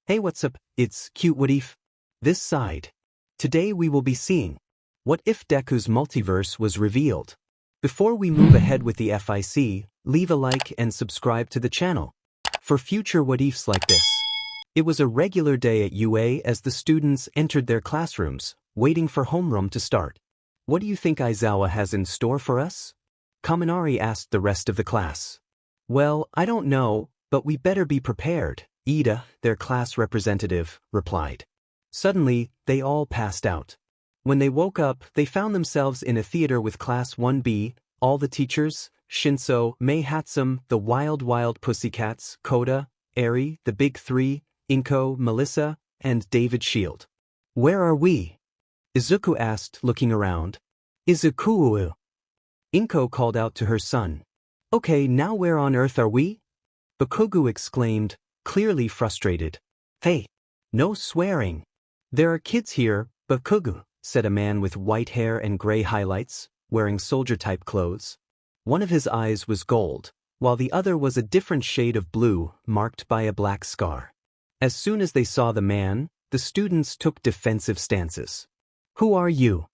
Hey, what's up? It's Cute What If. This side. Today we will be seeing what if Deku's multiverse was revealed. Before we move ahead with the FIC, leave a like and subscribe to the channel for future what ifs like this. It was a regular day at UA as the students entered their classrooms, waiting for homeroom to start. What do you think Aizawa has in store for us? Kaminari asked the rest of the class. Well, I don't know, but we better be prepared, Ida, their class representative, replied. Suddenly, they all passed out. When they woke up, they found themselves in a theater with Class 1B, all the teachers, Shinso, Mei Hatsum, the Wild Pussycats, Koda, Eri, the Big Three, Inko, Melissa, and David Shield. Where are we? Izuku asked, looking around. Izuku. Inko called out to her son. Okay, now where on earth are we? Bakugu exclaimed, clearly frustrated. Hey, no swearing. There are kids here, Bakugu, said a man with white hair and gray highlights, wearing soldier-type clothes. One of his eyes was gold, while the other was a different shade of blue, marked by a black scar. As soon as they saw the man, the students took defensive stances. Who are you?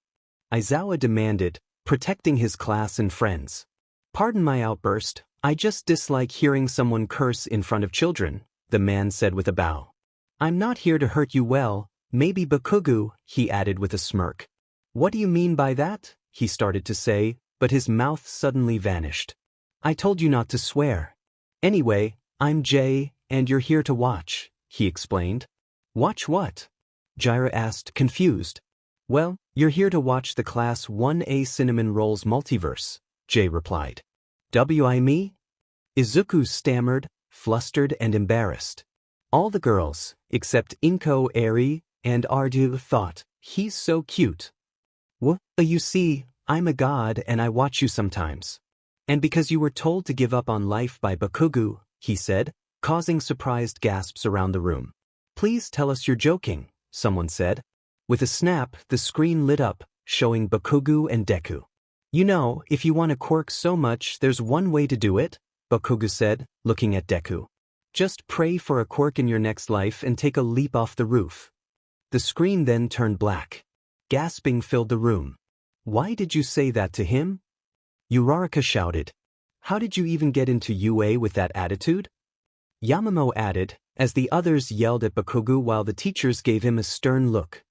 Aizawa demanded, protecting his class and friends. Pardon my outburst, I just dislike hearing someone curse in front of children, the man said with a bow. I'm not here to hurt you well, maybe Bakugu, he added with a smirk. What do you mean by that? He started to say, but his mouth suddenly vanished. I told you not to swear. Anyway, I'm Jay, and you're here to watch, he explained. Watch what? Jiraiya asked, confused. Well, you're here to watch the Class 1A Cinnamon Rolls Multiverse, Jay replied. W.I. me? Izuku stammered, flustered and embarrassed. All the girls, except Inko, Eri, and Ardu, thought, he's so cute. You see, I'm a god and I watch you sometimes. And because you were told to give up on life by Bakugu, he said, causing surprised gasps around the room. Please tell us you're joking, someone said. With a snap, the screen lit up, showing Bakugu and Deku. You know, if you want a quirk so much, there's one way to do it, Bakugu said, looking at Deku. Just pray for a quirk in your next life and take a leap off the roof. The screen then turned black. Gasping filled the room. Why did you say that to him? Uraraka shouted. How did you even get into UA with that attitude? Yamamoto added, as the others yelled at Bakugu while the teachers gave him a stern look.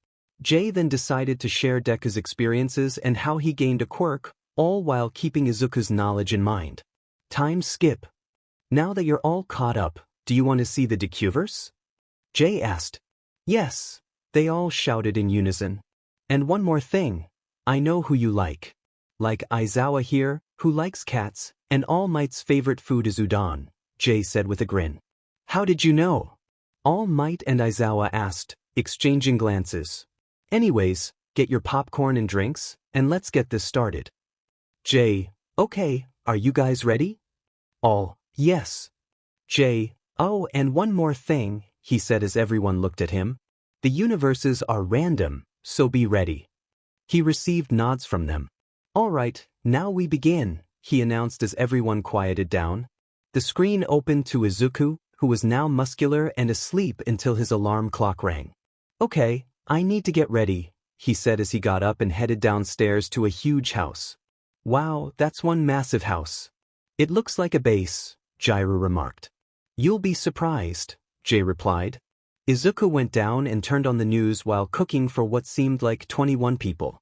Jay then decided to share Deku's experiences and how he gained a quirk, all while keeping Izuku's knowledge in mind. Time skip. Now that you're all caught up, do you want to see the Dekuverse? Jay asked. Yes, they all shouted in unison. And one more thing, I know who you like. Like Aizawa here, who likes cats, and All Might's favorite food is udon, Jay said with a grin. How did you know? All Might and Aizawa asked, exchanging glances. Anyways, get your popcorn and drinks, and let's get this started. Jay, okay, are you guys ready? All, yes. Jay, oh, and one more thing, he said as everyone looked at him. The universes are random, so be ready. He received nods from them. All right, now we begin, he announced as everyone quieted down. The screen opened to Izuku, who was now muscular and asleep until his alarm clock rang. Okay, I need to get ready, he said as he got up and headed downstairs to a huge house. Wow, that's one massive house. It looks like a base, Jiraiya remarked. You'll be surprised, Jay replied. Izuku went down and turned on the news while cooking for what seemed like 21 people.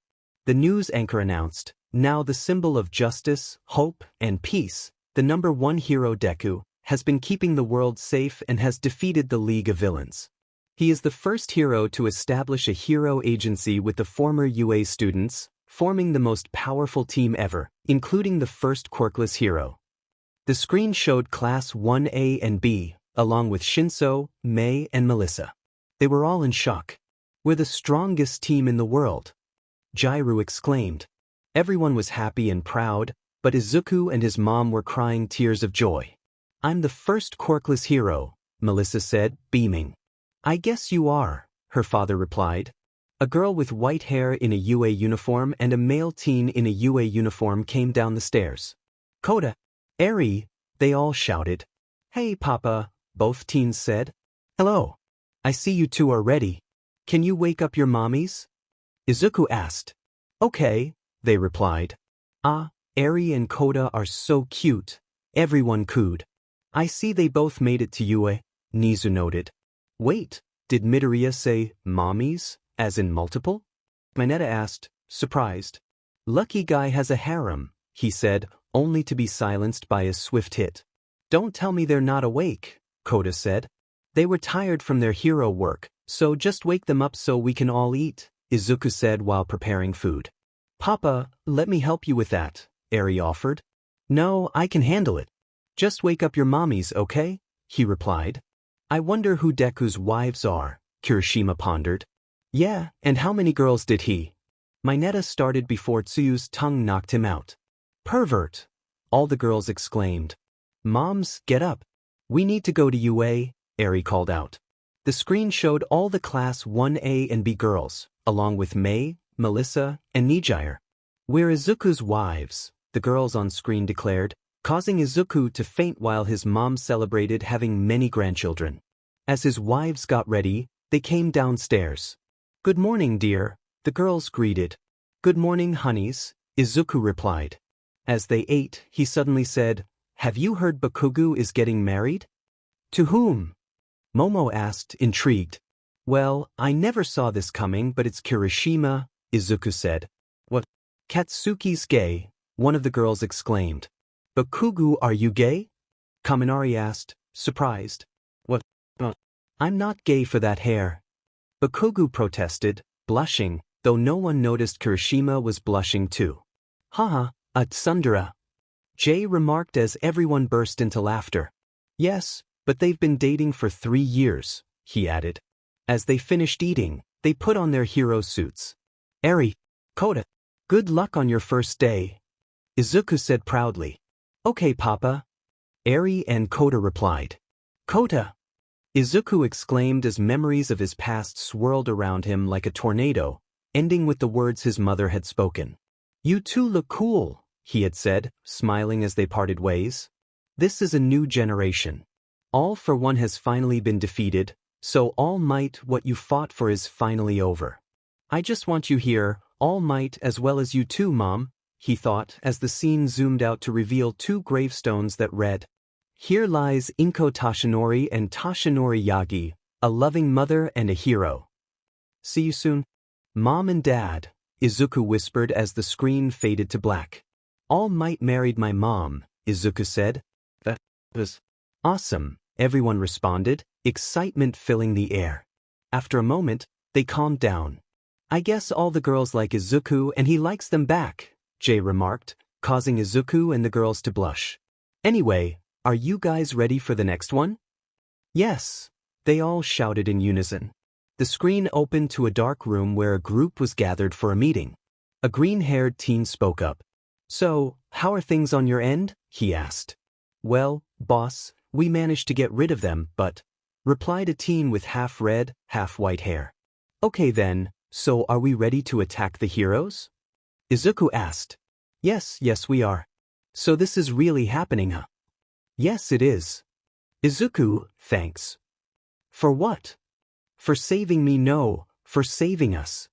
The news anchor announced, now the symbol of justice, hope, and peace, the #1 hero Deku, has been keeping the world safe and has defeated the League of Villains. He is the first hero to establish a hero agency with the former UA students, forming the most powerful team ever, including the first quirkless hero. The screen showed Class 1A and B, along with Shinso, Mei, and Melissa. They were all in shock. We're the strongest team in the world, Jiraiya exclaimed. Everyone was happy and proud, but Izuku and his mom were crying tears of joy. I'm the first quirkless hero, Melissa said, beaming. I guess you are, her father replied. A girl with white hair in a UA uniform and a male teen in a UA uniform came down the stairs. Koda, Eri, they all shouted. Hey, Papa, both teens said. Hello. I see you two are ready. Can you wake up your mommies? Izuku asked. Okay, they replied. Ah, Eri and Koda are so cute. Everyone cooed. I see they both made it to Yue, Nizu noted. Wait, did Midoriya say mommies, as in multiple? Mineta asked, surprised. Lucky guy has a harem, he said, only to be silenced by a swift hit. Don't tell me they're not awake, Koda said. They were tired from their hero work, so just wake them up so we can all eat, Izuku said while preparing food. Papa, let me help you with that, Eri offered. No, I can handle it. Just wake up your mommies, okay? He replied. I wonder who Deku's wives are, Kirishima pondered. Yeah, and how many girls did he? Mineta started before Tsuyu's tongue knocked him out. Pervert! All the girls exclaimed. Moms, get up. We need to go to UA, Eri called out. The screen showed all the Class 1A and B girls, along with Mei, Melissa, and Nijire. We're Izuku's wives, the girls on screen declared, causing Izuku to faint while his mom celebrated having many grandchildren. As his wives got ready, they came downstairs. Good morning, dear, the girls greeted. Good morning, honeys, Izuku replied. As they ate, he suddenly said, Have you heard Bakugo is getting married? To whom? Momo asked, intrigued. Well, I never saw this coming, but it's Kirishima, Izuku said. What? Katsuki's gay, one of the girls exclaimed. Bakugo, are you gay? Kaminari asked, surprised. What? I'm not gay for that hair. Bakugo protested, blushing, though no one noticed Kirishima was blushing too. Haha, a tsundere. Jay remarked as everyone burst into laughter. Yes, but they've been dating for 3 years, he added. As they finished eating, they put on their hero suits. Eri, Koda, good luck on your first day, Izuku said proudly. Okay, Papa. Eri and Koda replied. Koda! Izuku exclaimed as memories of his past swirled around him like a tornado, ending with the words his mother had spoken. You two look cool, he had said, smiling as they parted ways. This is a new generation. All for One has finally been defeated, so All Might, what you fought for is finally over. I just want you here, All Might, as well as you too, Mom, he thought as the scene zoomed out to reveal 2 gravestones that read, Here lies Inko Tashinori and Tashinori Yagi, a loving mother and a hero. See you soon. Mom and Dad, Izuku whispered as the screen faded to black. All Might married my mom, Izuku said. That was awesome, everyone responded, excitement filling the air. After a moment, they calmed down. I guess all the girls like Izuku and he likes them back, Jay remarked, causing Izuku and the girls to blush. Anyway, are you guys ready for the next one? Yes, they all shouted in unison. The screen opened to a dark room where a group was gathered for a meeting. A green-haired teen spoke up. So, how are things on your end? He asked. Well, boss, we managed to get rid of them, but, replied a teen with half-red, half-white hair. Okay then, so are we ready to attack the heroes? Izuku asked. Yes, we are. So this is really happening, huh? Yes, it is. Izuku, thanks. For what? For saving me, no, for saving us.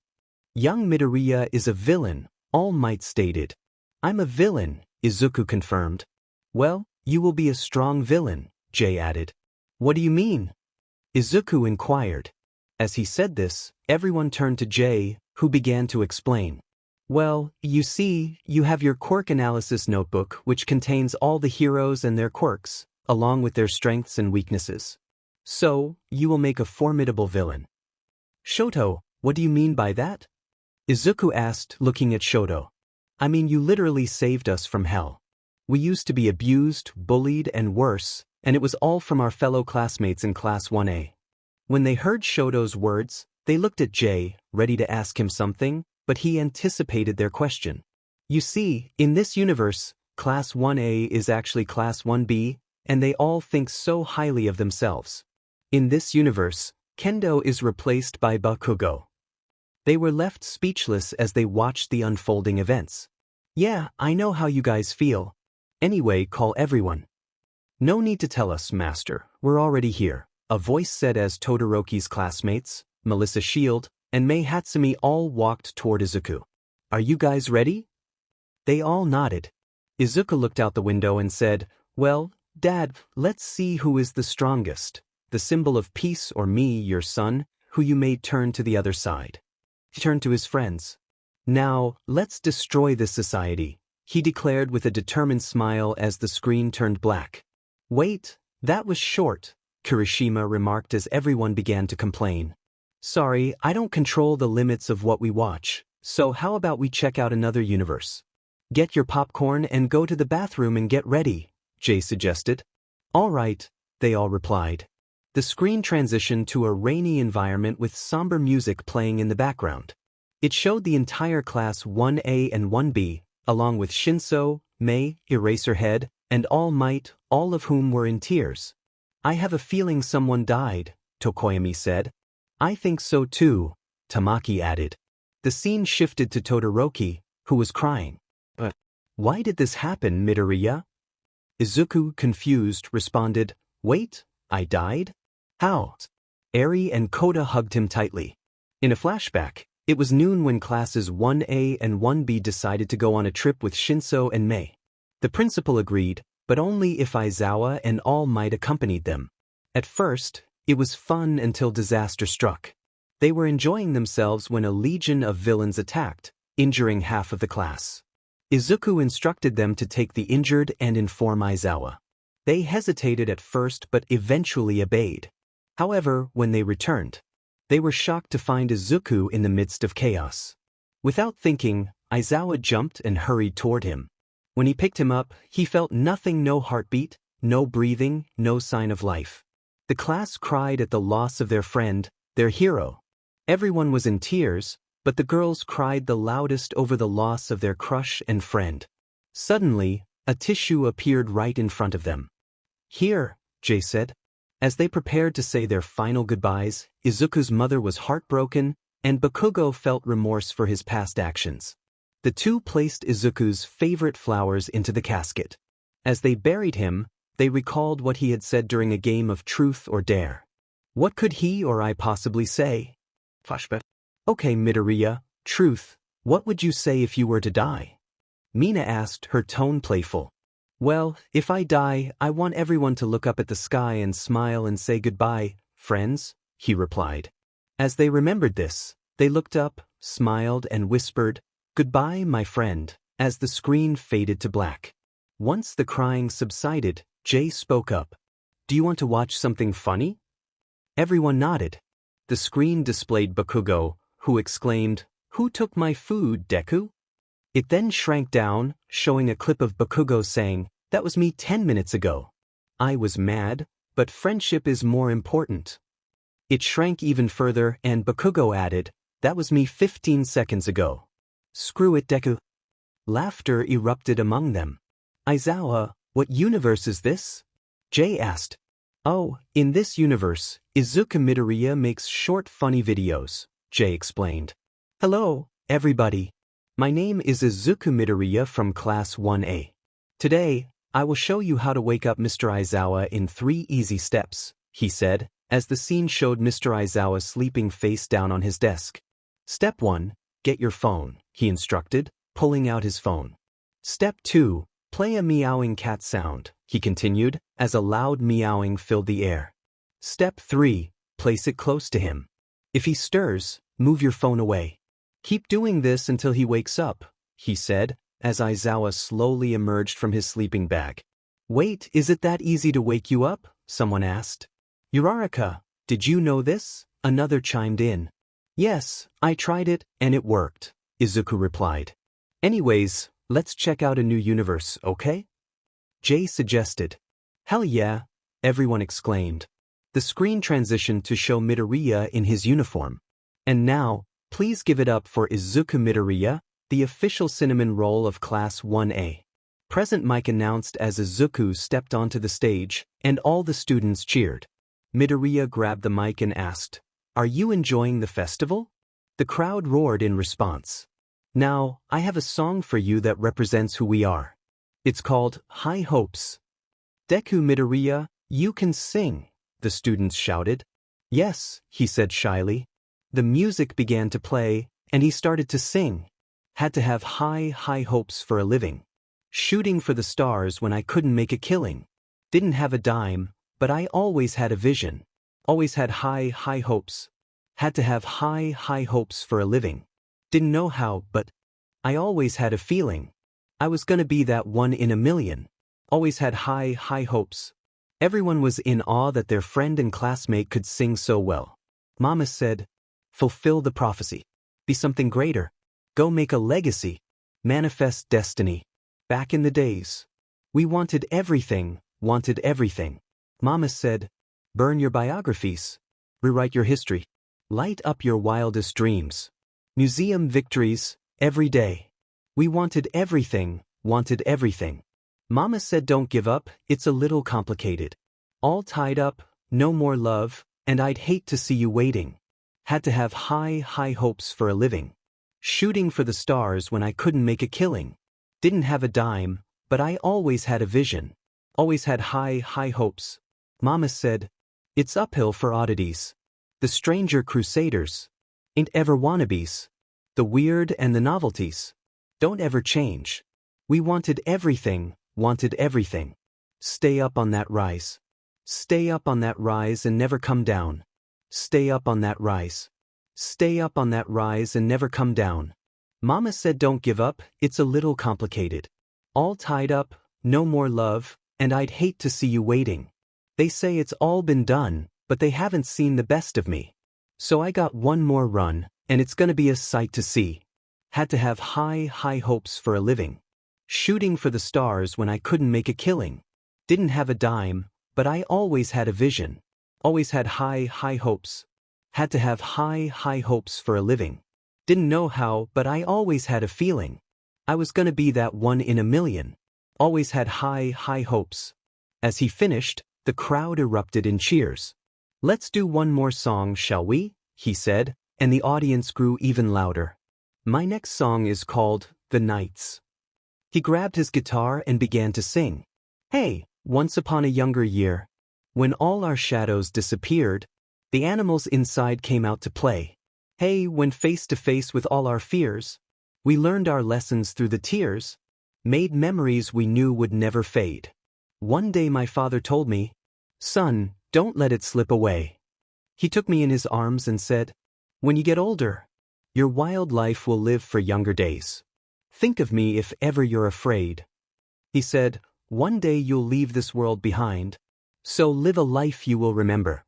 Young Midoriya is a villain, All Might stated. I'm a villain, Izuku confirmed. Well, you will be a strong villain, Jay added. What do you mean? Izuku inquired. As he said this, everyone turned to Jay, who began to explain. Well, you see, you have your quirk analysis notebook which contains all the heroes and their quirks, along with their strengths and weaknesses. So, you will make a formidable villain. Shoto, what do you mean by that? Izuku asked, looking at Shoto. I mean, you literally saved us from hell. We used to be abused, bullied, and worse, and it was all from our fellow classmates in Class 1A. When they heard Shoto's words, they looked at Jay, ready to ask him something, but he anticipated their question. You see, in this universe, Class 1A is actually Class 1B, and they all think so highly of themselves. In this universe, Kendo is replaced by Bakugo. They were left speechless as they watched the unfolding events. Yeah, I know how you guys feel. Anyway, call everyone. No need to tell us, Master, we're already here, a voice said as Todoroki's classmates, Melissa Shield, and Mei Hatsumi all walked toward Izuku. Are you guys ready? They all nodded. Izuku looked out the window and said, well, Dad, let's see who is the strongest, the symbol of peace or me, your son, who you made turn to the other side. He turned to his friends. Now, let's destroy this society, he declared with a determined smile as the screen turned black. Wait, that was short, Kirishima remarked as everyone began to complain. Sorry, I don't control the limits of what we watch, so how about we check out another universe? Get your popcorn and go to the bathroom and get ready, Jay suggested. All right, they all replied. The screen transitioned to a rainy environment with somber music playing in the background. It showed the entire class 1A and 1B, along with Shinso, Mei, Eraserhead, and All Might, all of whom were in tears. I have a feeling someone died, Tokoyami said. I think so too, Tamaki added. The scene shifted to Todoroki, who was crying. But why did this happen, Midoriya? Izuku, confused, responded, wait, I died? How? Eri and Kota hugged him tightly. In a flashback, it was noon when classes 1A and 1B decided to go on a trip with Shinso and Mei. The principal agreed, but only if Aizawa and All Might accompanied them. At first, it was fun until disaster struck. They were enjoying themselves when a legion of villains attacked, injuring half of the class. Izuku instructed them to take the injured and inform Aizawa. They hesitated at first but eventually obeyed. However, when they returned, they were shocked to find Izuku in the midst of chaos. Without thinking, Aizawa jumped and hurried toward him. When he picked him up, he felt nothing, no heartbeat, no breathing, no sign of life. The class cried at the loss of their friend, their hero. Everyone was in tears, but the girls cried the loudest over the loss of their crush and friend. Suddenly, a tissue appeared right in front of them. Here, Jay said. As they prepared to say their final goodbyes, Izuku's mother was heartbroken, and Bakugo felt remorse for his past actions. The two placed Izuku's favorite flowers into the casket. As they buried him, they recalled what he had said during a game of truth or dare. What could he or I possibly say? Flashback. Okay, Midoriya, truth, what would you say if you were to die? Mina asked, her tone playful. Well, if I die, I want everyone to look up at the sky and smile and say goodbye, friends, he replied. As they remembered this, they looked up, smiled and whispered, goodbye, my friend, as the screen faded to black. Once the crying subsided, Jay spoke up. Do you want to watch something funny? Everyone nodded. The screen displayed Bakugo, who exclaimed, Who took my food, Deku? It then shrank down, showing a clip of Bakugo saying, That was me 10 minutes ago. I was mad, but friendship is more important. It shrank even further and Bakugo added, That was me 15 seconds ago. Screw it, Deku. Laughter erupted among them. Aizawa, what universe is this? Jay asked. Oh, in this universe, Izuku Midoriya makes short funny videos, Jay explained. Hello, everybody. My name is Izuku Midoriya from Class 1A. Today, I will show you how to wake up Mr. Aizawa in 3 easy steps, he said, as the scene showed Mr. Aizawa sleeping face down on his desk. Step 1, get your phone, he instructed, pulling out his phone. Step 2, play a meowing cat sound, he continued, as a loud meowing filled the air. Step 3, place it close to him. If he stirs, move your phone away. Keep doing this until he wakes up, he said, as Aizawa slowly emerged from his sleeping bag. Wait, is it that easy to wake you up? Someone asked. Uraraka, did you know this? Another chimed in. Yes, I tried it, and it worked, Izuku replied. Anyways, let's check out a new universe, okay? Jay suggested. Hell yeah, everyone exclaimed. The screen transitioned to show Midoriya in his uniform. And now, please give it up for Izuku Midoriya, the official cinnamon roll of Class 1A. Present mic announced as Izuku stepped onto the stage, and all the students cheered. Midoriya grabbed the mic and asked, Are you enjoying the festival? The crowd roared in response. Now, I have a song for you that represents who we are. It's called High Hopes. Deku Midoriya, you can sing, the students shouted. Yes, he said shyly. The music began to play, and he started to sing. Had to have high hopes for a living. Shooting for the stars when I couldn't make a killing. Didn't have a dime, but I always had a vision. Always had high hopes. Had to have high hopes for a living. Didn't know how, but I always had a feeling. I was gonna be that one in a million. Always had high hopes. Everyone was in awe that their friend and classmate could sing so well. Mama said, fulfill the prophecy. Be something greater. Go make a legacy. Manifest destiny. Back in the days, we wanted everything. Mama said, burn your biographies. Rewrite your history. Light up your wildest dreams. Museum victories, every day. We wanted everything. Mama said don't give up, it's a little complicated. All tied up, no more love, and I'd hate to see you waiting. Had to have high hopes for a living. Shooting for the stars when I couldn't make a killing. Didn't have a dime, but I always had a vision. Always had high hopes. Mama said, it's uphill for oddities. The stranger crusaders. Ain't ever wannabes. The weird and the novelties. Don't ever change. We wanted everything. Stay up on that rise. Stay up on that rise and never come down. Stay up on that rise. Stay up on that rise and never come down. Mama said don't give up, it's a little complicated. All tied up, no more love, and I'd hate to see you waiting. They say it's all been done, but they haven't seen the best of me. So I got one more run, and it's gonna be a sight to see. Had to have high hopes for a living. Shooting for the stars when I couldn't make a killing. Didn't have a dime, but I always had a vision. Always had high hopes. Had to have high hopes for a living. Didn't know how, but I always had a feeling. I was gonna be that one in a million. Always had high hopes. As he finished, the crowd erupted in cheers. Let's do one more song, shall we? He said, and the audience grew even louder. My next song is called The Nights. He grabbed his guitar and began to sing. Hey, once upon a younger year, when all our shadows disappeared, the animals inside came out to play. Hey, when face to face with all our fears, we learned our lessons through the tears, made memories we knew would never fade. One day my father told me, son, don't let it slip away. He took me in his arms and said, when you get older, your wild life will live for younger days. Think of me if ever you're afraid. He said, one day you'll leave this world behind, so live a life you will remember.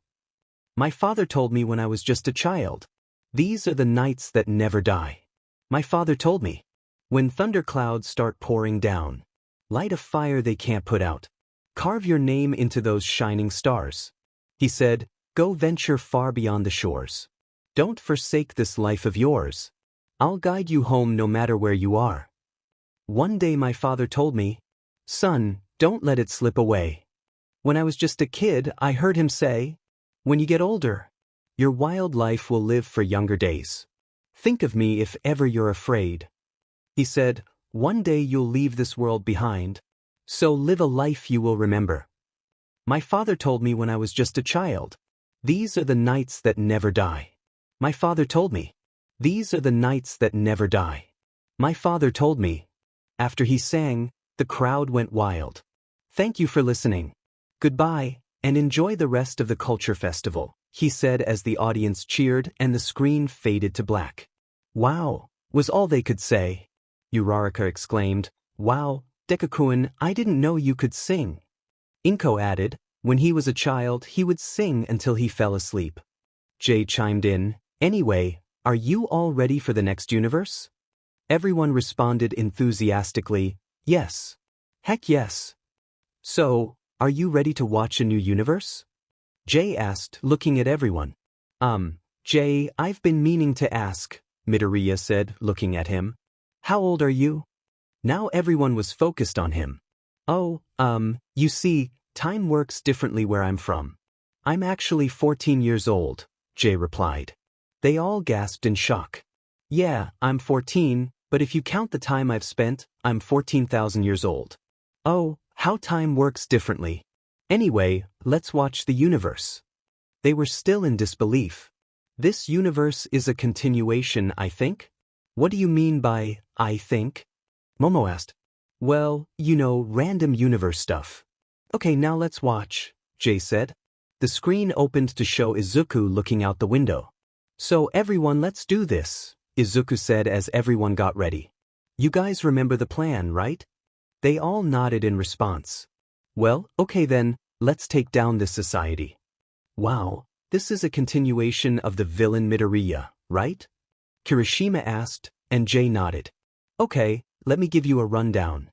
My father told me when I was just a child, these are the nights that never die. My father told me, when thunderclouds start pouring down, light a fire they can't put out. Carve your name into those shining stars. He said, go venture far beyond the shores. Don't forsake this life of yours. I'll guide you home no matter where you are. One day my father told me, son, don't let it slip away. When I was just a kid, I heard him say, when you get older, your wild life will live for younger days. Think of me if ever you're afraid. He said, one day you'll leave this world behind, so live a life you will remember. My father told me when I was just a child, these are the nights that never die. My father told me, these are the nights that never die. My father told me. After he sang, the crowd went wild. Thank you for listening. Goodbye, and enjoy the rest of the culture festival, he said as the audience cheered and the screen faded to black. Wow, was all they could say. Uraraka exclaimed, wow, Deku-kun, I didn't know you could sing. Inko added, when he was a child he would sing until he fell asleep. Jay chimed in, anyway, are you all ready for the next universe? Everyone responded enthusiastically, yes. Heck yes. So, are you ready to watch a new universe? Jay asked, looking at everyone. Jay, I've been meaning to ask, Midoriya said, looking at him. How old are you? Now everyone was focused on him. Oh, you see, time works differently where I'm from. I'm actually 14 years old, Jay replied. They all gasped in shock. Yeah, I'm 14, but if you count the time I've spent, I'm 14,000 years old. Oh, how time works differently. Anyway, let's watch the universe. They were still in disbelief. This universe is a continuation, I think? What do you mean by, I think? Momo asked. Well, you know, random universe stuff. Okay, now let's watch, Jay said. The screen opened to show Izuku looking out the window. So everyone, let's do this, Izuku said as everyone got ready. You guys remember the plan, right? They all nodded in response. Well, okay then, let's take down this society. Wow, this is a continuation of the villain Midoriya, right? Kirishima asked, and Jay nodded. Okay, let me give you a rundown.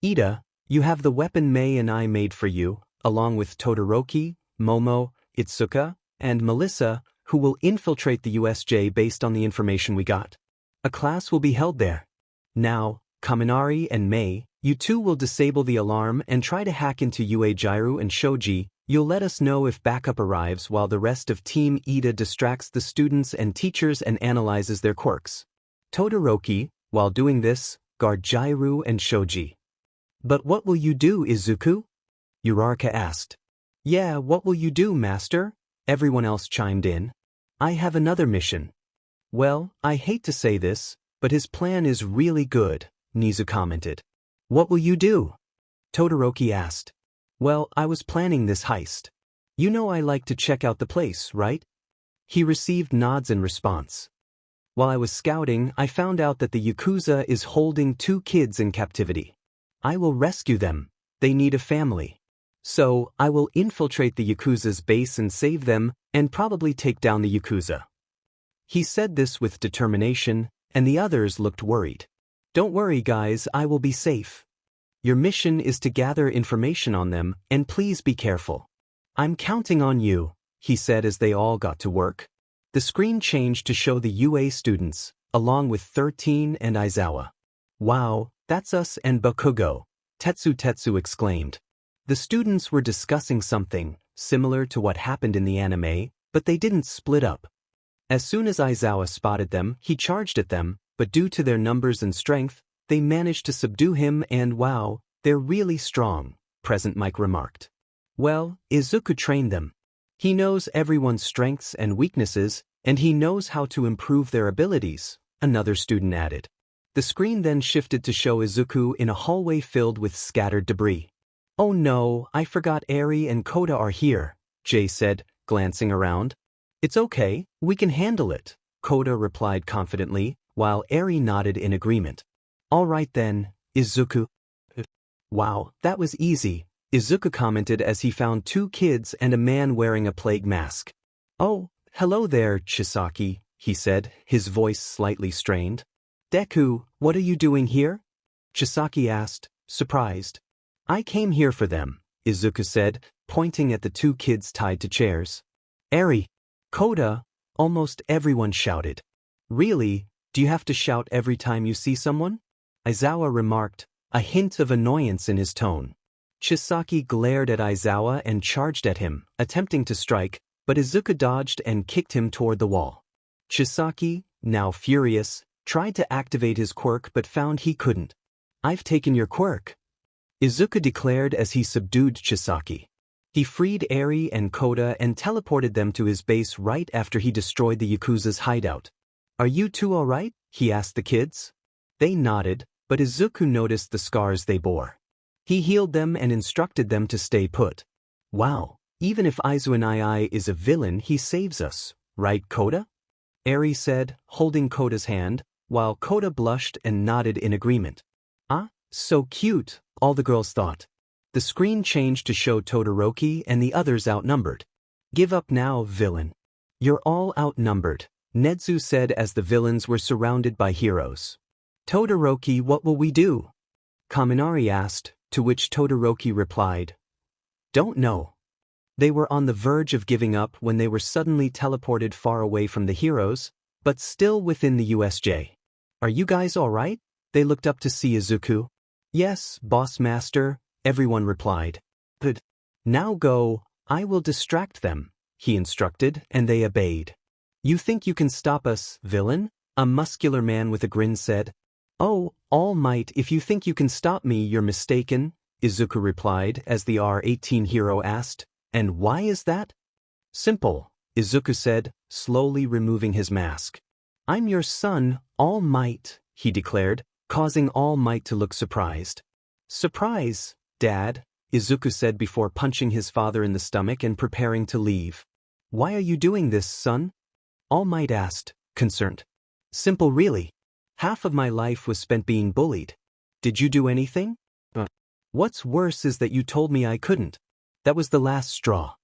Ida, you have the weapon Mei and I made for you, along with Todoroki, Momo, Itsuka, and Melissa, who will infiltrate the USJ based on the information we got. A class will be held there. Now, Kaminari and Mei, you two will disable the alarm and try to hack into Uejiru and Shoji. You'll let us know if backup arrives while the rest of Team Ida distracts the students and teachers and analyzes their quirks. Todoroki, while doing this, guard Jiru and Shoji. But what will you do, Izuku? Uraraka asked. Yeah, what will you do, Master? Everyone else chimed in. I have another mission. Well, I hate to say this, but his plan is really good, Nizu commented. What will you do? Todoroki asked. Well, I was planning this heist. You know I like to check out the place, right? He received nods in response. While I was scouting, I found out that the Yakuza is holding 2 kids in captivity. I will rescue them. They need a family. So, I will infiltrate the Yakuza's base and save them, and probably take down the Yakuza. He said this with determination, and the others looked worried. Don't worry, guys, I will be safe. Your mission is to gather information on them, and please be careful. I'm counting on you, he said as they all got to work. The screen changed to show the UA students, along with 13 and Aizawa. Wow, that's us and Bakugo, Tetsu exclaimed. The students were discussing something, similar to what happened in the anime, but they didn't split up. As soon as Aizawa spotted them, he charged at them, but due to their numbers and strength, they managed to subdue him and wow, they're really strong, Present Mike remarked. Well, Izuku trained them. He knows everyone's strengths and weaknesses, and he knows how to improve their abilities, another student added. The screen then shifted to show Izuku in a hallway filled with scattered debris. Oh no, I forgot Eri and Koda are here, Jay said, glancing around. It's okay, we can handle it, Koda replied confidently, while Eri nodded in agreement. All right then, Izuku. Wow, that was easy, Izuku commented as he found 2 kids and a man wearing a plague mask. Oh, hello there, Chisaki, he said, his voice slightly strained. Deku, what are you doing here? Chisaki asked, surprised. I came here for them, Izuku said, pointing at the 2 kids tied to chairs. Eri, Koda, almost everyone shouted. Really, do you have to shout every time you see someone? Aizawa remarked, a hint of annoyance in his tone. Chisaki glared at Aizawa and charged at him, attempting to strike, but Izuku dodged and kicked him toward the wall. Chisaki, now furious, tried to activate his quirk but found he couldn't. I've taken your quirk, Izuku declared as he subdued Chisaki. He freed Eri and Koda and teleported them to his base right after he destroyed the Yakuza's hideout. Are you two alright? He asked the kids. They nodded, but Izuku noticed the scars they bore. He healed them and instructed them to stay put. Wow, even if Aizuanai is a villain, he saves us, right, Koda? Eri said, holding Koda's hand, while Koda blushed and nodded in agreement. Ah, so cute, all the girls thought. The screen changed to show Todoroki and the others outnumbered. Give up now, villain. You're all outnumbered, Netsu said as the villains were surrounded by heroes. Todoroki, what will we do? Kaminari asked, to which Todoroki replied, Don't know. They were on the verge of giving up when they were suddenly teleported far away from the heroes, but still within the USJ. Are you guys alright? They looked up to see Izuku. Yes, boss master, everyone replied. Good. Now go, I will distract them, he instructed, and they obeyed. You think you can stop us, villain? A muscular man with a grin said. Oh, All Might, if you think you can stop me, you're mistaken, Izuku replied as the R-18 hero asked. And why is that? Simple, Izuku said, slowly removing his mask. I'm your son, All Might, he declared, causing All Might to look surprised. Surprise, Dad, Izuku said before punching his father in the stomach and preparing to leave. Why are you doing this, son? All Might asked, concerned. Simple really. Half of my life was spent being bullied. Did you do anything? What's worse is that you told me I couldn't. That was the last straw.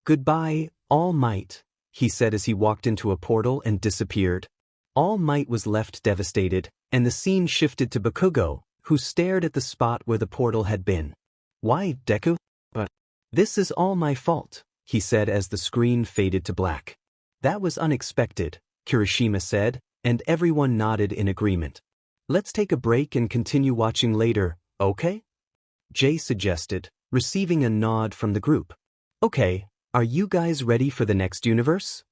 Goodbye, All Might, he said as he walked into a portal and disappeared. All Might was left devastated, and the scene shifted to Bakugo, who stared at the spot where the portal had been. Why, Deku? This is all my fault, he said as the screen faded to black. That was unexpected, Kirishima said, and everyone nodded in agreement. Let's take a break and continue watching later, okay? Jay suggested, receiving a nod from the group. Okay, are you guys ready for the next universe?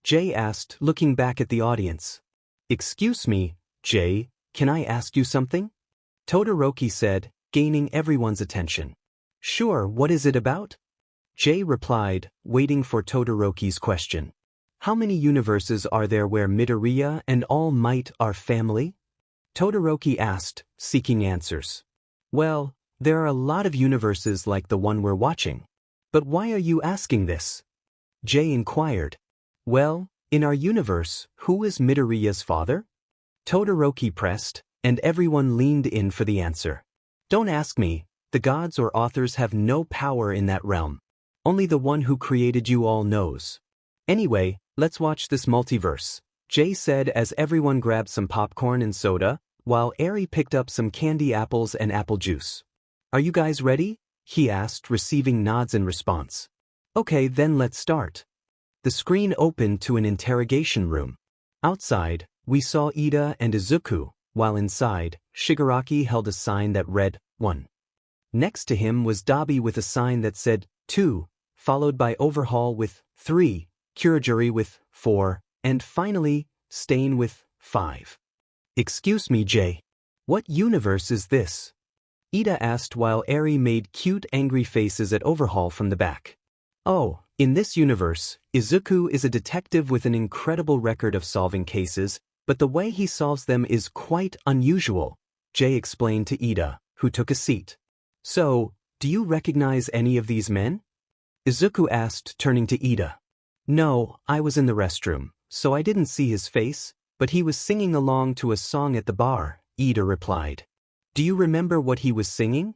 Jay asked, looking back at the audience. Excuse me, Jay, can I ask you something? Todoroki said, gaining everyone's attention. Sure, what is it about? Jay replied, waiting for Todoroki's question. How many universes are there where Midoriya and All Might are family? Todoroki asked, seeking answers. Well, there are a lot of universes like the one we're watching. But why are you asking this? Jay inquired. Well, in our universe, who is Midoriya's father? Todoroki pressed, and everyone leaned in for the answer. Don't ask me, the gods or authors have no power in that realm. Only the one who created you all knows. Anyway, let's watch this multiverse, Jay said as everyone grabbed some popcorn and soda, while Eri picked up some candy apples and apple juice. Are you guys ready? He asked, receiving nods in response. Okay, then let's start. The screen opened to an interrogation room. Outside, we saw Ida and Izuku, while inside, Shigaraki held a sign that read, 1. Next to him was Dabi with a sign that said, 2, followed by Overhaul with 3, Kurogiri with 4, and finally, Stain with 5. Excuse me, Jay. What universe is this? Ida asked while Eri made cute angry faces at Overhaul from the back. Oh, in this universe, Izuku is a detective with an incredible record of solving cases, but the way he solves them is quite unusual, Jay explained to Ida, who took a seat. So, do you recognize any of these men? Izuku asked, turning to Ida. No, I was in the restroom, so I didn't see his face, but he was singing along to a song at the bar, Ida replied. Do you remember what he was singing?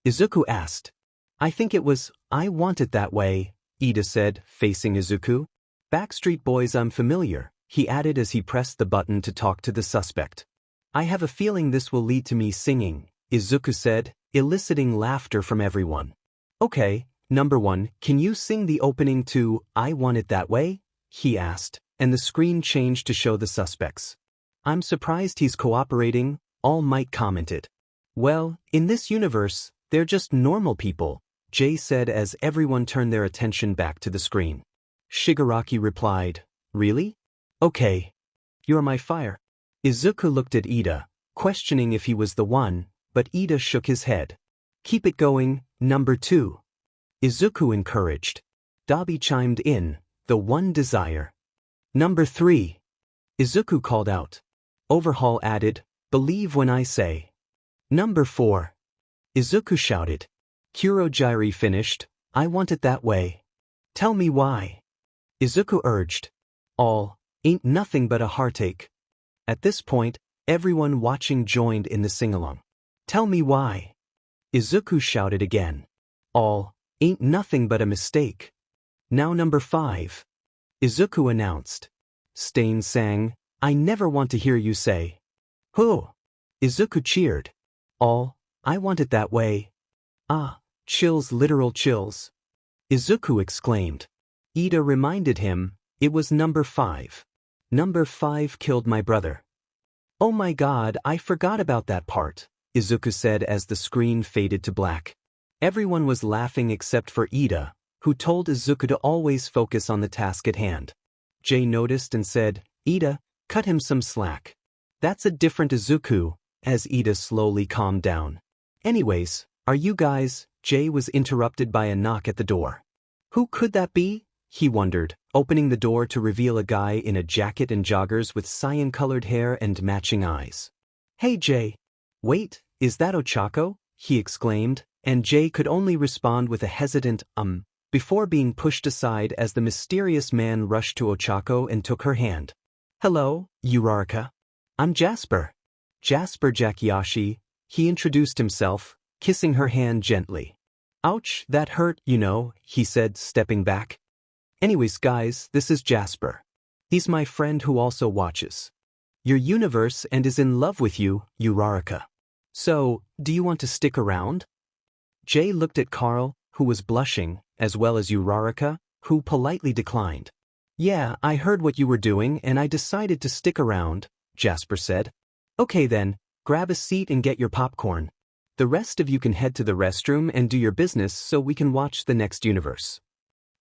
Izuku asked. I think it was, I Want It That Way, Ida said, facing Izuku. Backstreet Boys, I'm familiar, he added as he pressed the button to talk to the suspect. I have a feeling this will lead to me singing, Izuku said, eliciting laughter from everyone. Okay, number 1, can you sing the opening to I Want It That Way? He asked, and the screen changed to show the suspects. I'm surprised he's cooperating, All Might commented. Well, in this universe, they're just normal people, Jay said as everyone turned their attention back to the screen. Shigaraki replied, Really? Okay. You're my fire. Izuku looked at Ida, questioning if he was the one, but Ida shook his head. Keep it going, number 2. Izuku encouraged. Dabi chimed in, the one desire. Number 3. Izuku called out. Overhaul added, believe when I say. Number 4. Izuku shouted. Kurogiri finished, I want it that way. Tell me why. Izuku urged. All, ain't nothing but a heartache. At this point, everyone watching joined in the sing-along. Tell me why. Izuku shouted again. All, ain't nothing but a mistake. Now number 5. Izuku announced. Stain sang, I never want to hear you say. Who? Izuku cheered. All, I want it that way. Ah, chills, literal chills. Izuku exclaimed. Ida reminded him, it was number 5. Number 5 killed my brother. Oh my god, I forgot about that part, Izuku said as the screen faded to black. Everyone was laughing except for Ida, who told Izuku to always focus on the task at hand. Jay noticed and said, Ida, cut him some slack. That's a different Izuku, as Ida slowly calmed down. Anyways, are you guys? Jay was interrupted by a knock at the door. Who could that be? He wondered, opening the door to reveal a guy in a jacket and joggers with cyan-colored hair and matching eyes. "Hey Jay." "Wait, is that Ochako?" he exclaimed, and Jay could only respond with a hesitant before being pushed aside as the mysterious man rushed to Ochako and took her hand. "Hello, Uraraka. I'm Jasper." "Jasper Jakiyashi," he introduced himself, kissing her hand gently. "Ouch, that hurt, you know," he said, stepping back. "Anyways guys, this is Jasper. He's my friend who also watches your universe and is in love with you, Uraraka. So, do you want to stick around?" Jay looked at Carl, who was blushing, as well as Uraraka, who politely declined. "Yeah, I heard what you were doing and I decided to stick around," Jasper said. "Okay then, grab a seat and get your popcorn. The rest of you can head to the restroom and do your business so we can watch the next universe."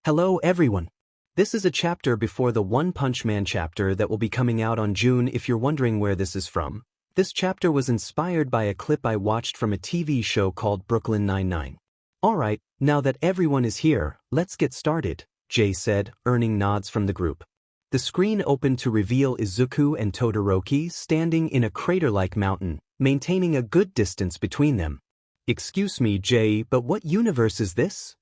Hello everyone. This is a chapter before the One Punch Man chapter that will be coming out on June. If you're wondering where this is from, this chapter was inspired by a clip I watched from a TV show called Brooklyn Nine-Nine. "Alright, now that everyone is here, let's get started," Jay said, earning nods from the group. The screen opened to reveal Izuku and Todoroki standing in a crater-like mountain, maintaining a good distance between them. "Excuse me, Jay, but what universe is this?"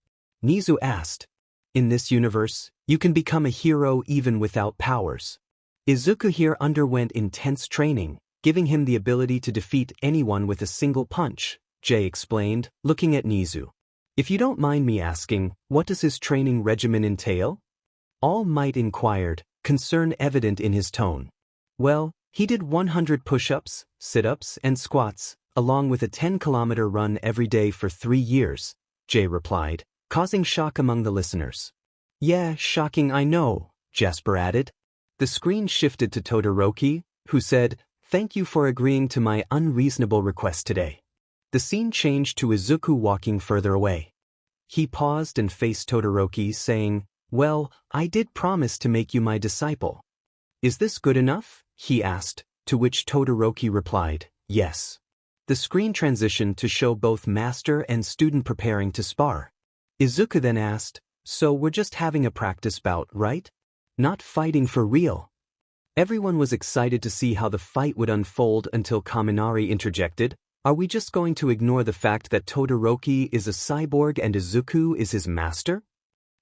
Nizu asked. "In this universe, you can become a hero even without powers. Izuku here underwent intense training, giving him the ability to defeat anyone with a single punch," Jay explained, looking at Nizu. "If you don't mind me asking, what does his training regimen entail?" All Might inquired, concern evident in his tone. "Well, he did 100 push-ups, sit-ups, and squats, along with a 10-kilometer run every day for 3 years, Jay replied, causing shock among the listeners. "Yeah, shocking, I know," Jasper added. The screen shifted to Todoroki, who said, "Thank you for agreeing to my unreasonable request today." The scene changed to Izuku walking further away. He paused and faced Todoroki, saying, "Well, I did promise to make you my disciple. Is this good enough?" he asked, to which Todoroki replied, "Yes." The screen transitioned to show both master and student preparing to spar. Izuku then asked, "So we're just having a practice bout, right? Not fighting for real?" Everyone was excited to see how the fight would unfold until Kaminari interjected, "Are we just going to ignore the fact that Todoroki is a cyborg and Izuku is his master?"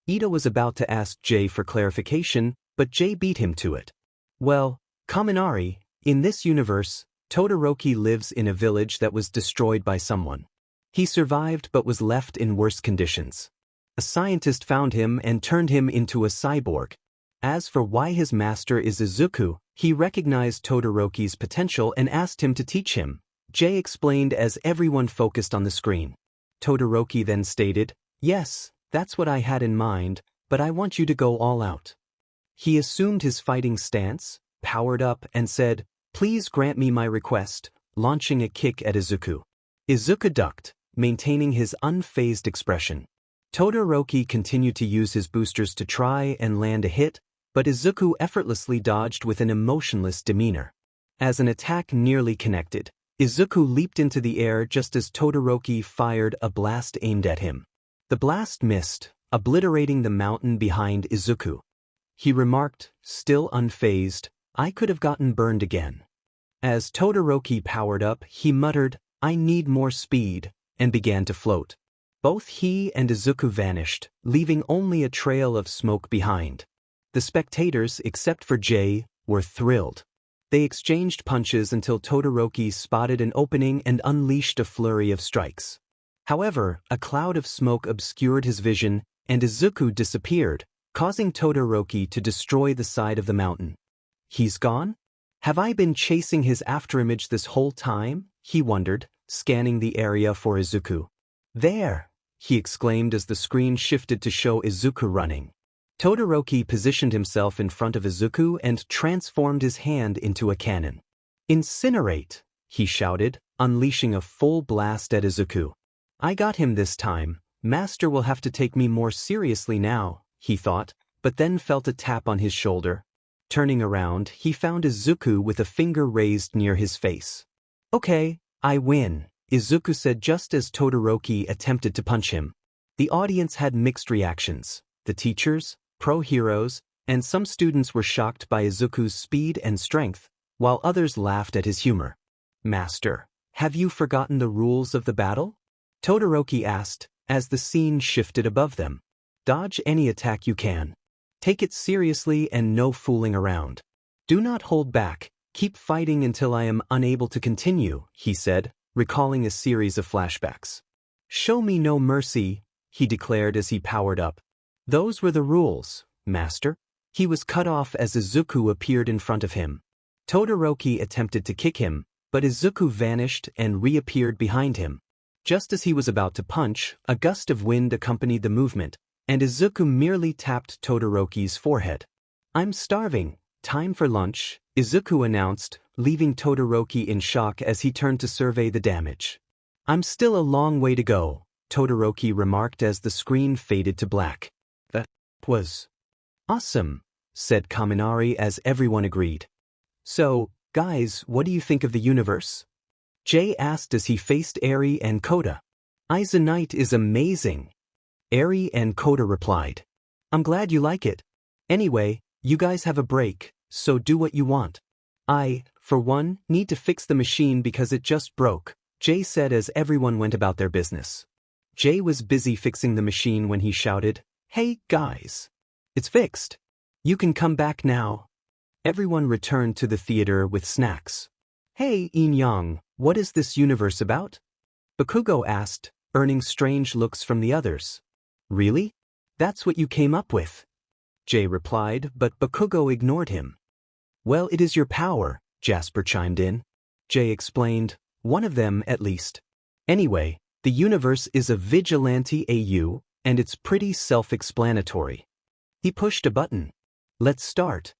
Ito was about to ask Jay for clarification, but Jay beat him to it. "Well, Kaminari, in this universe, Todoroki lives in a village that was destroyed by someone. He survived but was left in worse conditions. A scientist found him and turned him into a cyborg. As for why his master is Izuku, he recognized Todoroki's potential and asked him to teach him," Jay explained as everyone focused on the screen. Todoroki then stated, "Yes, that's what I had in mind, but I want you to go all out." He assumed his fighting stance, powered up, and said, "Please grant me my request," launching a kick at Izuku. Izuku ducked, maintaining his unfazed expression. Todoroki continued to use his boosters to try and land a hit, but Izuku effortlessly dodged with an emotionless demeanor. As an attack nearly connected, Izuku leaped into the air just as Todoroki fired a blast aimed at him. The blast missed, obliterating the mountain behind Izuku. He remarked, still unfazed, "I could have gotten burned again." As Todoroki powered up, he muttered, "I need more speed," and began to float. Both he and Izuku vanished, leaving only a trail of smoke behind. The spectators, except for Jay, were thrilled. They exchanged punches until Todoroki spotted an opening and unleashed a flurry of strikes. However, a cloud of smoke obscured his vision, and Izuku disappeared, causing Todoroki to destroy the side of the mountain. "He's gone? Have I been chasing his afterimage this whole time?" he wondered, scanning the area for Izuku. "There!" he exclaimed as the screen shifted to show Izuku running. Todoroki positioned himself in front of Izuku and transformed his hand into a cannon. "Incinerate!" he shouted, unleashing a full blast at Izuku. "I got him this time. Master will have to take me more seriously now," he thought, but then felt a tap on his shoulder. Turning around, he found Izuku with a finger raised near his face. "Okay, I win," Izuku said just as Todoroki attempted to punch him. The audience had mixed reactions. The teachers, pro-heroes, and some students were shocked by Izuku's speed and strength, while others laughed at his humor. Master, have you forgotten the rules of the battle? Todoroki asked, as the scene shifted above them. Dodge any attack you can. Take it seriously and no fooling around. Do not hold back, keep fighting until I am unable to continue, he said, recalling a series of flashbacks. Show me no mercy, he declared as he powered up. Those were the rules, Master. He was cut off as Izuku appeared in front of him. Todoroki attempted to kick him, but Izuku vanished and reappeared behind him. Just as he was about to punch, a gust of wind accompanied the movement, and Izuku merely tapped Todoroki's forehead. I'm starving. Time for lunch, Izuku announced, leaving Todoroki in shock as he turned to survey the damage. I'm still a long way to go, Todoroki remarked as the screen faded to black. That was awesome, said Kaminari as everyone agreed. So, guys, what do you think of the universe? Jay asked as he faced Eri and Koda. Izanite is amazing. Eri and Koda replied. I'm glad you like it. Anyway, you guys have a break, so do what you want. I, for one, need to fix the machine because it just broke, Jay said as everyone went about their business. Jay was busy fixing the machine when he shouted, Hey, guys. It's fixed. You can come back now. Everyone returned to the theater with snacks. Hey, Yin-Yang, what is this universe about? Bakugo asked, earning strange looks from the others. Really? That's what you came up with? Jay replied, but Bakugo ignored him. Well, it is your power, Jasper chimed in. Jay explained, one of them at least. Anyway, the universe is a Vigilante AU, and it's pretty self-explanatory. He pushed a button. Let's start.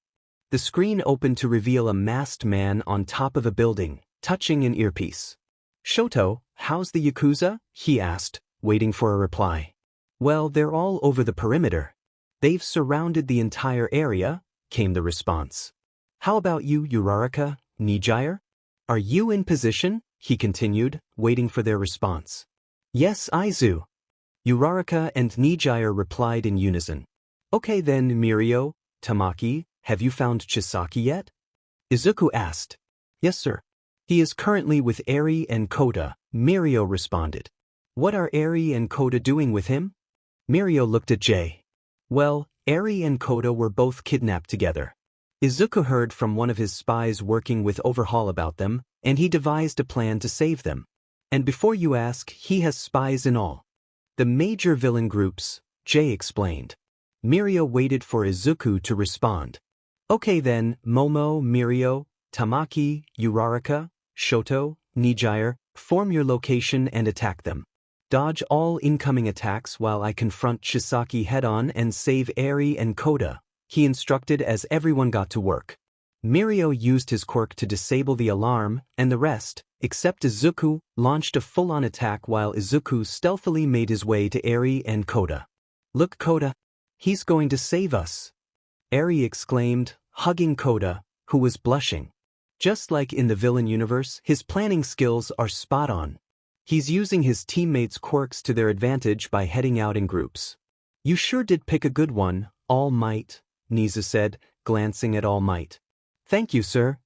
The screen opened to reveal a masked man on top of a building, touching an earpiece. Shoto, how's the Yakuza? He asked, waiting for a reply. Well, they're all over the perimeter. They've surrounded the entire area, came the response. How about you, Uraraka, Nijire? Are you in position? He continued, waiting for their response. Yes, Aizu. Uraraka and Nijire replied in unison. Okay then, Mirio, Tamaki, have you found Chisaki yet? Izuku asked. Yes, sir. He is currently with Eri and Koda, Mirio responded. What are Eri and Koda doing with him? Mirio looked at Jay. Well, Eri and Koda were both kidnapped together. Izuku heard from one of his spies working with Overhaul about them, and he devised a plan to save them. And before you ask, he has spies in all the major villain groups, Jay explained. Mirio waited for Izuku to respond. Okay then, Momo, Mirio, Tamaki, Uraraka, Shoto, Nijire, form your location and attack them. Dodge all incoming attacks while I confront Chisaki head-on and save Eri and Koda, he instructed as everyone got to work. Mirio used his quirk to disable the alarm, and the rest, except Izuku, launched a full-on attack while Izuku stealthily made his way to Eri and Koda. Look, Koda. He's going to save us. Eri exclaimed, hugging Koda, who was blushing. Just like in the villain universe, his planning skills are spot on. He's using his teammates' quirks to their advantage by heading out in groups. You sure did pick a good one, All Might, Niza said, glancing at All Might. Thank you, sir.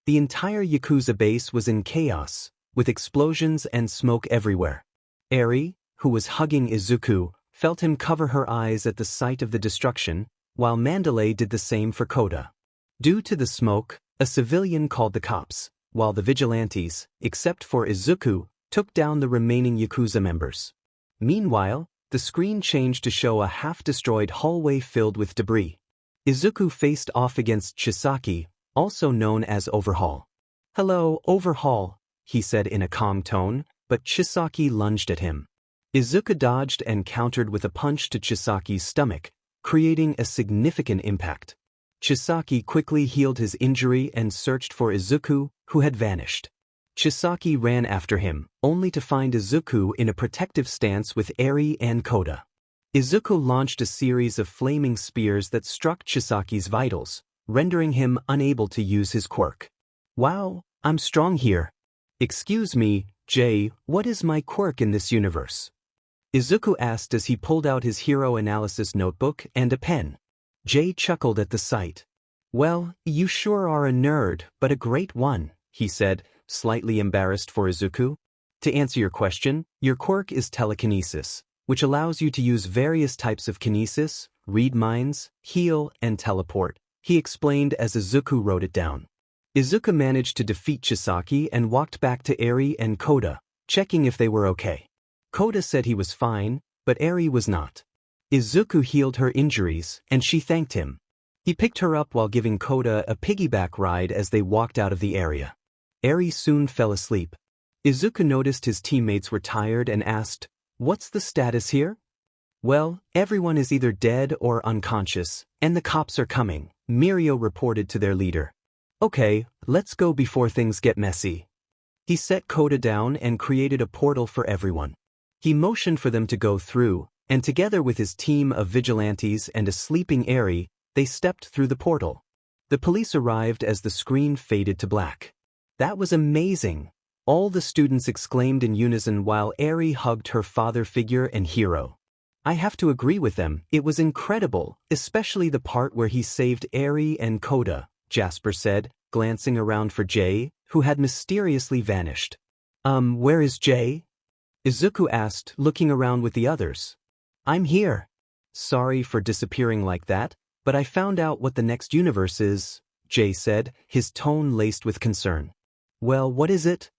The entire Yakuza base was in chaos, with explosions and smoke everywhere. Eri, who was hugging Izuku, felt him cover her eyes at the sight of the destruction, while Mandalay did the same for Koda. Due to the smoke, a civilian called the cops, while the vigilantes, except for Izuku, took down the remaining Yakuza members. Meanwhile, the screen changed to show a half-destroyed hallway filled with debris. Izuku faced off against Chisaki, also known as Overhaul. Hello, Overhaul, he said in a calm tone, but Chisaki lunged at him. Izuku dodged and countered with a punch to Chisaki's stomach, creating a significant impact. Chisaki quickly healed his injury and searched for Izuku, who had vanished. Chisaki ran after him, only to find Izuku in a protective stance with Eri and Koda. Izuku launched a series of flaming spears that struck Chisaki's vitals, rendering him unable to use his quirk. Wow, I'm strong here. Excuse me, Jay, what is my quirk in this universe? Izuku asked as he pulled out his hero analysis notebook and a pen. Jay chuckled at the sight. Well, you sure are a nerd, but a great one, he said, slightly embarrassed for Izuku. To answer your question, your quirk is telekinesis, which allows you to use various types of kinesis, read minds, heal, and teleport, he explained as Izuku wrote it down. Izuku managed to defeat Chisaki and walked back to Eri and Koda, checking if they were okay. Koda said he was fine, but Eri was not. Izuku healed her injuries, and she thanked him. He picked her up while giving Koda a piggyback ride as they walked out of the area. Eri soon fell asleep. Izuku noticed his teammates were tired and asked, "What's the status here?" "Well, everyone is either dead or unconscious, and the cops are coming," Mirio reported to their leader. "Okay, let's go before things get messy." He set Koda down and created a portal for everyone. He motioned for them to go through, and together with his team of vigilantes and a sleeping Eri, they stepped through the portal. The police arrived as the screen faded to black. "That was amazing," all the students exclaimed in unison while Eri hugged her father figure and hero. "I have to agree with them, it was incredible, especially the part where he saved Eri and Koda," Jasper said, glancing around for Jay, who had mysteriously vanished. Where is Jay?" Izuku asked, looking around with the others. "I'm here. Sorry for disappearing like that, but I found out what the next universe is," Jay said, his tone laced with concern. "Well, what is it?"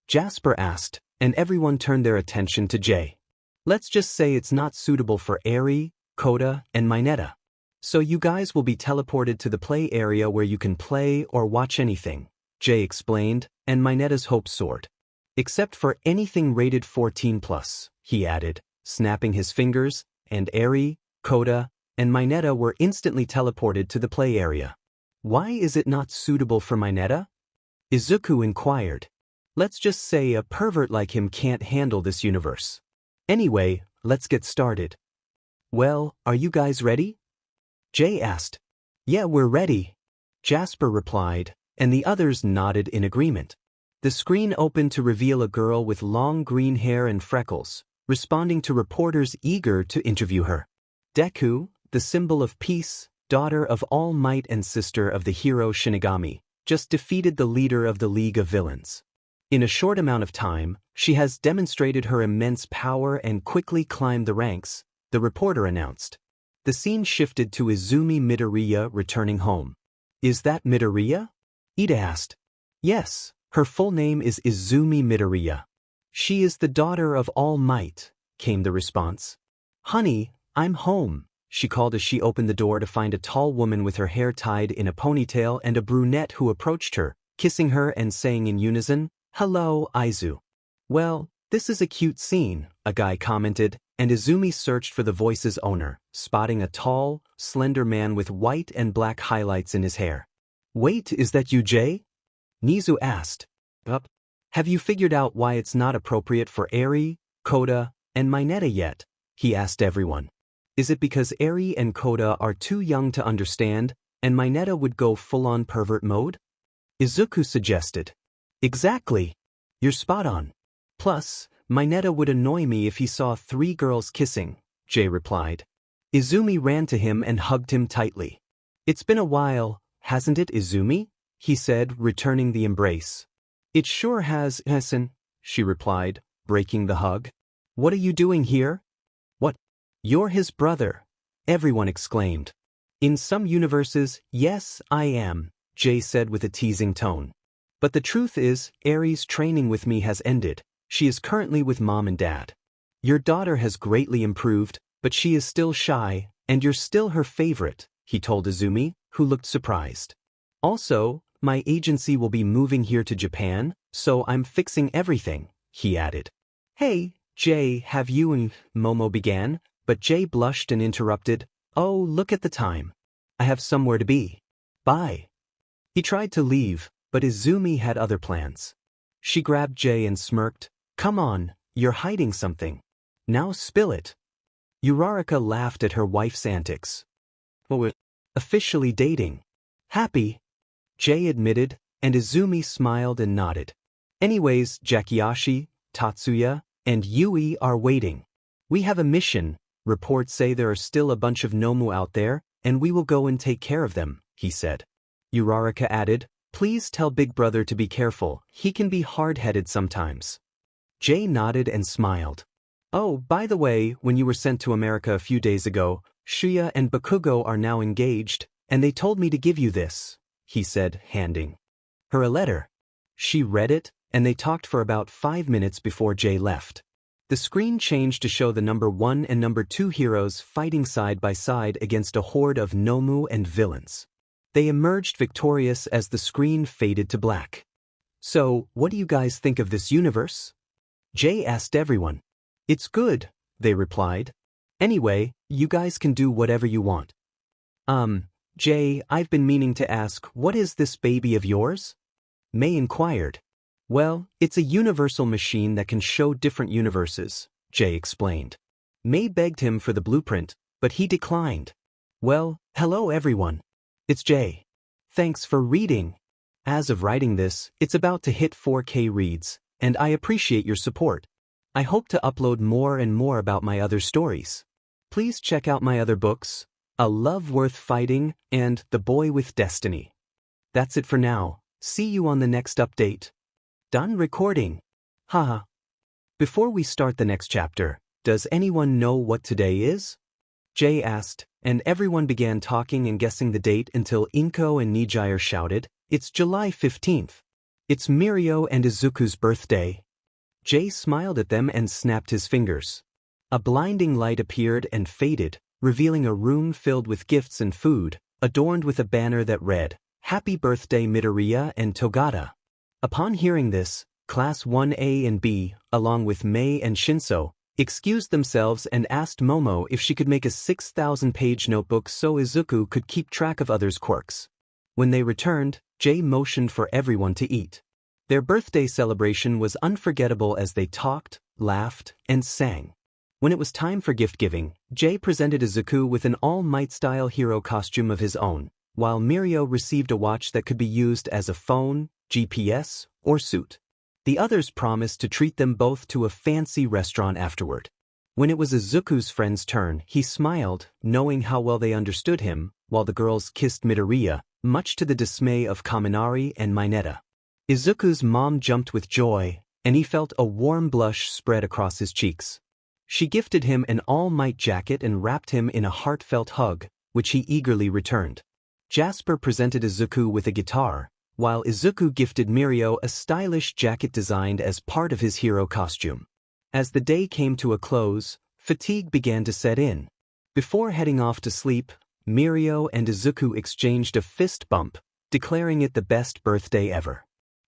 Jasper asked, and everyone turned their attention to Jay. "Let's just say it's not suitable for Eri, Koda, and Mineta. So you guys will be teleported to the play area where you can play or watch anything," Jay explained, and Mineta's hopes soared. "Except for anything rated 14+, he added, snapping his fingers, and Eri, Koda, and Mineta were instantly teleported to the play area. "Why is it not suitable for Mineta?" Izuku inquired. "Let's just say a pervert like him can't handle this universe. Anyway, let's get started." "Well, are you guys ready?" Jay asked. "Yeah, we're ready," Jasper replied, and the others nodded in agreement. The screen opened to reveal a girl with long green hair and freckles, responding to reporters eager to interview her. Deku, the symbol of peace, daughter of All Might and sister of the hero Shinigami, just defeated the leader of the League of Villains. In a short amount of time, she has demonstrated her immense power and quickly climbed the ranks, the reporter announced. The scene shifted to Izumi Midoriya returning home. "Is that Midoriya?" Ida asked. "Yes, her full name is Izumi Midoriya. She is the daughter of All Might," came the response. "Honey, I'm home," she called as she opened the door to find a tall woman with her hair tied in a ponytail and a brunette who approached her, kissing her and saying in unison, "Hello, Izu." "Well, this is a cute scene," a guy commented, and Izumi searched for the voice's owner, spotting a tall, slender man with white and black highlights in his hair. "Wait, is that you, Jay?" Nizu asked. "Have you figured out why it's not appropriate for Eri, Koda, and Mineta yet?" he asked everyone. "Is it because Eri and Koda are too young to understand, and Mineta would go full-on pervert mode?" Izuku suggested. "Exactly. You're spot on. Plus, Mineta would annoy me if he saw 3 girls kissing," Jay replied. Izumi ran to him and hugged him tightly. "It's been a while, hasn't it, Izumi?" he said, returning the embrace. "It sure has, Hessen," she replied, breaking the hug. "What are you doing here?" "What? You're his brother," everyone exclaimed. "In some universes, yes, I am," Jay said with a teasing tone. "But the truth is, Eri's training with me has ended. She is currently with Mom and Dad. Your daughter has greatly improved, but she is still shy, and you're still her favorite," he told Izumi, who looked surprised. "Also, my agency will be moving here to Japan, so I'm fixing everything," he added. "Hey, Jay, have you and Momo began?" But Jay blushed and interrupted, "Oh, look at the time. I have somewhere to be. Bye." He tried to leave, but Izumi had other plans. She grabbed Jay and smirked. "Come on, you're hiding something. Now spill it." Uraraka laughed at her wife's antics. "Well, we're officially dating." "Happy," Jay admitted, and Izumi smiled and nodded. "Anyways, Jakiashi, Tatsuya, and Yui are waiting. We have a mission. Reports say there are still a bunch of Nomu out there, and we will go and take care of them, he said. Uraraka added, please tell Big Brother to be careful, he can be hard-headed sometimes. Jay nodded and smiled. Oh, by the way, when you were sent to America a few days ago, Shuya and Bakugo are now engaged, and they told me to give you this, he said, handing her a letter. She read it, and they talked for about 5 minutes before Jay left. The screen changed to show the number 1 and number 2 heroes fighting side by side against a horde of Nomu and villains. They emerged victorious as the screen faded to black. So, what do you guys think of this universe? Jay asked everyone. It's good, they replied. Anyway, you guys can do whatever you want. Jay, I've been meaning to ask, what is this baby of yours? May inquired. Well, it's a universal machine that can show different universes, Jay explained. May begged him for the blueprint, but he declined. Well, hello everyone. It's Jay. Thanks for reading. As of writing this, it's about to hit 4K reads, and I appreciate your support. I hope to upload more and more about my other stories. Please check out my other books, A Love Worth Fighting and The Boy with Destiny. That's it for now. See you on the next update. Done recording. Haha. Before we start the next chapter, does anyone know what today is? Jay asked, and everyone began talking and guessing the date until Inko and Nijire shouted, it's July 15th. It's Mirio and Izuku's birthday. Jay smiled at them and snapped his fingers. A blinding light appeared and faded, revealing a room filled with gifts and food, adorned with a banner that read, Happy Birthday Midoriya and Togata. Upon hearing this, Class 1A and B, along with Mei and Shinso, excused themselves and asked Momo if she could make a 6,000-page notebook so Izuku could keep track of others' quirks. When they returned, Jay motioned for everyone to eat. Their birthday celebration was unforgettable as they talked, laughed, and sang. When it was time for gift-giving, Jay presented Izuku with an All Might-style hero costume of his own, while Mirio received a watch that could be used as a phone, GPS, or suit. The others promised to treat them both to a fancy restaurant afterward. When it was Izuku's friend's turn, he smiled, knowing how well they understood him, while the girls kissed Midoriya, much to the dismay of Kaminari and Mineta. Izuku's mom jumped with joy, and he felt a warm blush spread across his cheeks. She gifted him an All Might jacket and wrapped him in a heartfelt hug, which he eagerly returned. Jasper presented Izuku with a guitar, while Izuku gifted Mirio a stylish jacket designed as part of his hero costume. As the day came to a close, fatigue began to set in. Before heading off to sleep, Mirio and Izuku exchanged a fist bump, declaring it the best birthday ever.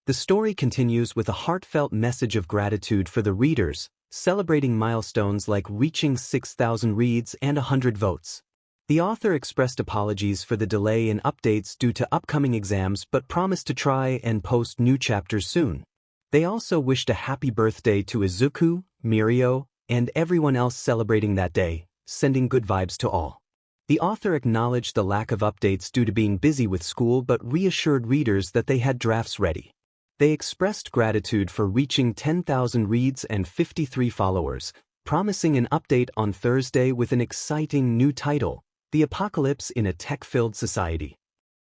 The story continues with a heartfelt message of gratitude for the readers, celebrating milestones like reaching 6,000 reads and 100 votes. The author expressed apologies for the delay in updates due to upcoming exams but promised to try and post new chapters soon. They also wished a happy birthday to Izuku, Mirio, and everyone else celebrating that day, sending good vibes to all. The author acknowledged the lack of updates due to being busy with school but reassured readers that they had drafts ready. They expressed gratitude for reaching 10,000 reads and 53 followers, promising an update on Thursday with an exciting new title, The Apocalypse in a Tech-Filled Society.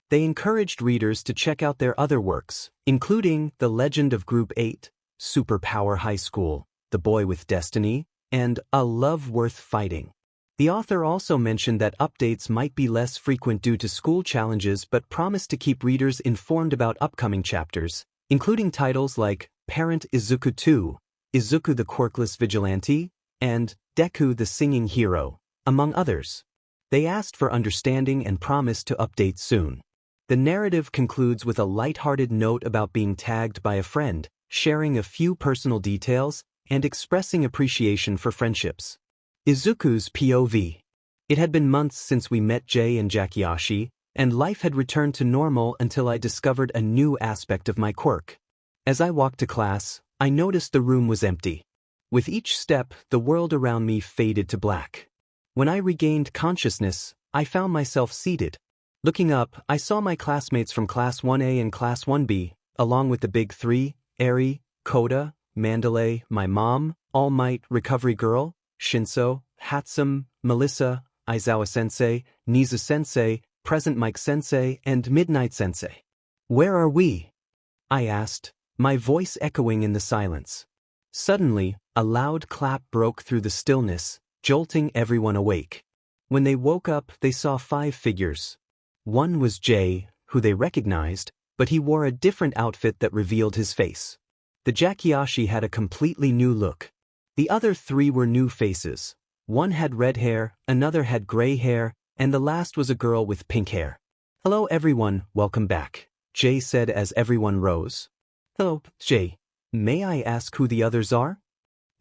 They encouraged readers to check out their other works, including The Legend of Group 8, Superpower High School, The Boy with Destiny, and A Love Worth Fighting. The author also mentioned that updates might be less frequent due to school challenges but promised to keep readers informed about upcoming chapters, including titles like Parent Izuku 2, Izuku the Quirkless Vigilante, and Deku the Singing Hero, among others. They asked for understanding and promised to update soon. The narrative concludes with a lighthearted note about being tagged by a friend, sharing a few personal details, and expressing appreciation for friendships. Izuku's POV. It had been months since we met Jay and Jakiashi, and life had returned to normal until I discovered a new aspect of my quirk. As I walked to class, I noticed the room was empty. With each step, the world around me faded to black. When I regained consciousness, I found myself seated. Looking up, I saw my classmates from Class 1A and Class 1B, along with the Big Three, Eri, Koda, Mandalay, my mom, All Might, Recovery Girl, Shinso, Hatsum, Melissa, Aizawa-sensei, Nizu-sensei, Present Mike-sensei, and Midnight-sensei. Where are we? I asked, my voice echoing in the silence. Suddenly, a loud clap broke through the stillness, jolting everyone awake. When they woke up, they saw 5 figures. One was Jay, who they recognized, but he wore a different outfit that revealed his face. The Jakiashi had a completely new look. The other 3 were new faces. One had red hair, another had gray hair, and the last was a girl with pink hair. Hello everyone, welcome back, Jay said as everyone rose. Hello, Jay. May I ask who the others are?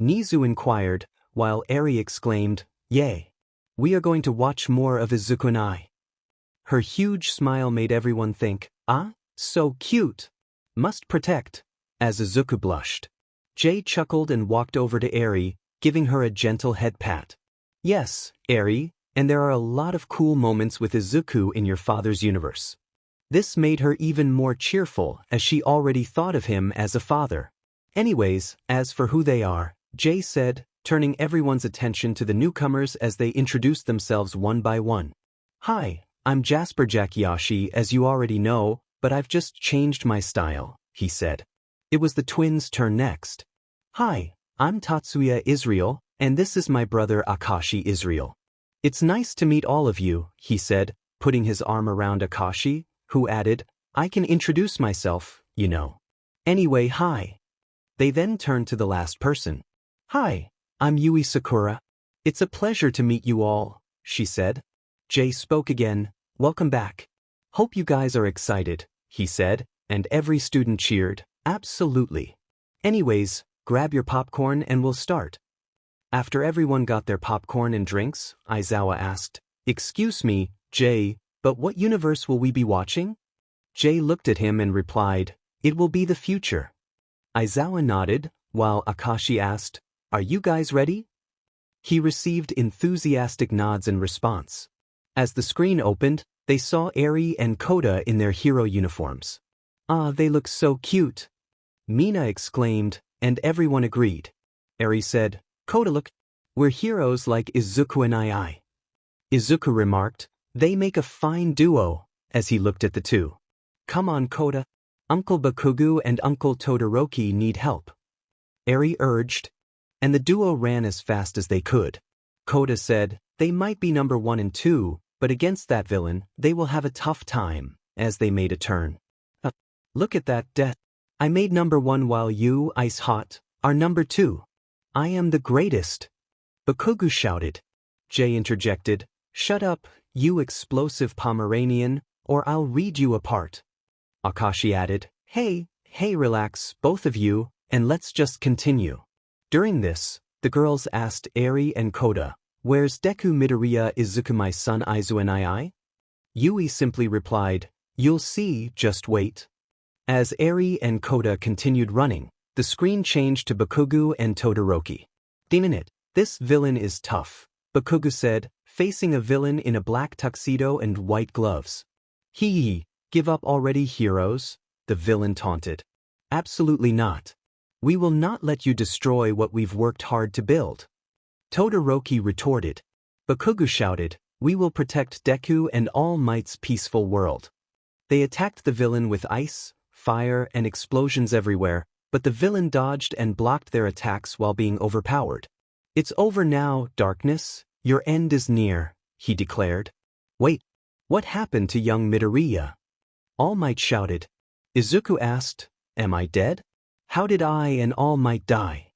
Nizu inquired, while Eri exclaimed, Yay! We are going to watch more of Izuku and I. Her huge smile made everyone think, ah, so cute. Must protect, as Izuku blushed. Jay chuckled and walked over to Eri, giving her a gentle head pat. Yes, Eri, and there are a lot of cool moments with Izuku in your father's universe. This made her even more cheerful as she already thought of him as a father. Anyways, as for who they are, Jay said, turning everyone's attention to the newcomers as they introduced themselves one by one. Hi, I'm Jasper Jakiashi, as you already know, but I've just changed my style, he said. It was the twins' turn next. Hi, I'm Tatsuya Israel, and this is my brother Akashi Israel. It's nice to meet all of you, he said, putting his arm around Akashi, who added, I can introduce myself, you know. Anyway, hi. They then turned to the last person. Hi, I'm Yui Sakura. It's a pleasure to meet you all, she said. Jay spoke again, welcome back. Hope you guys are excited, he said, and every student cheered, absolutely. Anyways, grab your popcorn and we'll start. After everyone got their popcorn and drinks, Aizawa asked, Excuse me, Jay, but what universe will we be watching? Jay looked at him and replied, It will be the future. Aizawa nodded, while Akashi asked, Are you guys ready? He received enthusiastic nods in response. As the screen opened, they saw Eri and Koda in their hero uniforms. Ah, they look so cute. Mina exclaimed, and everyone agreed. Eri said, Koda look, we're heroes like Izuku and I. Izuku remarked, They make a fine duo, as he looked at the two. Come on, Koda. Uncle Bakugo and Uncle Todoroki need help. Eri urged, and the duo ran as fast as they could. Koda said, They might be number 1 and 2, but against that villain, they will have a tough time, as they made a turn. Look at that death. I made number 1 while you, Ice Hot, are number 2. I am the greatest. Bakugo shouted. Jay interjected, Shut up, you explosive Pomeranian, or I'll read you apart. Akashi added, Hey, relax, both of you, and let's just continue. During this, the girls asked Eri and Koda, Where's Deku Midoriya Izuku my son Aizu and I? Yui simply replied, You'll see, just wait. As Eri and Koda continued running, the screen changed to Bakugo and Todoroki. Damn it, this villain is tough, Bakugo said, facing a villain in a black tuxedo and white gloves. Hee, give up already, heroes, the villain taunted. Absolutely not. We will not let you destroy what we've worked hard to build. Todoroki retorted. Bakugo shouted, We will protect Deku and All Might's peaceful world. They attacked the villain with ice, fire, and explosions everywhere, but the villain dodged and blocked their attacks while being overpowered. It's over now, Darkness. Your end is near, he declared. Wait, what happened to young Midoriya? All Might shouted. Izuku asked, Am I dead? How did I and All Might die?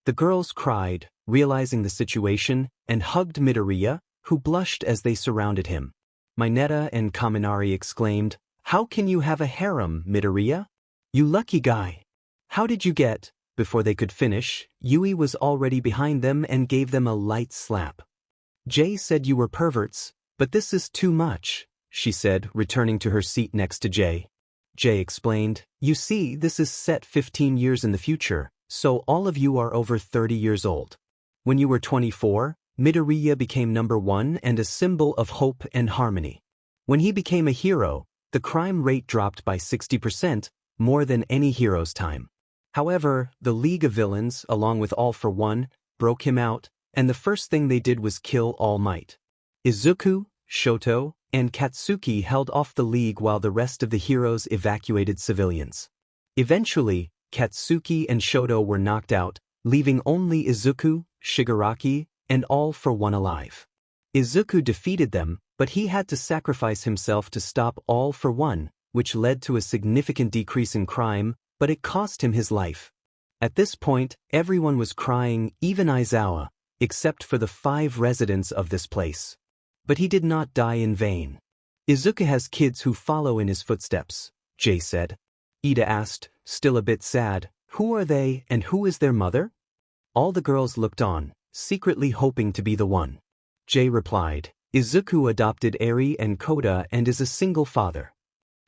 The girls cried, realizing the situation, and hugged Midoriya, who blushed as they surrounded him. Mineta and Kaminari exclaimed, How can you have a harem, Midoriya? You lucky guy. How did you get? Before they could finish, Yui was already behind them and gave them a light slap. Jay said you were perverts, but this is too much, she said, returning to her seat next to Jay. Jay explained, You see, this is set 15 years in the future, so all of you are over 30 years old. When you were 24, Midoriya became number 1 and a symbol of hope and harmony. When he became a hero, the crime rate dropped by 60%, more than any hero's time. However, the League of Villains, along with All for One, broke him out, and the first thing they did was kill All Might. Izuku, Shoto, and Katsuki held off the League while the rest of the heroes evacuated civilians. Eventually, Katsuki and Shoto were knocked out, leaving only Izuku, Shigaraki, and All for One alive. Izuku defeated them, but he had to sacrifice himself to stop All for One, which led to a significant decrease in crime, but it cost him his life. At this point, everyone was crying, even Aizawa, except for the 5 residents of this place. But he did not die in vain. Izuku has kids who follow in his footsteps, Jay said. Ida asked, still a bit sad, who are they and who is their mother? All the girls looked on, secretly hoping to be the one. Jay replied, Izuku adopted Eri and Koda and is a single father.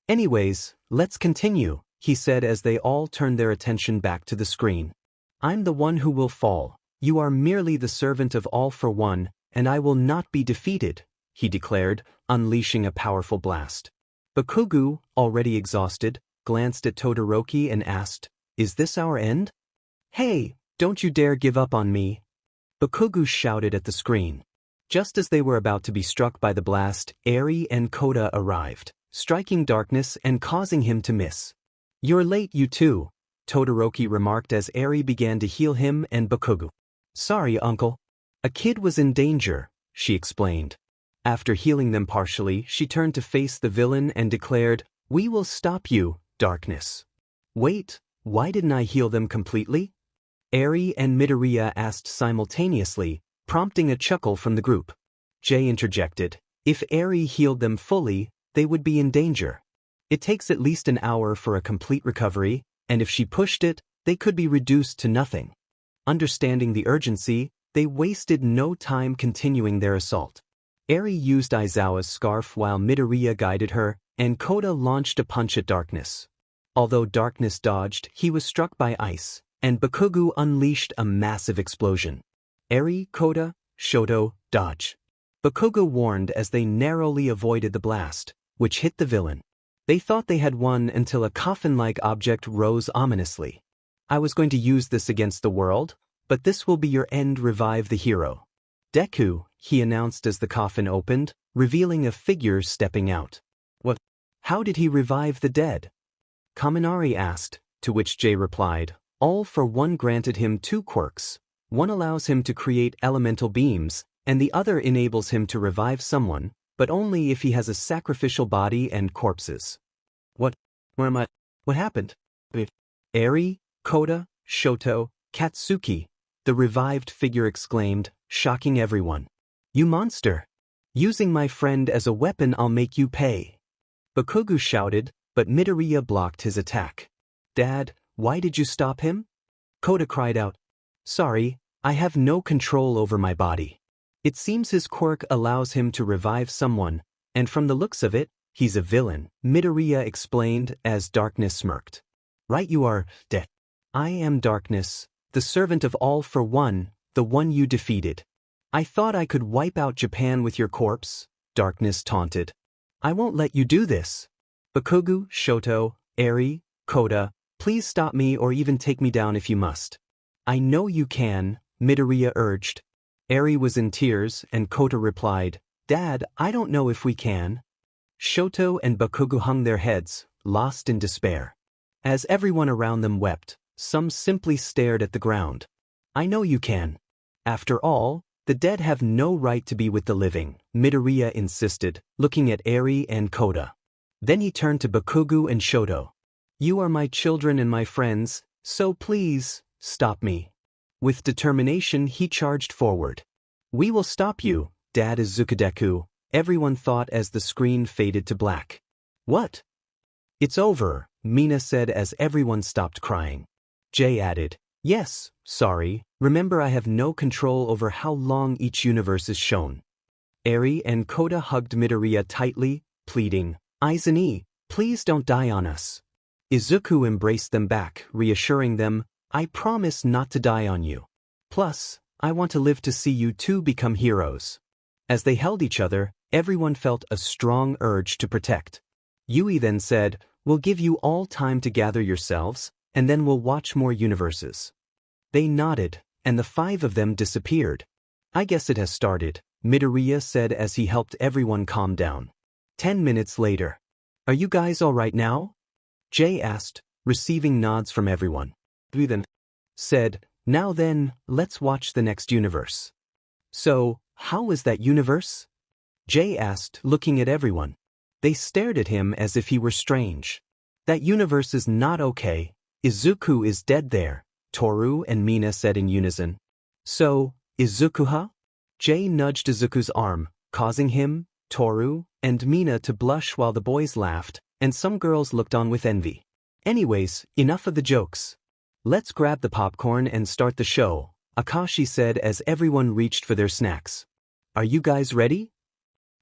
Anyways, let's continue, he said as they all turned their attention back to the screen. I'm the one who will fall. You are merely the servant of All for One, and I will not be defeated, he declared, unleashing a powerful blast. Bakugo, already exhausted, glanced at Todoroki and asked, Is this our end? Hey, don't you dare give up on me. Bakugo shouted at the screen. Just as they were about to be struck by the blast, Eri and Koda arrived, striking darkness and causing him to miss. You're late, you two, Todoroki remarked as Eri began to heal him and Bakugo. Sorry, uncle. A kid was in danger, she explained. After healing them partially, she turned to face the villain and declared, We will stop you, darkness. Wait, why didn't I heal them completely? Eri and Midoriya asked simultaneously, prompting a chuckle from the group. Jay interjected, If Eri healed them fully, they would be in danger. It takes at least an hour for a complete recovery, and if she pushed it, they could be reduced to nothing. Understanding the urgency, they wasted no time continuing their assault. Eri used Aizawa's scarf while Midoriya guided her, and Koda launched a punch at Darkness. Although Darkness dodged, he was struck by ice, and Bakugo unleashed a massive explosion. Eri, Koda, Shoto, dodge. Bakugo warned as they narrowly avoided the blast, which hit the villain. They thought they had won until a coffin-like object rose ominously. I was going to use this against the world, but this will be your end. Revive the hero. Deku, he announced as the coffin opened, revealing a figure stepping out. What? How did he revive the dead? Kaminari asked, to which Jay replied, All for One granted him 2 quirks. One allows him to create elemental beams, and the other enables him to revive someone, but only if he has a sacrificial body and corpses. What? Where am I? What happened? Eri, Koda, Shoto, Katsuki, the revived figure exclaimed, shocking everyone. You monster! Using my friend as a weapon, I'll make you pay. Bakugo shouted, but Midoriya blocked his attack. Dad, why did you stop him? Koda cried out. Sorry, I have no control over my body. It seems his quirk allows him to revive someone, and from the looks of it, he's a villain, Midoriya explained as Darkness smirked. Right, you are, dead. I am Darkness, the servant of All for One, the one you defeated. I thought I could wipe out Japan with your corpse, Darkness taunted. I won't let you do this. Bakugo, Shoto, Eri, Koda, please stop me or even take me down if you must. I know you can, Midoriya urged. Eri was in tears and Koda replied, Dad, I don't know if we can. Shoto and Bakugo hung their heads, lost in despair. As everyone around them wept, some simply stared at the ground. I know you can. After all, the dead have no right to be with the living, Midoriya insisted, looking at Eri and Koda. Then he turned to Bakugo and Shoto. You are my children and my friends, so please, stop me. With determination he charged forward. We will stop you, Dad Izuku Deku, everyone thought as the screen faded to black. What? It's over, Mina said as everyone stopped crying. Jay added, Yes, sorry, remember I have no control over how long each universe is shown. Eri and Koda hugged Midoriya tightly, pleading, Izumi, please don't die on us. Izuku embraced them back, reassuring them, I promise not to die on you. Plus, I want to live to see you two become heroes. As they held each other, everyone felt a strong urge to protect. Yui then said, We'll give you all time to gather yourselves, and then we'll watch more universes. They nodded, and the 5 of them disappeared. I guess it has started, Midoriya said as he helped everyone calm down. 10 minutes later. Are you guys alright now? Jay asked, receiving nods from everyone. We then said, now then, let's watch the next universe. So, how was that universe? Jay asked, looking at everyone. They stared at him as if he were strange. That universe is not okay. Izuku is dead there, Toru and Mina said in unison. So, Izuku-ha? Jay nudged Izuku's arm, causing him, Toru, and Mina to blush while the boys laughed, and some girls looked on with envy. Anyways, enough of the jokes. Let's grab the popcorn and start the show, Akashi said as everyone reached for their snacks. Are you guys ready?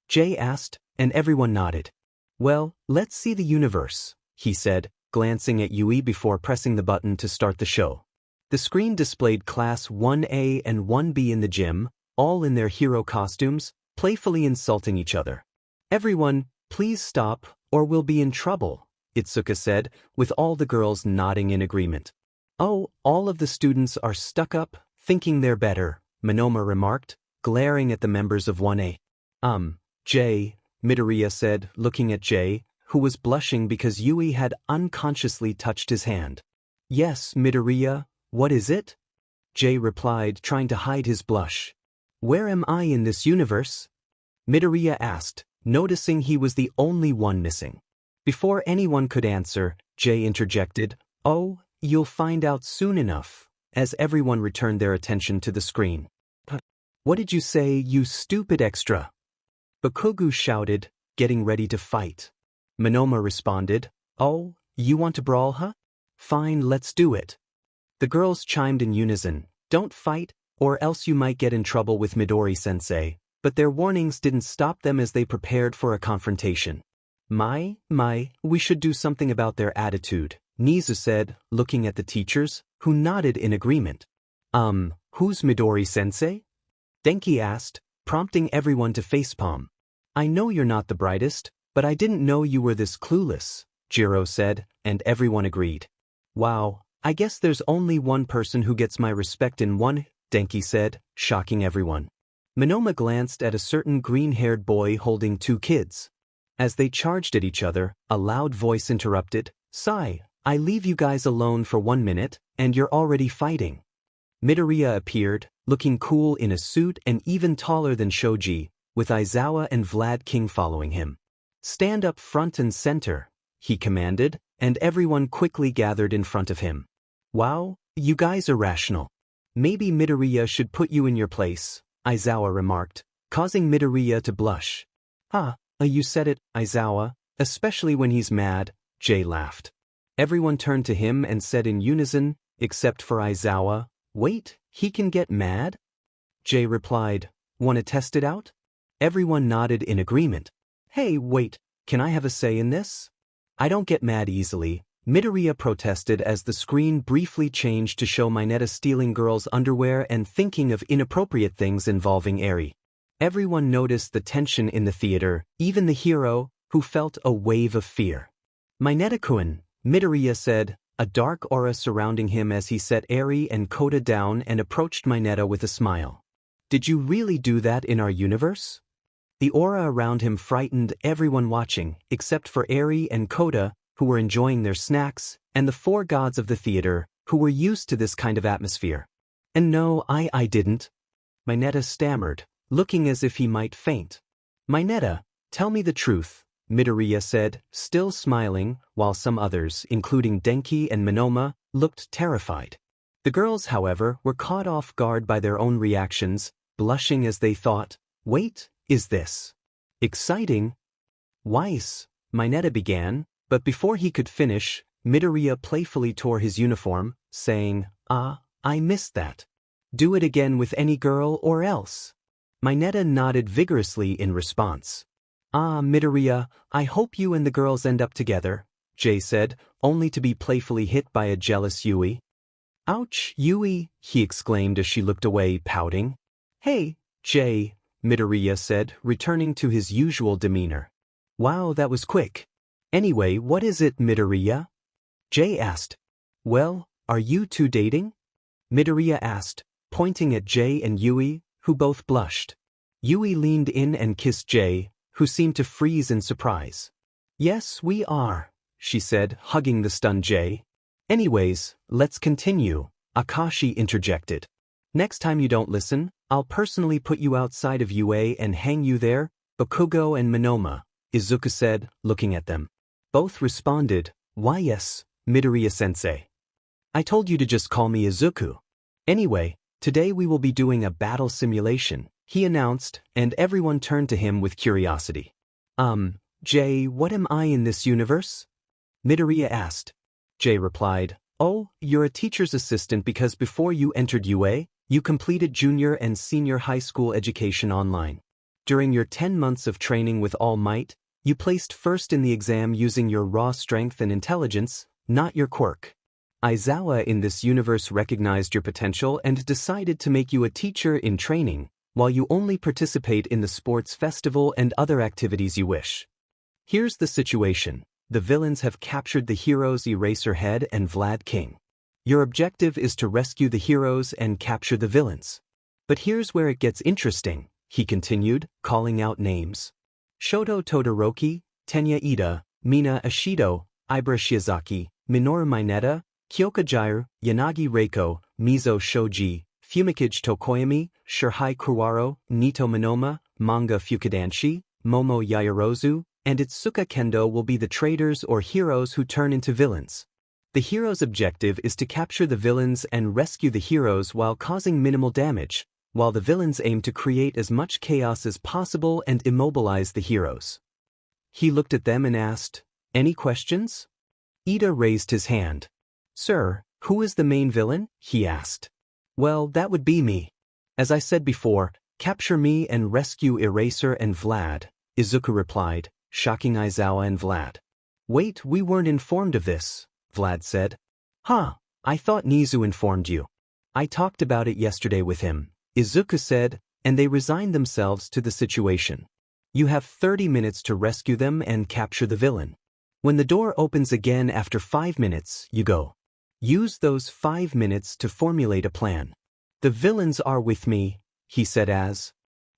Jay asked, and everyone nodded. Well, let's see the universe, he said, glancing at Yui before pressing the button to start the show. The screen displayed Class 1A and 1B in the gym, all in their hero costumes, playfully insulting each other. Everyone, please stop, or we'll be in trouble, Itsuka said, with all the girls nodding in agreement. Oh, all of the students are stuck up, thinking they're better, Monoma remarked, glaring at the members of 1A. Jay, Midoriya said, looking at Jay, who was blushing because Yui had unconsciously touched his hand. Yes, Midoriya, what is it? Jay replied, trying to hide his blush. Where am I in this universe? Midoriya asked, noticing he was the only one missing. Before anyone could answer, Jay interjected, oh, you'll find out soon enough, as everyone returned their attention to the screen. What did you say, you stupid extra? Bokugu shouted, getting ready to fight. Monoma responded, oh, you want to brawl, huh? Fine, let's do it. The girls chimed in unison, don't fight, or else you might get in trouble with Midori-sensei, but their warnings didn't stop them as they prepared for a confrontation. My, we should do something about their attitude, Nizu said, looking at the teachers, who nodded in agreement. Who's Midori-sensei? Denki asked, prompting everyone to facepalm. I know you're not the brightest, but I didn't know you were this clueless, Jiro said, and everyone agreed. Wow, I guess there's only one person who gets my respect in one, Denki said, shocking everyone. Monoma glanced at a certain green-haired boy holding two kids. As they charged at each other, a loud voice interrupted, Sai, I leave you guys alone for 1 minute, and you're already fighting. Midoriya appeared, looking cool in a suit and even taller than Shoji, with Aizawa and Vlad King following him. Stand up front and center, he commanded, and everyone quickly gathered in front of him. Wow, you guys are rational. Maybe Midoriya should put you in your place, Aizawa remarked, causing Midoriya to blush. You said it, Aizawa, especially when he's mad, Jay laughed. Everyone turned to him and said in unison, except for Aizawa, wait, he can get mad? Jay replied, wanna test it out? Everyone nodded in agreement. Hey, wait, can I have a say in this? I don't get mad easily, Midoriya protested as the screen briefly changed to show Mineta stealing girls' underwear and thinking of inappropriate things involving Eri. Everyone noticed the tension in the theater, even the hero, who felt a wave of fear. Mineta-kun, Midoriya said, a dark aura surrounding him as he set Eri and Kota down and approached Mineta with a smile. Did you really do that in our universe? The aura around him frightened everyone watching, except for Eri and Kota, who were enjoying their snacks, and the four gods of the theater, who were used to this kind of atmosphere. And no, I didn't. Mineta stammered, looking as if he might faint. Mineta, tell me the truth, Midoriya said, still smiling, while some others, including Denki and Monoma, looked terrified. The girls, however, were caught off guard by their own reactions, blushing as they thought, wait, is this exciting? Weiss, Mineta began, but before he could finish, Midoriya playfully tore his uniform, saying, I missed that. Do it again with any girl or else. Mineta nodded vigorously in response. Midoriya, I hope you and the girls end up together, Jay said, only to be playfully hit by a jealous Yui. Ouch, Yui, he exclaimed as she looked away, pouting. Hey, Jay, Midoriya said, returning to his usual demeanor. Wow, that was quick. Anyway, what is it, Midoriya? Jay asked. Well, are you two dating? Midoriya asked, pointing at Jay and Yui, who both blushed. Yui leaned in and kissed Jay, who seemed to freeze in surprise. Yes, we are, she said, hugging the stunned Jay. Anyways, let's continue, Akashi interjected. Next time you don't listen, I'll personally put you outside of UA and hang you there, Bakugo and Monoma, Izuku said, looking at them. Both responded, why yes, Midoriya-sensei. I told you to just call me Izuku. Anyway, today we will be doing a battle simulation, he announced, and everyone turned to him with curiosity. Jay, what am I in this universe? Midoriya asked. Jay replied, oh, you're a teacher's assistant because before you entered UA, you completed junior and senior high school education online. During your 10 months of training with All Might, you placed first in the exam using your raw strength and intelligence, not your quirk. Aizawa in this universe recognized your potential and decided to make you a teacher in training, while you only participate in the sports festival and other activities you wish. Here's the situation. The villains have captured the heroes Eraserhead and Vlad King. Your objective is to rescue the heroes and capture the villains. But here's where it gets interesting, he continued, calling out names. Shoto Todoroki, Tenya Ida, Mina Ashido, Ibra Shiozaki, Minoru Mineta, Kyoka Jiru, Yanagi Reiko, Mizo Shoji, Fumikage Tokoyami, Shirhai Kuwaro, Nito Monoma, Manga Fukadanshi, Momo Yaoyorozu, and Itsuka Kendo will be the traitors or heroes who turn into villains. The hero's objective is to capture the villains and rescue the heroes while causing minimal damage, while the villains aim to create as much chaos as possible and immobilize the heroes. He looked at them and asked, any questions? Ida raised his hand. Sir, who is the main villain? He asked. Well, that would be me. As I said before, capture me and rescue Eraser and Vlad, Izuku replied, shocking Aizawa and Vlad. Wait, we weren't informed of this, Vlad said. Huh, I thought Nizu informed you. I talked about it yesterday with him, Izuku said, and they resigned themselves to the situation. You have 30 minutes to rescue them and capture the villain. When the door opens again after 5 minutes, you go. Use those 5 minutes to formulate a plan. The villains are with me, he said as.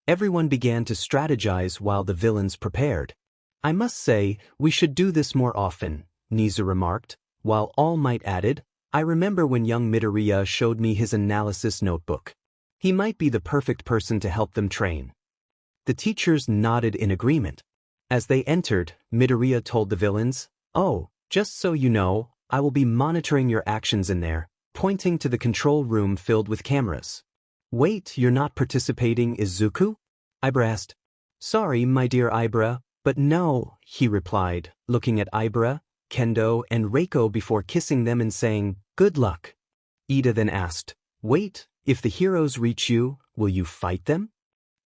Everyone began to strategize while the villains prepared. I must say, we should do this more often, Nizu remarked, while All Might added, I remember when young Midoriya showed me his analysis notebook. He might be the perfect person to help them train. The teachers nodded in agreement. As they entered, Midoriya told the villains, oh, just so you know, I will be monitoring your actions in there, pointing to the control room filled with cameras. Wait, you're not participating, Izuku? Ibra asked. Sorry, my dear Ibra, but no, he replied, looking at Ibra, Kendo, and Reiko before kissing them and saying, good luck. Ida then asked, wait, if the heroes reach you, will you fight them?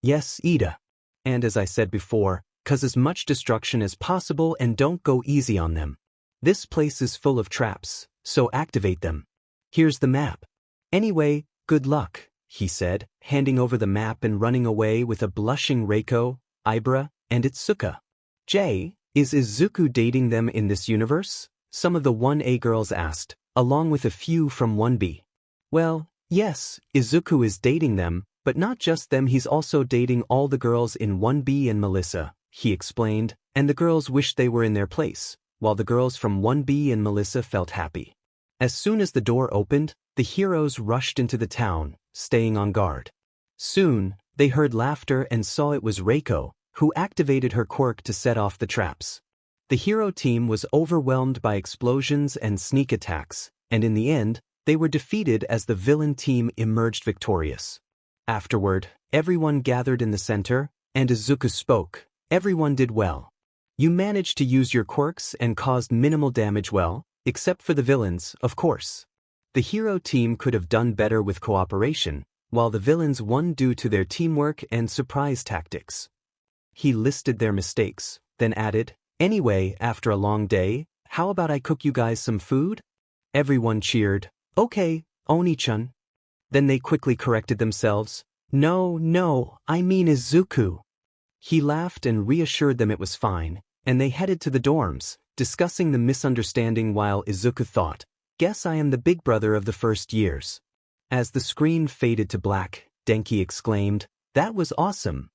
Yes, Ida. And as I said before, cause as much destruction as possible and don't go easy on them. This place is full of traps, so activate them. Here's the map. Anyway, good luck, he said, handing over the map and running away with a blushing Reiko, Ibra, and Itsuka. Jay, is Izuku dating them in this universe? Some of the 1A girls asked, along with a few from 1B. Well, yes, Izuku is dating them, but not just them, he's also dating all the girls in 1B and Melissa, he explained, and the girls wished they were in their place, while the girls from 1B and Melissa felt happy. As soon as the door opened, the heroes rushed into the town, staying on guard. Soon, they heard laughter and saw it was Reiko, who activated her quirk to set off the traps. The hero team was overwhelmed by explosions and sneak attacks, and in the end, they were defeated as the villain team emerged victorious. Afterward, everyone gathered in the center, and Izuku spoke. Everyone did well. You managed to use your quirks and caused minimal damage well, except for the villains, of course. The hero team could have done better with cooperation, while the villains won due to their teamwork and surprise tactics. He listed their mistakes, then added, anyway, after a long day, how about I cook you guys some food? Everyone cheered, okay, Oni-chan. Then they quickly corrected themselves, no, I mean Izuku. He laughed and reassured them it was fine, and they headed to the dorms, discussing the misunderstanding while Izuku thought, guess I am the big brother of the first years. As the screen faded to black, Denki exclaimed, that was awesome.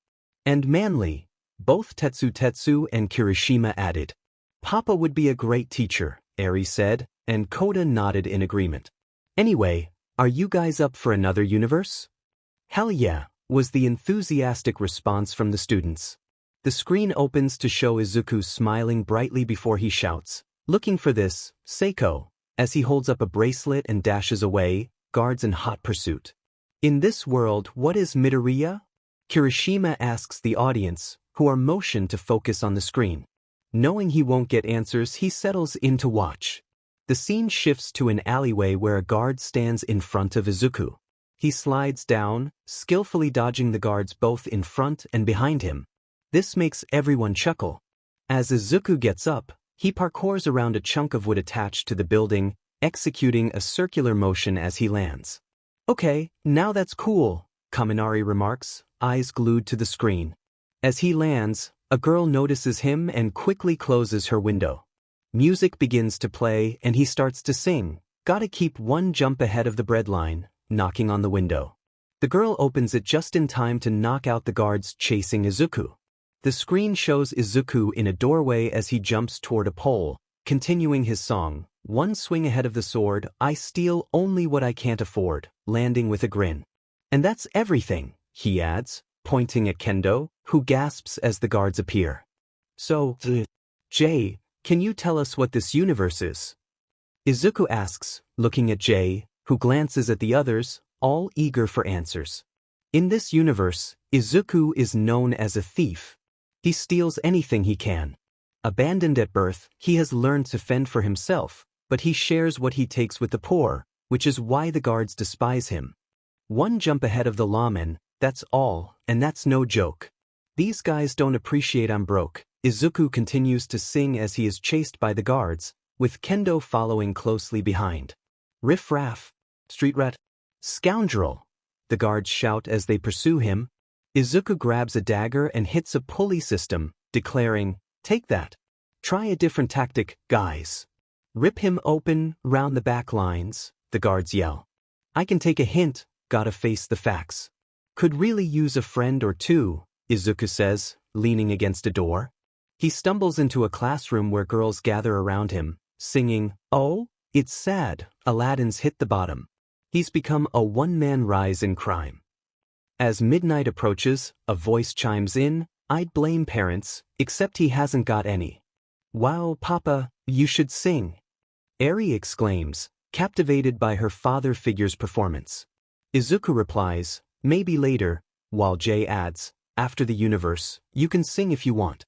And manly, both Tetsu and Kirishima added. Papa would be a great teacher, Eri said, and Koda nodded in agreement. Anyway, are you guys up for another universe? Hell yeah, was the enthusiastic response from the students. The screen opens to show Izuku smiling brightly before he shouts, "Looking for this, Seiko," as he holds up a bracelet and dashes away, guards in hot pursuit. In this world, what is Midoriya? Kirishima asks the audience, who are motioned to focus on the screen. Knowing he won't get answers, he settles in to watch. The scene shifts to an alleyway where a guard stands in front of Izuku. He slides down, skillfully dodging the guards both in front and behind him. This makes everyone chuckle. As Izuku gets up, he parkours around a chunk of wood attached to the building, executing a circular motion as he lands. Okay, now that's cool, Kaminari remarks, eyes glued to the screen. As he lands, a girl notices him and quickly closes her window. Music begins to play and he starts to sing, "Gotta keep one jump ahead of the breadline," knocking on the window. The girl opens it just in time to knock out the guards chasing Izuku. The screen shows Izuku in a doorway as he jumps toward a pole, continuing his song, "One swing ahead of the sword, I steal only what I can't afford," landing with a grin. "And that's everything," he adds, pointing at Kendo, who gasps as the guards appear. "So, Jay, can you tell us what this universe is?" Izuku asks, looking at Jay, who glances at the others, all eager for answers. In this universe, Izuku is known as a thief. He steals anything he can. Abandoned at birth, he has learned to fend for himself, but he shares what he takes with the poor, which is why the guards despise him. One jump ahead of the lawmen, that's all, and that's no joke. These guys don't appreciate I'm broke. Izuku continues to sing as he is chased by the guards, with Kendo following closely behind. "Riff raff, street rat, scoundrel," the guards shout as they pursue him. Izuku grabs a dagger and hits a pulley system, declaring, "Take that. Try a different tactic, guys." "Rip him open, round the back lines," the guards yell. "I can take a hint, gotta face the facts." "Could really use a friend or two," Izuku says, leaning against a door. He stumbles into a classroom where girls gather around him, singing, "Oh, it's sad, Aladdin's hit the bottom." He's become a one-man rise in crime. As midnight approaches, a voice chimes in, "I'd blame parents, except he hasn't got any." "Wow, Papa, you should sing," Eri exclaims, captivated by her father figure's performance. Izuku replies, "Maybe later," while Jay adds, "After the universe, you can sing if you want."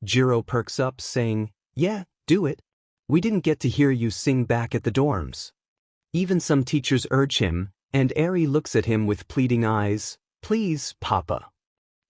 Jiro perks up, saying, "Yeah, do it. We didn't get to hear you sing back at the dorms." Even some teachers urge him, and Eri looks at him with pleading eyes, "Please, Papa."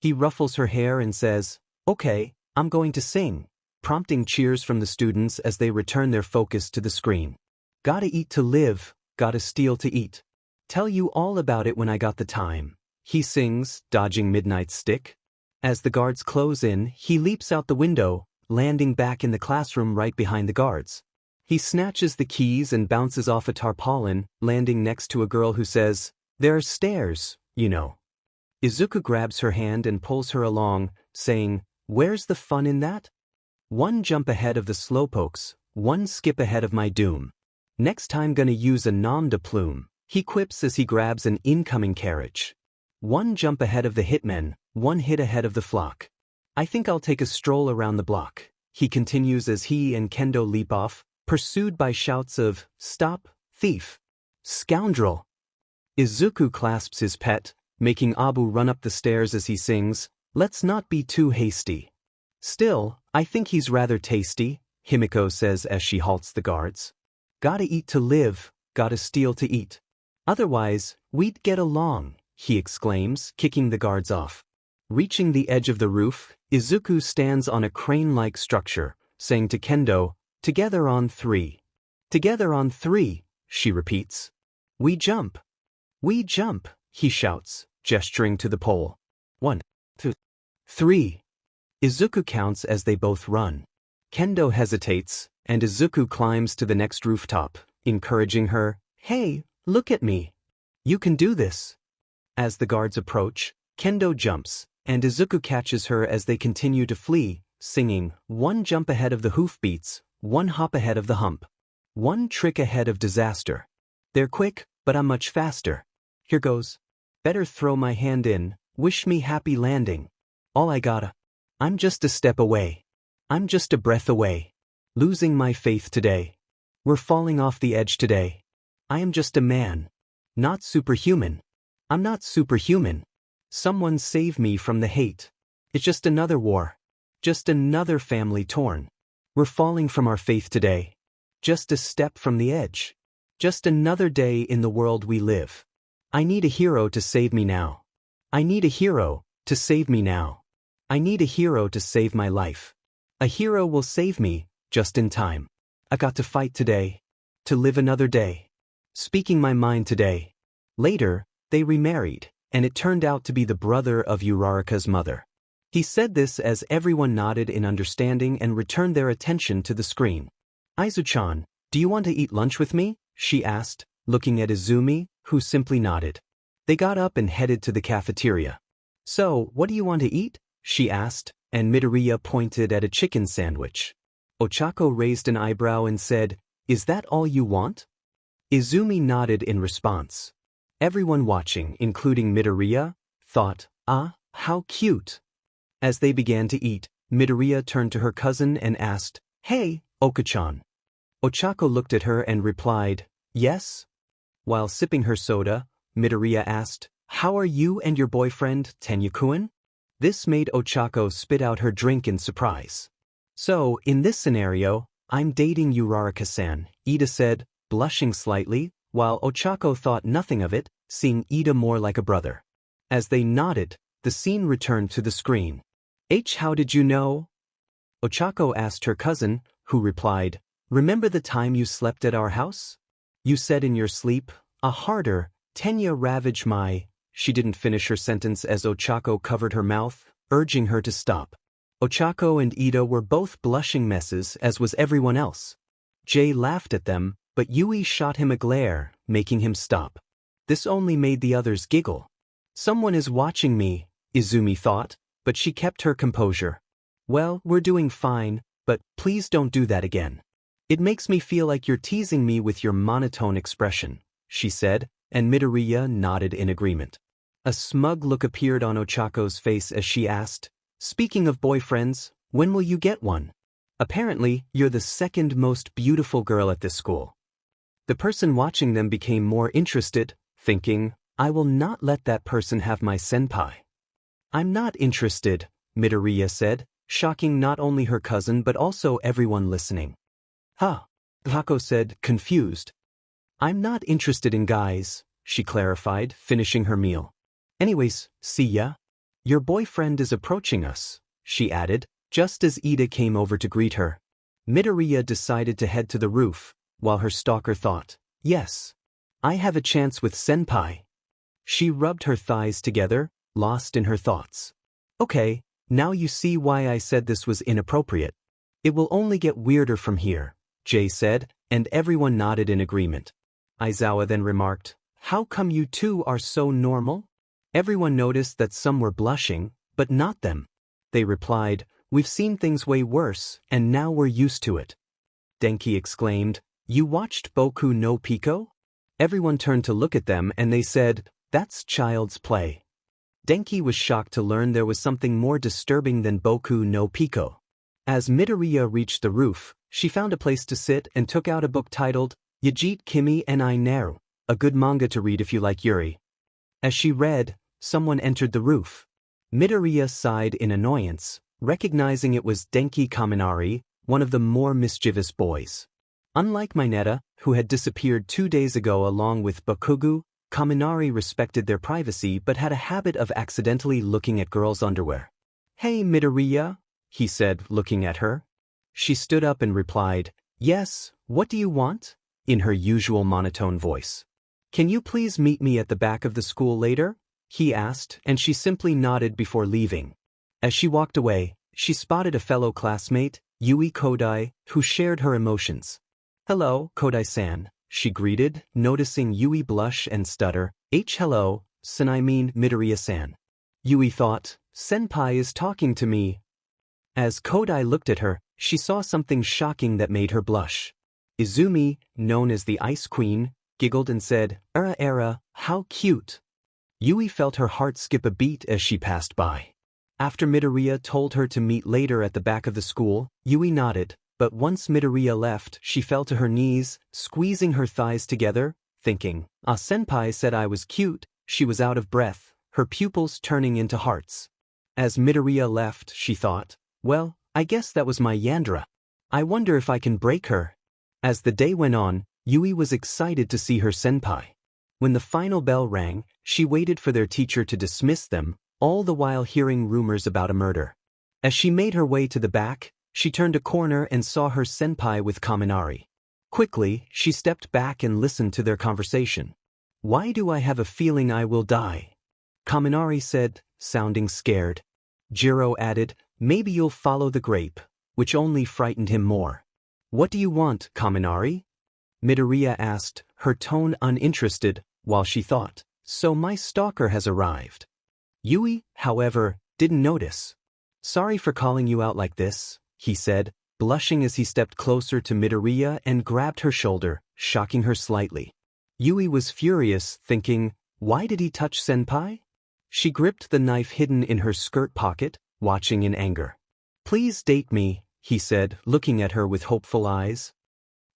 He ruffles her hair and says, "Okay, I'm going to sing," prompting cheers from the students as they return their focus to the screen. "Gotta eat to live, gotta steal to eat. Tell you all about it when I got the time," he sings, dodging Midnight's stick. As the guards close in, he leaps out the window, landing back in the classroom right behind the guards. He snatches the keys and bounces off a tarpaulin, landing next to a girl who says, "There are stairs, you know." Izuku grabs her hand and pulls her along, saying, "Where's the fun in that? One jump ahead of the slowpokes, one skip ahead of my doom. Next time gonna use a nom de plume," he quips as he grabs an incoming carriage. "One jump ahead of the hitmen, one hit ahead of the flock. I think I'll take a stroll around the block," he continues as he and Kendo leap off, pursued by shouts of, "Stop, thief! Scoundrel!" Izuku clasps his pet, making Abu run up the stairs as he sings, "Let's not be too hasty." "Still, I think he's rather tasty," Himiko says as she halts the guards. "Gotta eat to live, gotta steal to eat. Otherwise, we'd get along," he exclaims, kicking the guards off. Reaching the edge of the roof, Izuku stands on a crane-like structure, saying to Kendo, "Together on three." "Together on three," she repeats. "We jump. We jump," he shouts, gesturing to the pole. 1, 2, 3. Izuku counts as they both run. Kendo hesitates, and Izuku climbs to the next rooftop, encouraging her, "Hey, look at me. You can do this." As the guards approach, Kendo jumps, and Izuku catches her as they continue to flee, singing, "One jump ahead of the hoofbeats, one hop ahead of the hump. One trick ahead of disaster. They're quick, but I'm much faster. Here goes. Better throw my hand in, wish me happy landing. All I gotta. I'm just a step away. I'm just a breath away. Losing my faith today. We're falling off the edge today. I am just a man. Not superhuman. I'm not superhuman. Someone save me from the hate. It's just another war. Just another family torn. We're falling from our faith today. Just a step from the edge. Just another day in the world we live. I need a hero to save me now. I need a hero to save me now. I need a hero to save my life. A hero will save me, just in time. I got to fight today. To live another day. Speaking my mind today. Later, they remarried, and it turned out to be the brother of Uraraka's mother. He said this as everyone nodded in understanding and returned their attention to the screen. "Aizu-chan, do you want to eat lunch with me?" she asked, looking at Izumi, who simply nodded. They got up and headed to the cafeteria. "So, what do you want to eat?" she asked, and Midoriya pointed at a chicken sandwich. Ochako raised an eyebrow and said, "Is that all you want?" Izumi nodded in response. Everyone watching, including Midoriya, thought, "Ah, how cute." As they began to eat, Midoriya turned to her cousin and asked, "Hey, Oka-chan." Ochako looked at her and replied, "Yes?" While sipping her soda, Midoriya asked, "How are you and your boyfriend, Tenya-kun?" This made Ochako spit out her drink in surprise. "So, in this scenario, I'm dating Uraraka-san," Ida said, blushing slightly, while Ochako thought nothing of it, seeing Ida more like a brother. As they nodded, the scene returned to the screen. "How did you know?" Ochako asked her cousin, who replied, "Remember the time you slept at our house? You said in your sleep, 'A harder, Tenya ravaged my—'" She didn't finish her sentence as Ochako covered her mouth, urging her to stop. Ochako and Ida were both blushing messes, as was everyone else. Jay laughed at them, but Yui shot him a glare, making him stop. This only made the others giggle. "Someone is watching me," Izumi thought, but she kept her composure. "Well, we're doing fine, but please don't do that again. It makes me feel like you're teasing me with your monotone expression," she said, and Midoriya nodded in agreement. A smug look appeared on Ochako's face as she asked, "Speaking of boyfriends, when will you get one? Apparently, you're the second most beautiful girl at this school." The person watching them became more interested, thinking, "I will not let that person have my senpai." "I'm not interested," Midoriya said, shocking not only her cousin but also everyone listening. "Huh," Hako said, confused. "I'm not interested in guys," she clarified, finishing her meal. "Anyways, see ya. Your boyfriend is approaching us," she added, just as Ida came over to greet her. Midoriya decided to head to the roof, while her stalker thought, "Yes. I have a chance with senpai." She rubbed her thighs together, lost in her thoughts. "Okay, now you see why I said this was inappropriate. It will only get weirder from here," Jay said, and everyone nodded in agreement. Aizawa then remarked, "How come you two are so normal?" Everyone noticed that some were blushing, but not them. They replied, "We've seen things way worse, and now we're used to it." Denki exclaimed, "You watched Boku no Pico?" Everyone turned to look at them and they said, "That's child's play." Denki was shocked to learn there was something more disturbing than Boku no Pico. As Midoriya reached the roof, she found a place to sit and took out a book titled, Yajit Kimi and I Naru, a good manga to read if you like Yuri. As she read, someone entered the roof. Midoriya sighed in annoyance, recognizing it was Denki Kaminari, one of the more mischievous boys. Unlike Mineta, who had disappeared 2 days ago along with Bakugu, Kaminari respected their privacy but had a habit of accidentally looking at girls' underwear. "Hey Midoriya," he said, looking at her. She stood up and replied, "Yes, what do you want?" in her usual monotone voice. "Can you please meet me at the back of the school later?" he asked, and she simply nodded before leaving. As she walked away, she spotted a fellow classmate, Yui Kodai, who shared her emotions. "Hello, Kodai-san," she greeted, noticing Yui blush and stutter, hello, san I mean Midoriya-san." Yui thought, "Senpai is talking to me." As Kodai looked at her, she saw something shocking that made her blush. Izumi, known as the Ice Queen, giggled and said, Era, how cute." Yui felt her heart skip a beat as she passed by. After Midoriya told her to meet later at the back of the school, Yui nodded, but once Midoriya left, she fell to her knees, squeezing her thighs together, thinking, Senpai said I was cute." She was out of breath, her pupils turning into hearts. As Midoriya left, she thought, well, I guess that was my Yandere. I wonder if I can break her. As the day went on, Yui was excited to see her senpai. When the final bell rang, she waited for their teacher to dismiss them, all the while hearing rumors about a murder. As she made her way to the back, she turned a corner and saw her senpai with Kaminari. Quickly, she stepped back and listened to their conversation. "Why do I have a feeling I will die?" Kaminari said, sounding scared. Jiro added, "Maybe you'll follow the grape," which only frightened him more. "What do you want, Kaminari?" Midoriya asked, her tone uninterested, while she thought, so my stalker has arrived. Yui, however, didn't notice. "Sorry for calling you out like this," he said, blushing as he stepped closer to Midoriya and grabbed her shoulder, shocking her slightly. Yui was furious, thinking, why did he touch senpai? She gripped the knife hidden in her skirt pocket, watching in anger. "Please date me," he said, looking at her with hopeful eyes.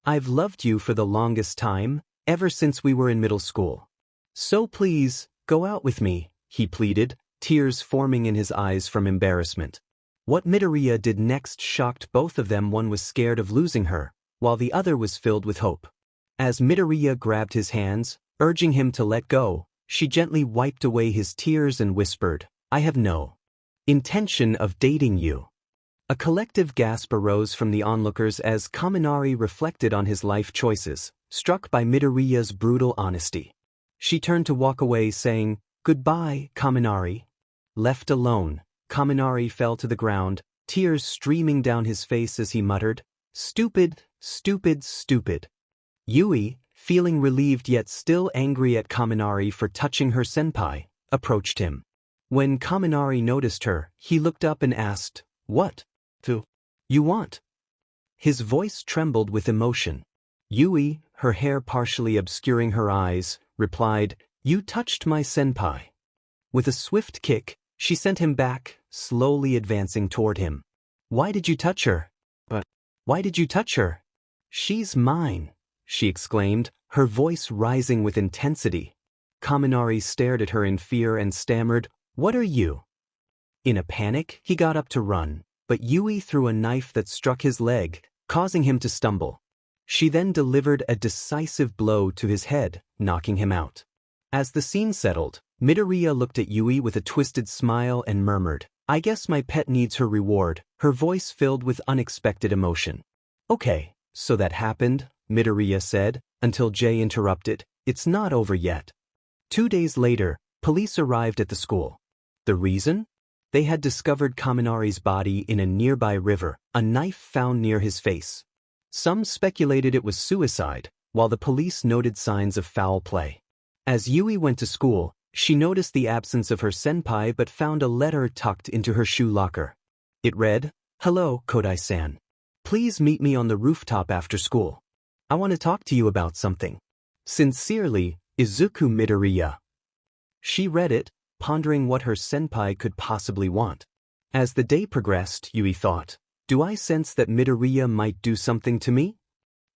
"I've loved you for the longest time, ever since we were in middle school. So please, go out with me," he pleaded, tears forming in his eyes from embarrassment. What Midoriya did next shocked both of them. One was scared of losing her, while the other was filled with hope. As Midoriya grabbed his hands, urging him to let go, she gently wiped away his tears and whispered, "I have no intention of dating you." A collective gasp arose from the onlookers as Kaminari reflected on his life choices, struck by Midoriya's brutal honesty. She turned to walk away saying, "Goodbye, Kaminari." Left alone, Kaminari fell to the ground, tears streaming down his face as he muttered, "Stupid, stupid, stupid." Yui, feeling relieved yet still angry at Kaminari for touching her senpai, approached him. When Kaminari noticed her, he looked up and asked, "What do you want?" His voice trembled with emotion. Yui, her hair partially obscuring her eyes, replied, "You touched my senpai." With a swift kick, she sent him back, slowly advancing toward him. "Why did you touch her? But why did you touch her?" "She's mine," she exclaimed, her voice rising with intensity. Kaminari stared at her in fear and stammered, "What are you?" In a panic, he got up to run, but Yui threw a knife that struck his leg, causing him to stumble. She then delivered a decisive blow to his head, knocking him out. As the scene settled, Midoriya looked at Yui with a twisted smile and murmured, "I guess my pet needs her reward," her voice filled with unexpected emotion. "Okay, so that happened," Midoriya said, until Jay interrupted, "It's not over yet." 2 days later, police arrived at the school. The reason? They had discovered Kaminari's body in a nearby river, a knife found near his face. Some speculated it was suicide, while the police noted signs of foul play. As Yui went to school, she noticed the absence of her senpai but found a letter tucked into her shoe locker. It read, "Hello, Kodai-san. Please meet me on the rooftop after school. I want to talk to you about something. Sincerely, Izuku Midoriya." She read it, pondering what her senpai could possibly want. As the day progressed, Yui thought, "Do I sense that Midoriya might do something to me?"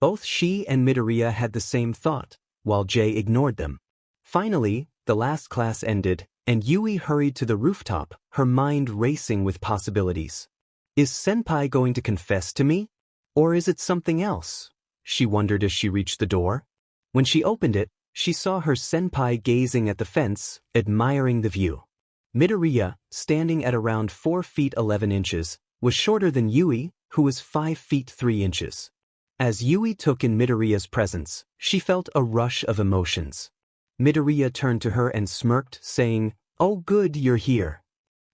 Both she and Midoriya had the same thought, while Jay ignored them. Finally, the last class ended, and Yui hurried to the rooftop, her mind racing with possibilities. Is senpai going to confess to me? Or is it something else? She wondered as she reached the door. When she opened it, she saw her senpai gazing at the fence, admiring the view. Midoriya, standing at around 4 feet 11 inches, was shorter than Yui, who was 5 feet 3 inches. As Yui took in Midoriya's presence, she felt a rush of emotions. Midoriya turned to her and smirked, saying, "Oh good, you're here."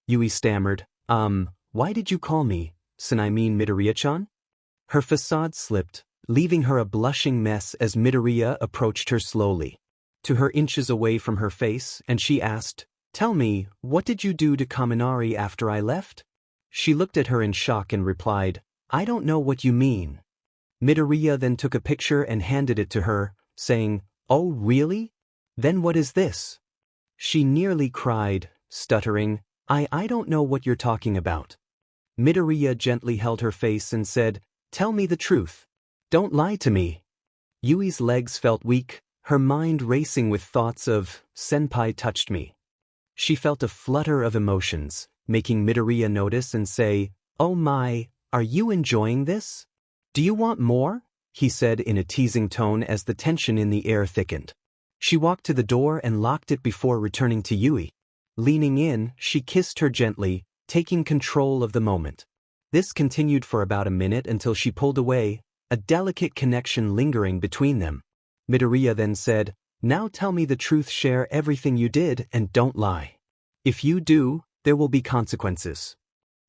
Yui stammered, Why did you call me, Midoriya-chan?" Her facade slipped, leaving her a blushing mess as Midoriya approached her slowly. To her inches away from her face, and she asked, Tell me, what did you do to Kaminari after I left? She looked at her in shock and replied, I don't know what you mean. Midoriya then took a picture and handed it to her, saying, Oh really? Then what is this? She nearly cried, stuttering, I don't know what you're talking about. Midoriya gently held her face and said, Tell me the truth. Don't lie to me. Yui's legs felt weak, her mind racing with thoughts of, Senpai touched me. She felt a flutter of emotions, making Midoriya notice and say, Oh my, are you enjoying this? Do you want more? He said in a teasing tone as the tension in the air thickened. She walked to the door and locked it before returning to Yui. Leaning in, she kissed her gently, taking control of the moment. This continued for about a minute until she pulled away, a delicate connection lingering between them. Midoriya then said, Now tell me the truth, share everything you did and don't lie. If you do, there will be consequences.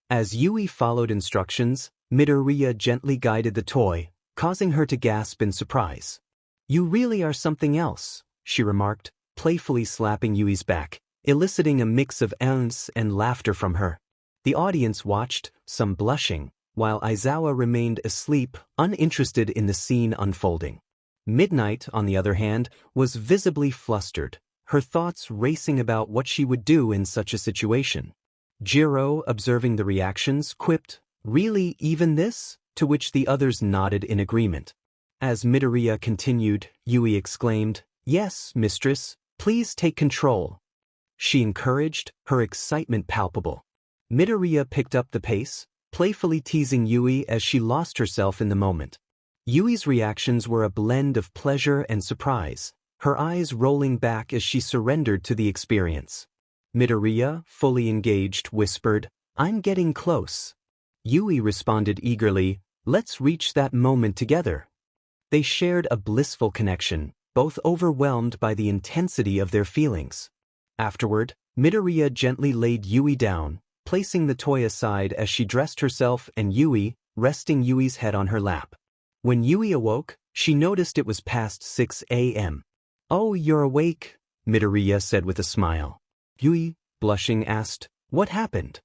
As Yui followed instructions, Midoriya gently guided the toy, causing her to gasp in surprise. You really are something else, she remarked, playfully slapping Yui's back, eliciting a mix of ehs and laughter from her. The audience watched, some blushing, while Aizawa remained asleep, uninterested in the scene unfolding. Midnight, on the other hand, was visibly flustered, her thoughts racing about what she would do in such a situation. Jiro, observing the reactions, quipped, Really, even this? To which the others nodded in agreement. As Midoriya continued, Yui exclaimed, Yes, mistress, please take control. She encouraged, her excitement palpable. Midoriya picked up the pace, playfully teasing Yui as she lost herself in the moment. Yui's reactions were a blend of pleasure and surprise, her eyes rolling back as she surrendered to the experience. Midoriya, fully engaged, whispered, I'm getting close. Yui responded eagerly, Let's reach that moment together. They shared a blissful connection, both overwhelmed by the intensity of their feelings. Afterward, Midoriya gently laid Yui down, placing the toy aside as she dressed herself and Yui, resting Yui's head on her lap. When Yui awoke, she noticed it was past 6 a.m. Oh, you're awake, Midoriya said with a smile. Yui, blushing, asked, What happened?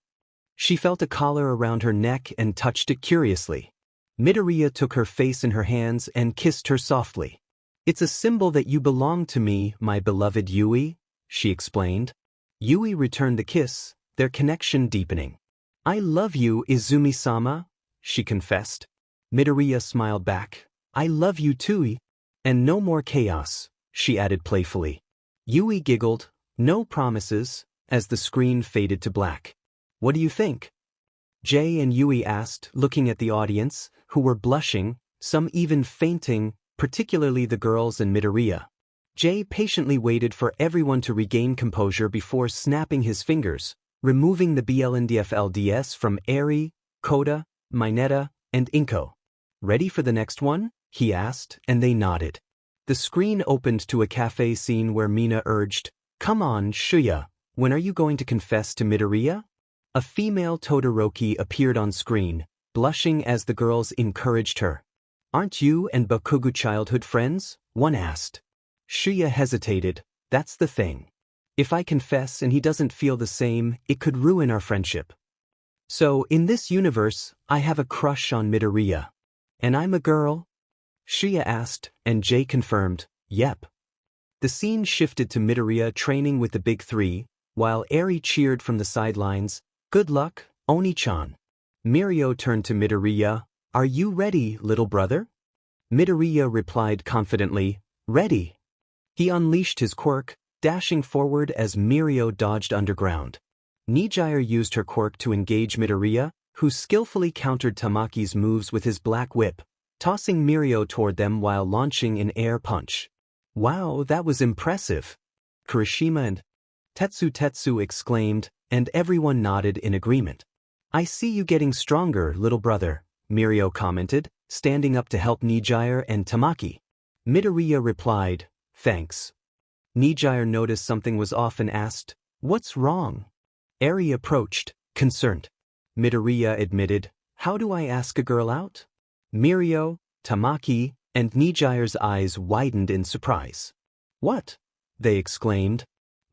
She felt a collar around her neck and touched it curiously. Midoriya took her face in her hands and kissed her softly. It's a symbol that you belong to me, my beloved Yui, she explained. Yui returned the kiss, their connection deepening. I love you, Izumi-sama, she confessed. Midoriya smiled back. I love you too. And no more chaos, she added playfully. Yui giggled, no promises, as the screen faded to black. What do you think? Jay and Yui asked, looking at the audience, who were blushing, some even fainting, particularly the girls and Midoriya. Jay patiently waited for everyone to regain composure before snapping his fingers, removing the BLNDFLDS from Eri, Koda, Mineta, and Inko. Ready for the next one? He asked, and they nodded. The screen opened to a cafe scene where Mina urged, Come on, Shuya, when are you going to confess to Midoriya? A female Todoroki appeared on screen, blushing as the girls encouraged her. Aren't you and Bakugo childhood friends? One asked. Shuya hesitated, that's the thing. If I confess and he doesn't feel the same, it could ruin our friendship. So, in this universe, I have a crush on Midoriya. And I'm a girl? Shuya asked, and Jay confirmed, yep. The scene shifted to Midoriya training with the big three, while Eri cheered from the sidelines, Good luck, Oni-chan. Mirio turned to Midoriya, Are you ready, little brother? Midoriya replied confidently, Ready. He unleashed his quirk, dashing forward as Mirio dodged underground. Nijire used her quirk to engage Midoriya, who skillfully countered Tamaki's moves with his black whip, tossing Mirio toward them while launching an air punch. Wow, that was impressive. Kirishima and Tetsu exclaimed, and everyone nodded in agreement. I see you getting stronger, little brother, Mirio commented, standing up to help Nijire and Tamaki. Midoriya replied, Thanks. Nijire noticed something was off and asked, What's wrong? Eri approached, concerned. Midoriya admitted, How do I ask a girl out? Mirio, Tamaki, and Nijire's eyes widened in surprise. What? They exclaimed.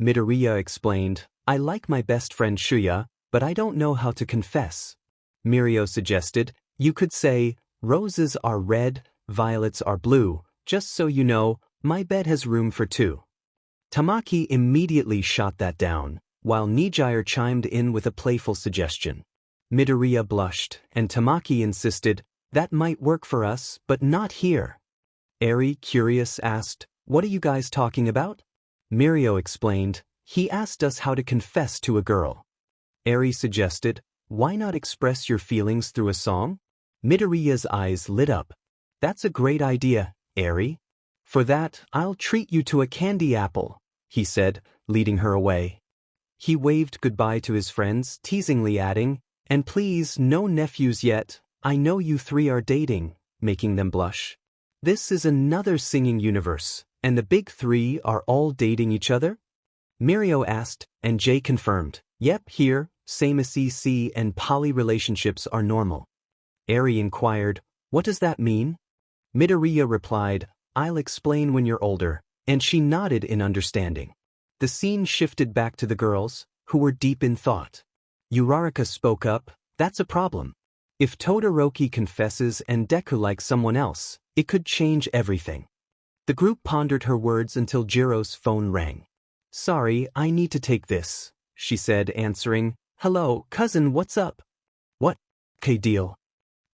Midoriya explained, I like my best friend Shuya, but I don't know how to confess. Mirio suggested, you could say, roses are red, violets are blue, just so you know, my bed has room for two. Tamaki immediately shot that down, while Nijire chimed in with a playful suggestion. Midoriya blushed, and Tamaki insisted, that might work for us, but not here. Eri, curious, asked, what are you guys talking about? Mirio explained, he asked us how to confess to a girl. Eri suggested, why not express your feelings through a song? Midoriya's eyes lit up. That's a great idea, Eri. For that, I'll treat you to a candy apple, he said, leading her away. He waved goodbye to his friends, teasingly adding, and please, no nephews yet, I know you three are dating, making them blush. This is another singing universe, and the big three are all dating each other? Mirio asked, and Jay confirmed, yep, here, same as CC and poly relationships are normal. Eri inquired, what does that mean? Midoriya replied, I'll explain when you're older, and she nodded in understanding. The scene shifted back to the girls, who were deep in thought. Uraraka spoke up, that's a problem. If Todoroki confesses and Deku likes someone else, it could change everything. The group pondered her words until Jiro's phone rang. Sorry, I need to take this, she said, answering, hello, cousin, what's up? What? Okay, deal.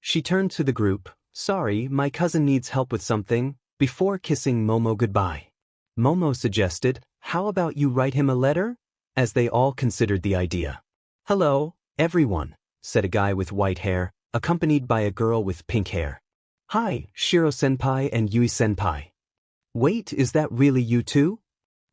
She turned to the group, sorry, my cousin needs help with something, before kissing Momo goodbye. Momo suggested, how about you write him a letter? As they all considered the idea. Hello, everyone, said a guy with white hair, accompanied by a girl with pink hair. Hi, Shiro-senpai and Yui-senpai. Wait, is that really you two?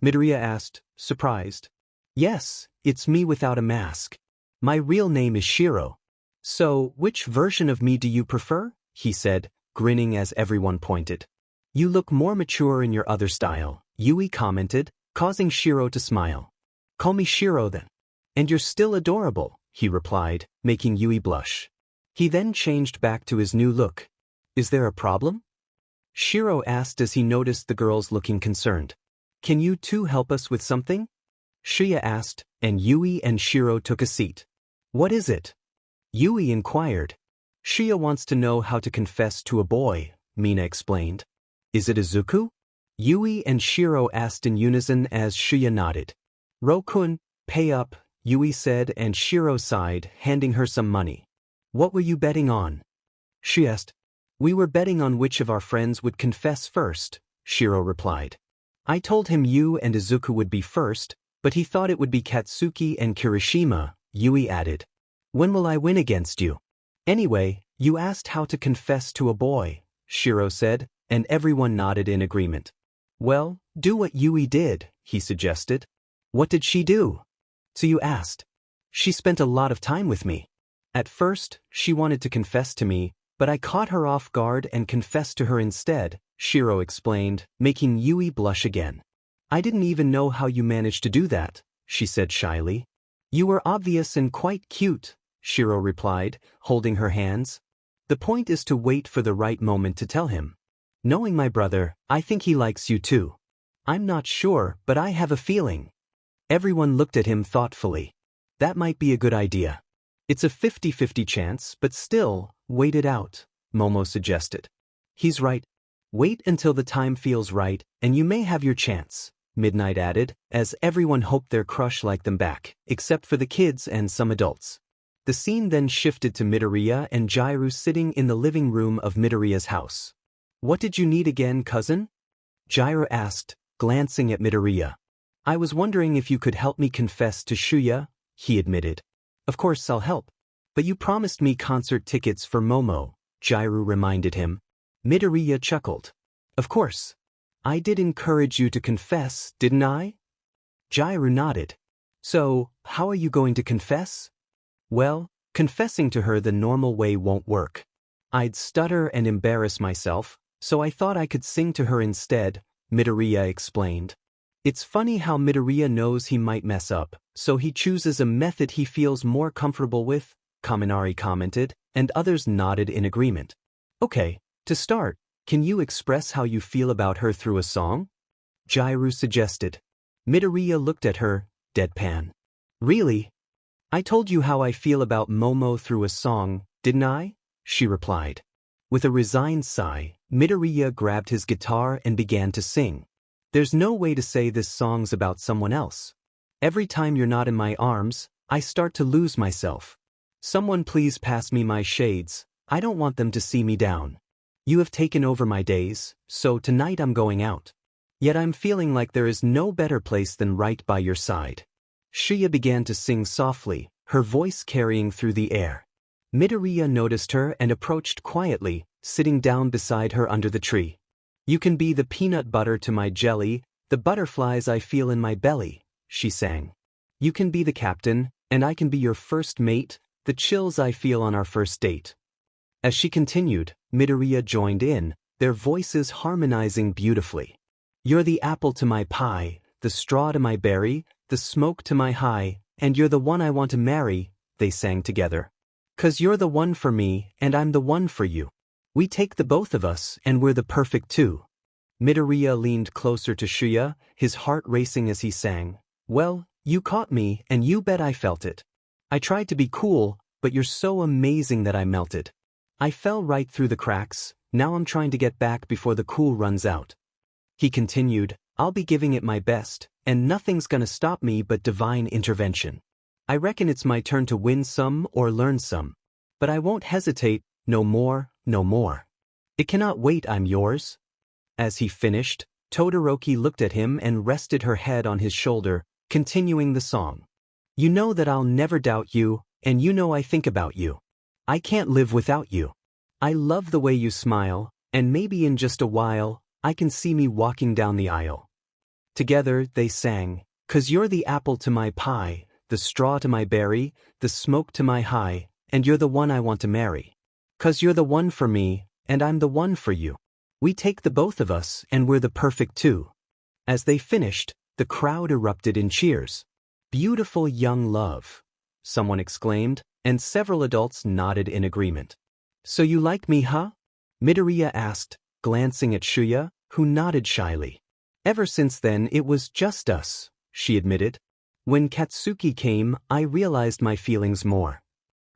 Midoriya asked, surprised. Yes, it's me without a mask. My real name is Shiro. So, which version of me do you prefer? He said, grinning as everyone pointed. You look more mature in your other style, Yui commented, causing Shiro to smile. Call me Shiro then. And you're still adorable, he replied, making Yui blush. He then changed back to his new look. Is there a problem? Shiro asked as he noticed the girls looking concerned. Can you two help us with something? Shuya asked, and Yui and Shiro took a seat. What is it? Yui inquired. Shuya wants to know how to confess to a boy, Mina explained. Is it Izuku? Yui and Shiro asked in unison as Shuya nodded. Rokun, pay up, Yui said, and Shiro sighed, handing her some money. What were you betting on? She asked. We were betting on which of our friends would confess first, Shiro replied. I told him you and Izuku would be first, but he thought it would be Katsuki and Kirishima, Yui added. When will I win against you? Anyway, you asked how to confess to a boy, Shiro said, and everyone nodded in agreement. Well, do what Yui did, he suggested. What did she do? So you asked. She spent a lot of time with me. At first, she wanted to confess to me, but I caught her off guard and confessed to her instead, Shiro explained, making Yui blush again. I didn't even know how you managed to do that, she said shyly. You were obvious and quite cute, Shiro replied, holding her hands. The point is to wait for the right moment to tell him. Knowing my brother, I think he likes you too. I'm not sure, but I have a feeling. Everyone looked at him thoughtfully. That might be a good idea. It's a 50-50 chance, but still, wait it out, Momo suggested. He's right. Wait until the time feels right, and you may have your chance, Midnight added, as everyone hoped their crush liked them back, except for the kids and some adults. The scene then shifted to Midoriya and Jairu sitting in the living room of Midoriya's house. What did you need again, cousin? Jairu asked, glancing at Midoriya. I was wondering if you could help me confess to Shuya, he admitted. Of course I'll help. But you promised me concert tickets for Momo, Jairu reminded him. Midoriya chuckled. Of course. I did encourage you to confess, didn't I? Jairu nodded. So, how are you going to confess? Well, confessing to her the normal way won't work. I'd stutter and embarrass myself, so I thought I could sing to her instead, Midoriya explained. It's funny how Midoriya knows he might mess up, so he chooses a method he feels more comfortable with, Kaminari commented, and others nodded in agreement. Okay, to start, can you express how you feel about her through a song? Jairu suggested. Midoriya looked at her, deadpan. Really? I told you how I feel about Momo through a song, didn't I? She replied. With a resigned sigh, Midoriya grabbed his guitar and began to sing. There's no way to say this song's about someone else. Every time you're not in my arms, I start to lose myself. Someone please pass me my shades, I don't want them to see me down. You have taken over my days, so tonight I'm going out. Yet I'm feeling like there is no better place than right by your side. Shiya began to sing softly, her voice carrying through the air. Midoriya noticed her and approached quietly, sitting down beside her under the tree. You can be the peanut butter to my jelly, the butterflies I feel in my belly, she sang. You can be the captain, and I can be your first mate, the chills I feel on our first date. As she continued, Midoriya joined in, their voices harmonizing beautifully. You're the apple to my pie, the straw to my berry, the smoke to my high, and you're the one I want to marry, they sang together. 'Cause you're the one for me, and I'm the one for you. We take the both of us, and we're the perfect two. Midoriya leaned closer to Shiya, his heart racing as he sang. Well, you caught me, and you bet I felt it. I tried to be cool, but you're so amazing that I melted. I fell right through the cracks, now I'm trying to get back before the cool runs out. He continued, I'll be giving it my best, and nothing's gonna stop me but divine intervention. I reckon it's my turn to win some or learn some. But I won't hesitate, no more, no more. It cannot wait, I'm yours. As he finished, Todoroki looked at him and rested her head on his shoulder, continuing the song. You know that I'll never doubt you, and you know I think about you. I can't live without you. I love the way you smile, and maybe in just a while, I can see me walking down the aisle. Together, they sang, 'Cause you're the apple to my pie, the straw to my berry, the smoke to my high, and you're the one I want to marry. 'Cause you're the one for me, and I'm the one for you. We take the both of us, and we're the perfect two. As they finished, the crowd erupted in cheers. Beautiful young love, someone exclaimed, and several adults nodded in agreement. So you like me, huh? Midoriya asked, glancing at Shiya, who nodded shyly. Ever since then it was just us, she admitted. When Katsuki came, I realized my feelings more.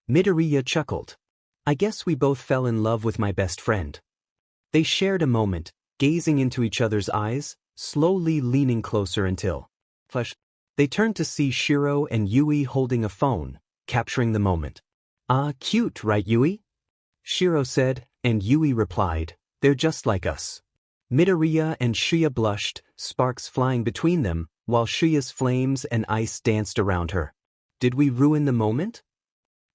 Midoriya chuckled. I guess we both fell in love with my best friend. They shared a moment, gazing into each other's eyes, slowly leaning closer until they turned to see Shiro and Yui holding a phone, capturing the moment. Ah, cute, right, Yui? Shiro said, and Yui replied, they're just like us. Midoriya and Shiya blushed, sparks flying between them, while Shiya's flames and ice danced around her. Did we ruin the moment?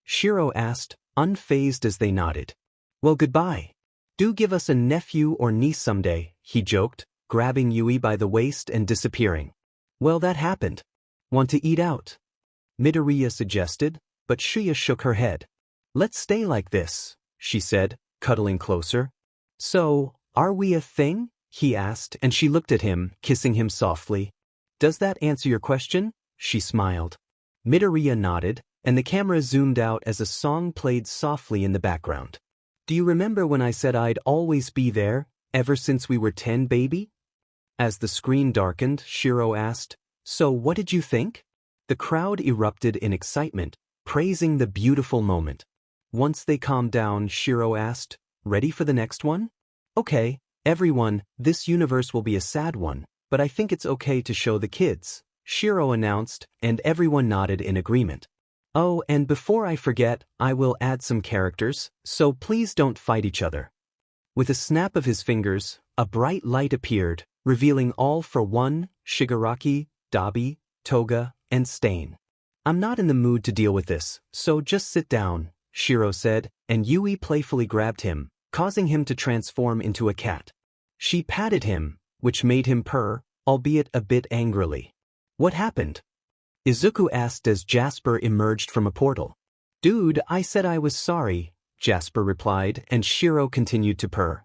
Shiro asked, unfazed as they nodded. Well, goodbye. Do give us a nephew or niece someday, he joked, grabbing Yui by the waist and disappearing. Well, that happened. Want to eat out? Midoriya suggested, but Shiya shook her head. Let's stay like this, she said, cuddling closer. So, are we a thing? He asked, and she looked at him, kissing him softly. Does that answer your question? She smiled. Midoriya nodded, and the camera zoomed out as a song played softly in the background. Do you remember when I said I'd always be there, ever since we were 10, baby? As the screen darkened, Shiro asked, so what did you think? The crowd erupted in excitement, praising the beautiful moment. Once they calmed down, Shiro asked, ready for the next one? Okay, everyone, this universe will be a sad one, but I think it's okay to show the kids, Shiro announced, and everyone nodded in agreement. Oh, and before I forget, I will add some characters, so please don't fight each other. With a snap of his fingers, a bright light appeared, revealing all for one, Shigaraki, Dabi, Toga, and Stain. I'm not in the mood to deal with this, so just sit down, Shiro said, and Yui playfully grabbed him, causing him to transform into a cat. She patted him, which made him purr, albeit a bit angrily. What happened? Izuku asked as Jasper emerged from a portal. Dude, I said I was sorry, Jasper replied, and Shiro continued to purr.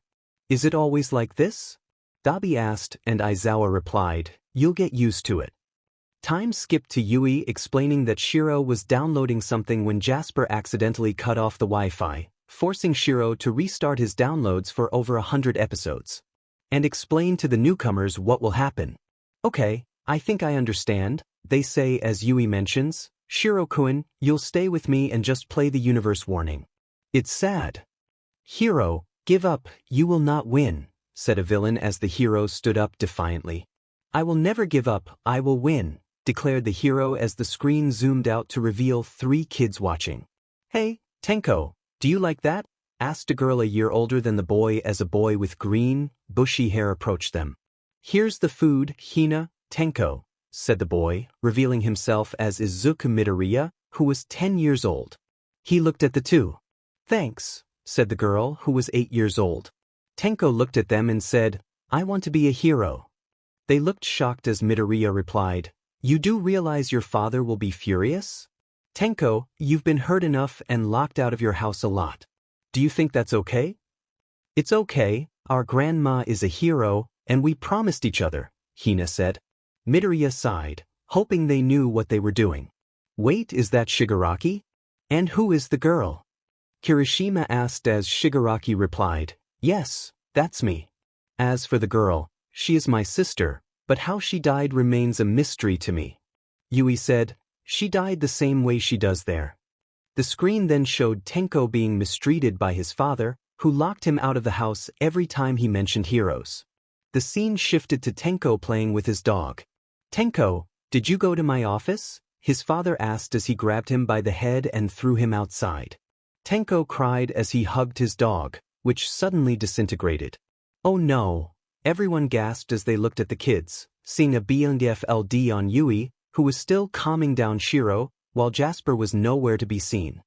Is it always like this? Dabi asked, and Aizawa replied, you'll get used to it. Time skipped to Yui explaining that Shiro was downloading something when Jasper accidentally cut off the Wi-Fi, forcing Shiro to restart his downloads for over 100 episodes. And explain to the newcomers what will happen. Okay, I think I understand, they say as Yui mentions, Shiro-kun, you'll stay with me and just play the universe warning. It's sad. Hero, give up, you will not win, said a villain as the hero stood up defiantly. I will never give up, I will win, declared the hero as the screen zoomed out to reveal 3 kids watching. Hey, Tenko, do you like that? Asked a girl a year older than the boy as a boy with green, bushy hair approached them. Here's the food, Hina, Tenko, said the boy, revealing himself as Izuku Midoriya, who was 10 years old. He looked at the 2. Thanks, said the girl, who was 8 years old. Tenko looked at them and said, I want to be a hero. They looked shocked as Midoriya replied, You do realize your father will be furious? Tenko, you've been hurt enough and locked out of your house a lot. Do you think that's okay? It's okay, our grandma is a hero, and we promised each other, Hina said. Midoriya sighed, hoping they knew what they were doing. Wait, is that Shigaraki? And who is the girl? Kirishima asked as Shigaraki replied, Yes, that's me. As for the girl, she is my sister, but how she died remains a mystery to me. Yui said, She died the same way she does there. The screen then showed Tenko being mistreated by his father, who locked him out of the house every time he mentioned heroes. The scene shifted to Tenko playing with his dog. Tenko, did you go to my office? His father asked as he grabbed him by the head and threw him outside. Tenko cried as he hugged his dog, which suddenly disintegrated. Oh no! Everyone gasped as they looked at the kids, seeing a BNDFLD on Yui, who was still calming down Shiro, while Jasper was nowhere to be seen.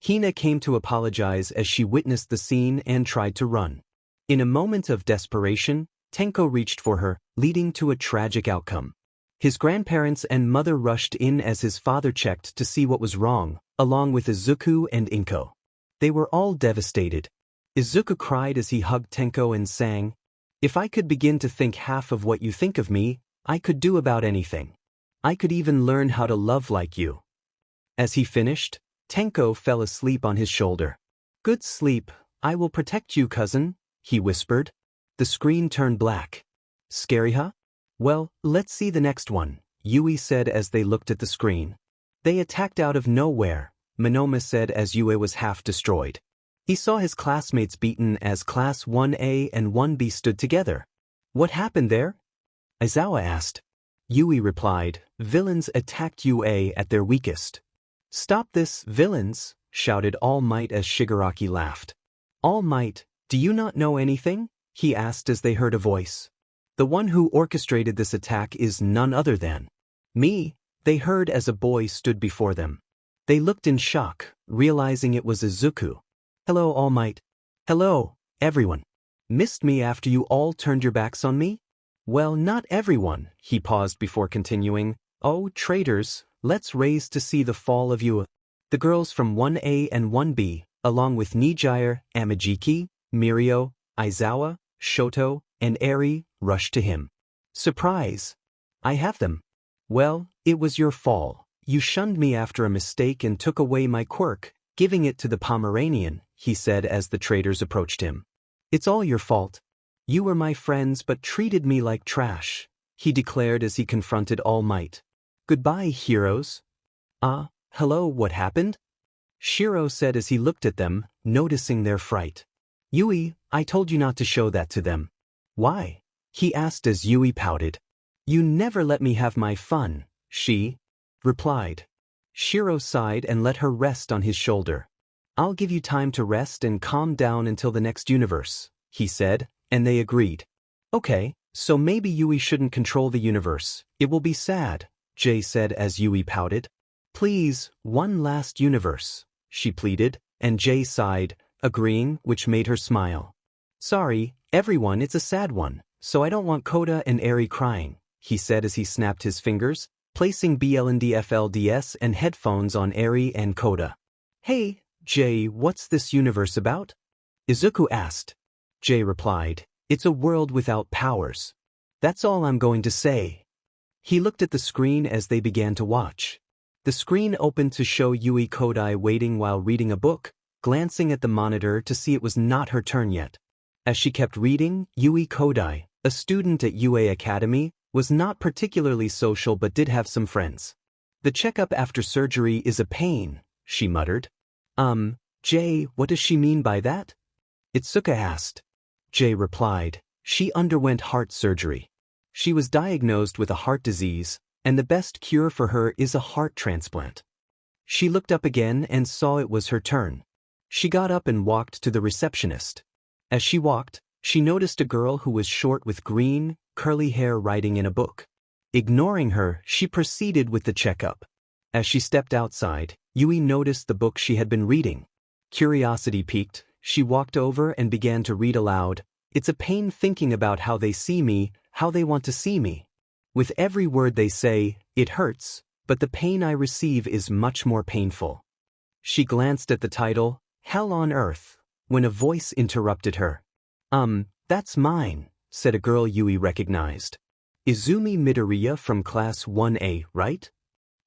Hina came to apologize as she witnessed the scene and tried to run. In a moment of desperation, Tenko reached for her, leading to a tragic outcome. His grandparents and mother rushed in as his father checked to see what was wrong, along with Izuku and Inko. They were all devastated. Izuku cried as he hugged Tenko and sang, If I could begin to think half of what you think of me, I could do about anything. I could even learn how to love like you. As he finished, Tenko fell asleep on his shoulder. Good sleep, I will protect you, cousin, he whispered. The screen turned black. Scary, huh? Well, let's see the next one, Yui said as they looked at the screen. They attacked out of nowhere, Monoma said as Yui was half destroyed. He saw his classmates beaten as Class 1A and 1B stood together. What happened there? Aizawa asked. Yui replied, Villains attacked UA at their weakest. Stop this, villains, shouted All Might as Shigaraki laughed. All Might, do you not know anything? He asked as they heard a voice. The one who orchestrated this attack is none other than me, they heard as a boy stood before them. They looked in shock, realizing it was Izuku. Hello, All Might. Hello, everyone. Missed me after you all turned your backs on me? Well, not everyone, he paused before continuing. Oh, traitors, let's raise to see the fall of you. The girls from 1A and 1B, along with Nijire, Amajiki, Mirio, Aizawa, Shoto, and Eri, rushed to him. Surprise! I have them. Well, it was your fall. You shunned me after a mistake and took away my quirk, giving it to the Pomeranian, he said as the traitors approached him. It's all your fault. You were my friends but treated me like trash, he declared as he confronted All Might. Goodbye, heroes. Hello, what happened? Shiro said as he looked at them, noticing their fright. Yui, I told you not to show that to them. Why? He asked as Yui pouted. You never let me have my fun, she replied. Shiro sighed and let her rest on his shoulder. I'll give you time to rest and calm down until the next universe, he said, and they agreed. Okay, so maybe Yui shouldn't control the universe. It will be sad, Jay said as Yui pouted. Please, one last universe, she pleaded, and Jay sighed, agreeing, which made her smile. Sorry, everyone, it's a sad one, so I don't want Koda and Eri crying, he said as he snapped his fingers, placing BLNDFLDS and headphones on Eri and Koda. Hey, Jay, what's this universe about? Izuku asked. Jay replied, It's a world without powers. That's all I'm going to say. He looked at the screen as they began to watch. The screen opened to show Yui Kodai waiting while reading a book, glancing at the monitor to see it was not her turn yet. As she kept reading, Yui Kodai, a student at UA Academy, was not particularly social but did have some friends. The checkup after surgery is a pain, she muttered. Jay, what does she mean by that? Itsuka asked. Jay replied, she underwent heart surgery. She was diagnosed with a heart disease, and the best cure for her is a heart transplant. She looked up again and saw it was her turn. She got up and walked to the receptionist. As she walked, she noticed a girl who was short with green, curly hair writing in a book. Ignoring her, she proceeded with the checkup. As she stepped outside, Yui noticed the book she had been reading. Curiosity piqued, she walked over and began to read aloud, "It's a pain thinking about how they see me, how they want to see me. With every word they say, it hurts, but the pain I receive is much more painful." She glanced at the title, Hell on Earth, when a voice interrupted her. That's mine," said a girl Yui recognized. "Izumi Midoriya from Class 1A, right?"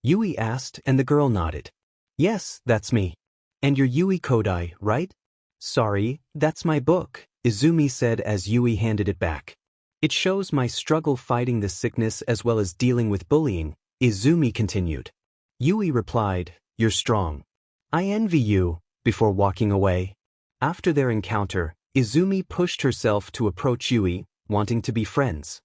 Yui asked and the girl nodded. "Yes, that's me. And you're Yui Kodai, right?" "Sorry, that's my book," Izumi said as Yui handed it back. "It shows my struggle fighting the sickness as well as dealing with bullying," Izumi continued. Yui replied, "You're strong. I envy you," before walking away. After their encounter, Izumi pushed herself to approach Yui, wanting to be friends.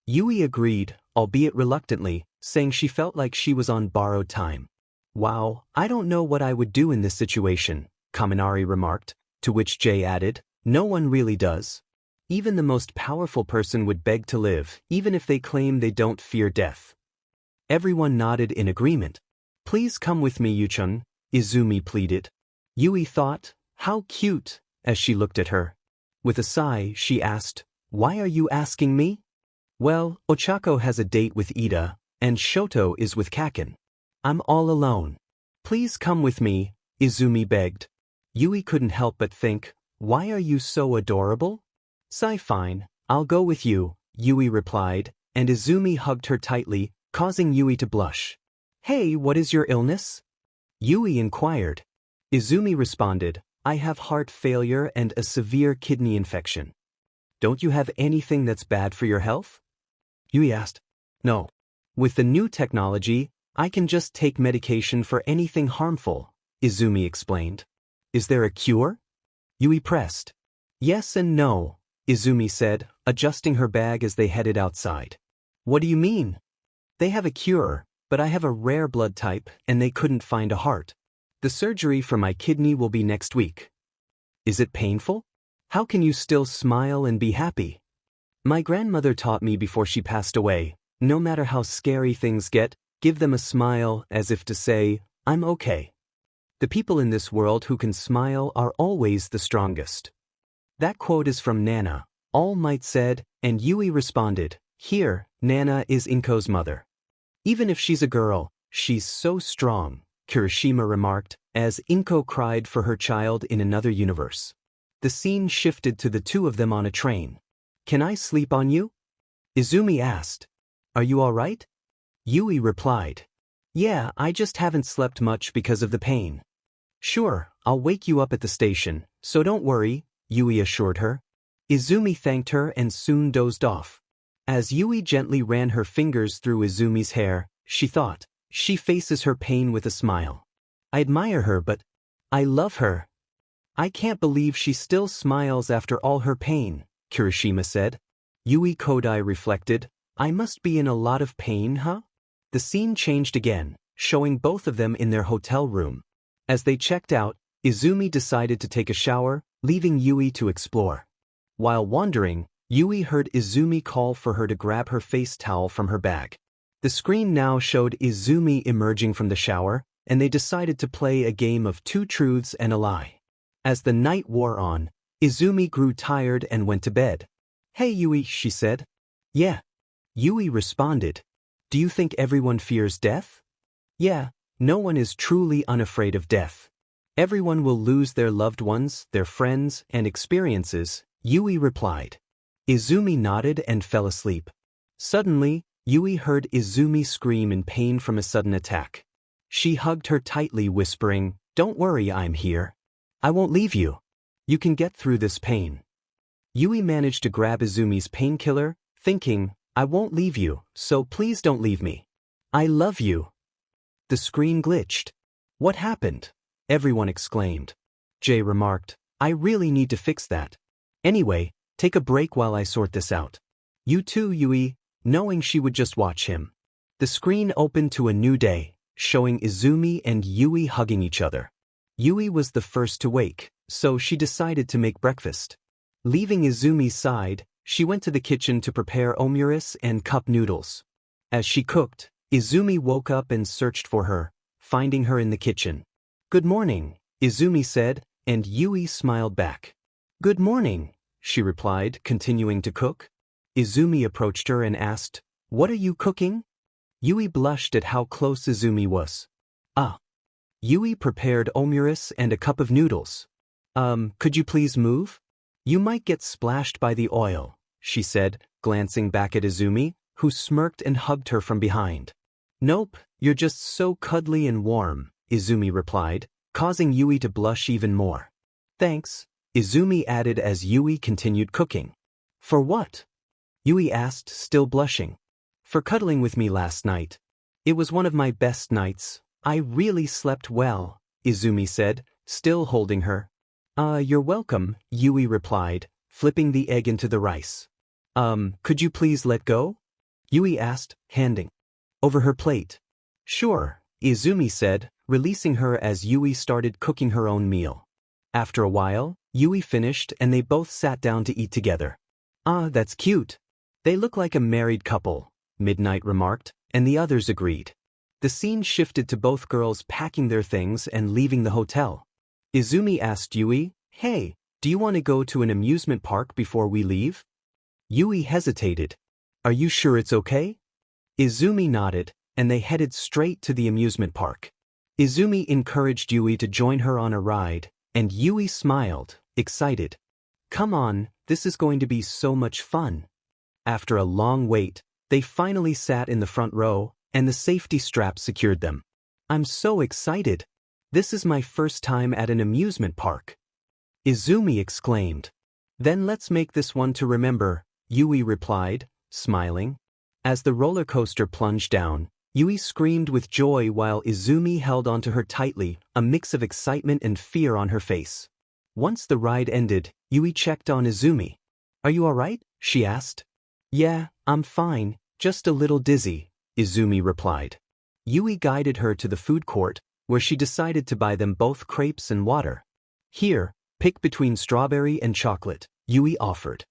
Yui agreed, albeit reluctantly, saying she felt like she was on borrowed time. "Wow, I don't know what I would do in this situation," Kaminari remarked, to which Jay added, "No one really does. Even the most powerful person would beg to live, even if they claim they don't fear death." Everyone nodded in agreement. "Please come with me, Yuchun," Izumi pleaded. Yui thought, "How cute," as she looked at her. With a sigh, she asked, "Why are you asking me?" "Well, Ochako has a date with Ida, and Shoto is with Kaken. I'm all alone. Please come with me," Izumi begged. Yui couldn't help but think, "Why are you so adorable?" "Sigh, fine, I'll go with you," Yui replied, and Izumi hugged her tightly, causing Yui to blush. "Hey, what is your illness?" Yui inquired. Izumi responded, "I have heart failure and a severe kidney infection." "Don't you have anything that's bad for your health?" Yui asked. "No. With the new technology, I can just take medication for anything harmful," Izumi explained. "Is there a cure?" Yui pressed. "Yes and no," Izumi said, adjusting her bag as they headed outside. "What do you mean?" "They have a cure, but I have a rare blood type and they couldn't find a heart. The surgery for my kidney will be next week." "Is it painful? How can you still smile and be happy?" "My grandmother taught me before she passed away, no matter how scary things get, give them a smile as if to say, I'm okay. The people in this world who can smile are always the strongest." That quote is from Nana, All Might said, and Yui responded, "Here, Nana is Inko's mother. Even if she's a girl, she's so strong," Kirishima remarked, as Inko cried for her child in another universe. The scene shifted to the two of them on a train. "Can I sleep on you?" Izumi asked. "Are you all right?" Yui replied. "Yeah, I just haven't slept much because of the pain." "Sure, I'll wake you up at the station, so don't worry," Yui assured her. Izumi thanked her and soon dozed off. As Yui gently ran her fingers through Izumi's hair, she thought, she faces her pain with a smile. "I admire her, but I love her. I can't believe she still smiles after all her pain," Kirishima said. Yui Kodai reflected, "I must be in a lot of pain, huh?" The scene changed again, showing both of them in their hotel room. As they checked out, Izumi decided to take a shower, leaving Yui to explore. While wandering, Yui heard Izumi call for her to grab her face towel from her bag. The screen now showed Izumi emerging from the shower, and they decided to play a game of two truths and a lie. As the night wore on, Izumi grew tired and went to bed. "Hey Yui," she said. "Yeah." Yui responded. "Do you think everyone fears death?" "Yeah, no one is truly unafraid of death. Everyone will lose their loved ones, their friends, and experiences," Yui replied. Izumi nodded and fell asleep. Suddenly, Yui heard Izumi scream in pain from a sudden attack. She hugged her tightly, whispering, "Don't worry, I'm here. I won't leave you. You can get through this pain." Yui managed to grab Izumi's painkiller, thinking, "I won't leave you, so please don't leave me. I love you." The screen glitched. What happened? Everyone exclaimed. Jay remarked, I really need to fix that. Anyway, take a break while I sort this out. You too, Yui, knowing she would just watch him. The screen opened to a new day, showing Izumi and Yui hugging each other. Yui was the first to wake, so she decided to make breakfast. Leaving Izumi's side, she went to the kitchen to prepare omurice and cup noodles. As she cooked, Izumi woke up and searched for her, finding her in the kitchen. Good morning, Izumi said, and Yui smiled back. Good morning, she replied, continuing to cook. Izumi approached her and asked, What are you cooking? Yui blushed at how close Izumi was. Yui prepared omurice and a cup of noodles. Could you please move? You might get splashed by the oil, she said, glancing back at Izumi, who smirked and hugged her from behind. Nope, you're just so cuddly and warm, Izumi replied, causing Yui to blush even more. Thanks, Izumi added as Yui continued cooking. For what? Yui asked, still blushing. For cuddling with me last night. It was one of my best nights. I really slept well, Izumi said, still holding her. You're welcome, Yui replied, flipping the egg into the rice. Could you please let go? Yui asked, handing over her plate. Sure, Izumi said, releasing her as Yui started cooking her own meal. After a while, Yui finished and they both sat down to eat together. That's cute. They look like a married couple, Midnight remarked, and the others agreed. The scene shifted to both girls packing their things and leaving the hotel. Izumi asked Yui, Hey, do you want to go to an amusement park before we leave? Yui hesitated. Are you sure it's okay? Izumi nodded, and they headed straight to the amusement park. Izumi encouraged Yui to join her on a ride, and Yui smiled, excited. Come on, this is going to be so much fun. After a long wait, they finally sat in the front row, and the safety strap secured them. I'm so excited. This is my first time at an amusement park. Izumi exclaimed. Then let's make this one to remember, Yui replied, smiling. As the roller coaster plunged down, Yui screamed with joy while Izumi held onto her tightly, a mix of excitement and fear on her face. Once the ride ended, Yui checked on Izumi. Are you alright? She asked. Yeah, I'm fine, just a little dizzy, Izumi replied. Yui guided her to the food court, where she decided to buy them both crepes and water. Here, pick between strawberry and chocolate, Yui offered.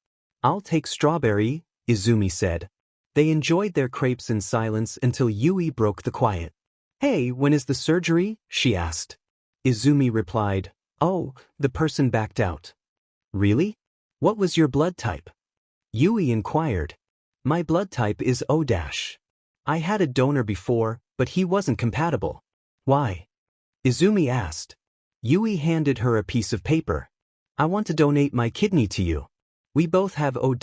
I'll take strawberry, Izumi said. They enjoyed their crepes in silence until Yui broke the quiet. Hey, when is the surgery? She asked. Izumi replied, Oh, the person backed out. Really? What was your blood type? Yui inquired. My blood type is O-. I had a donor before, but he wasn't compatible. Why? Izumi asked. Yui handed her a piece of paper. I want to donate my kidney to you. We both have O-,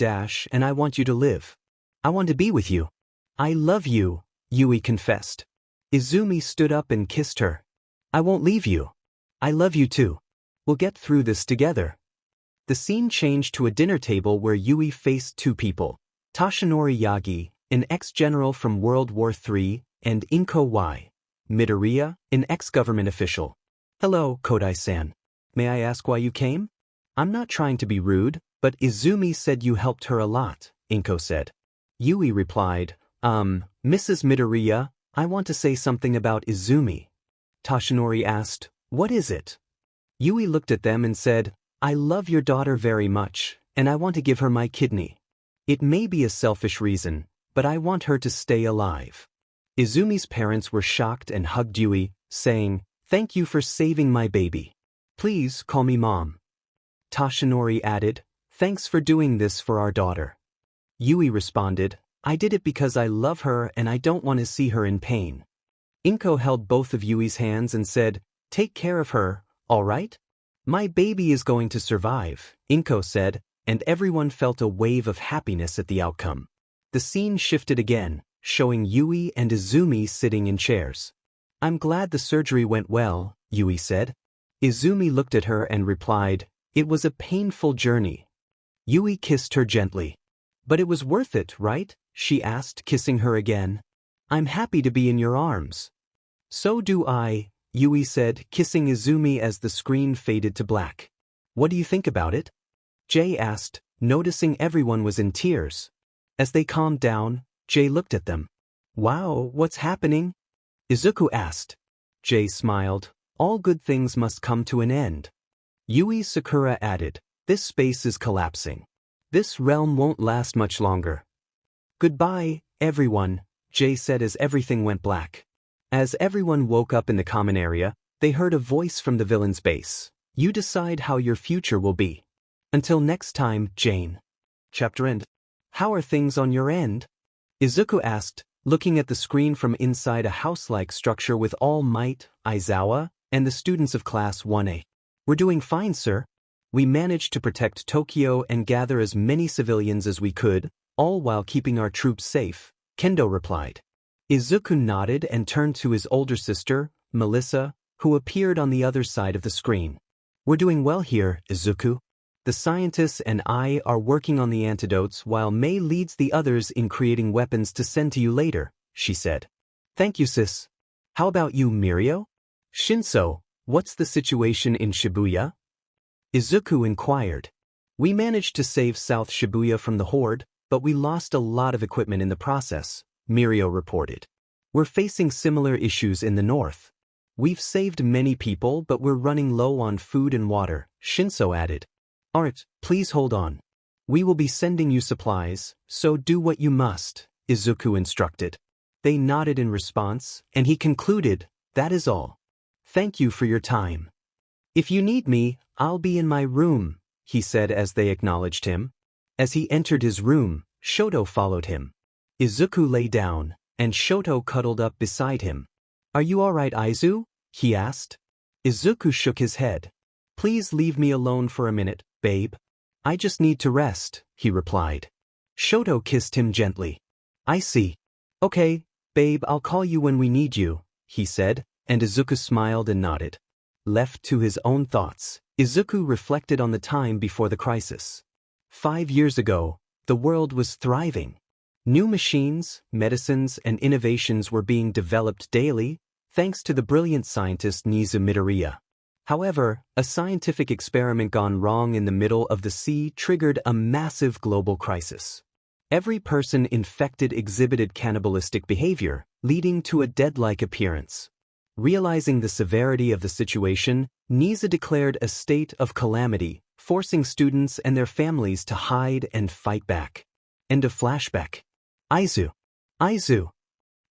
and I want you to live. I want to be with you. I love you, Yui confessed. Izumi stood up and kissed her. I won't leave you. I love you too. We'll get through this together. The scene changed to a dinner table where Yui faced two people, Toshinori Yagi, an ex-general from World War III, and Inko Y. Midoriya, an ex-government official. Hello, Kodai-san. May I ask why you came? I'm not trying to be rude, but Izumi said you helped her a lot, Inko said. Yui replied, Mrs. Midoriya, I want to say something about Izumi. Toshinori asked, What is it? Yui looked at them and said, I love your daughter very much, and I want to give her my kidney. It may be a selfish reason, but I want her to stay alive. Izumi's parents were shocked and hugged Yui, saying, Thank you for saving my baby. Please call me Mom. Toshinori added, Thanks for doing this for our daughter. Yui responded, I did it because I love her and I don't want to see her in pain. Inko held both of Yui's hands and said, Take care of her, all right? My baby is going to survive, Inko said, and everyone felt a wave of happiness at the outcome. The scene shifted again, showing Yui and Izumi sitting in chairs. I'm glad the surgery went well, Yui said. Izumi looked at her and replied, It was a painful journey. Yui kissed her gently. But it was worth it, right? She asked, kissing her again. I'm happy to be in your arms. So do I, Yui said, kissing Izumi as the screen faded to black. What do you think about it? Jay asked, noticing everyone was in tears. As they calmed down, Jay looked at them. Wow, what's happening? Izuku asked. Jay smiled. All good things must come to an end. Yui Sakura added, this space is collapsing. This realm won't last much longer. Goodbye, everyone, Jay said as everything went black. As everyone woke up in the common area, they heard a voice from the villain's base. You decide how your future will be. Until next time, Jane. Chapter end. How are things on your end? Izuku asked, looking at the screen from inside a house-like structure with All Might, Aizawa, and the students of Class 1A. We're doing fine, sir. We managed to protect Tokyo and gather as many civilians as we could, all while keeping our troops safe, Kendo replied. Izuku nodded and turned to his older sister, Melissa, who appeared on the other side of the screen. We're doing well here, Izuku. The scientists and I are working on the antidotes while Mei leads the others in creating weapons to send to you later, she said. Thank you, sis. How about you, Mirio? Shinso, what's the situation in Shibuya? Izuku inquired. We managed to save South Shibuya from the horde, but we lost a lot of equipment in the process, Mirio reported. We're facing similar issues in the north. We've saved many people, but we're running low on food and water, Shinso added. Art, please hold on. We will be sending you supplies, so do what you must, Izuku instructed. They nodded in response, and he concluded, that is all. Thank you for your time. If you need me, I'll be in my room, he said as they acknowledged him. As he entered his room, Shoto followed him. Izuku lay down, and Shoto cuddled up beside him. Are you all right, Aizu? He asked. Izuku shook his head. Please leave me alone for a minute, babe. I just need to rest, he replied. Shoto kissed him gently. I see. Okay, babe, I'll call you when we need you, he said, and Izuku smiled and nodded. Left to his own thoughts, Izuku reflected on the time before the crisis. 5 years ago, the world was thriving. New machines, medicines, and innovations were being developed daily, thanks to the brilliant scientist Nizu Midoriya. However, a scientific experiment gone wrong in the middle of the sea triggered a massive global crisis. Every person infected exhibited cannibalistic behavior, leading to a dead-like appearance. Realizing the severity of the situation, Nizu declared a state of calamity, forcing students and their families to hide and fight back. End of flashback. Aizu. Aizu.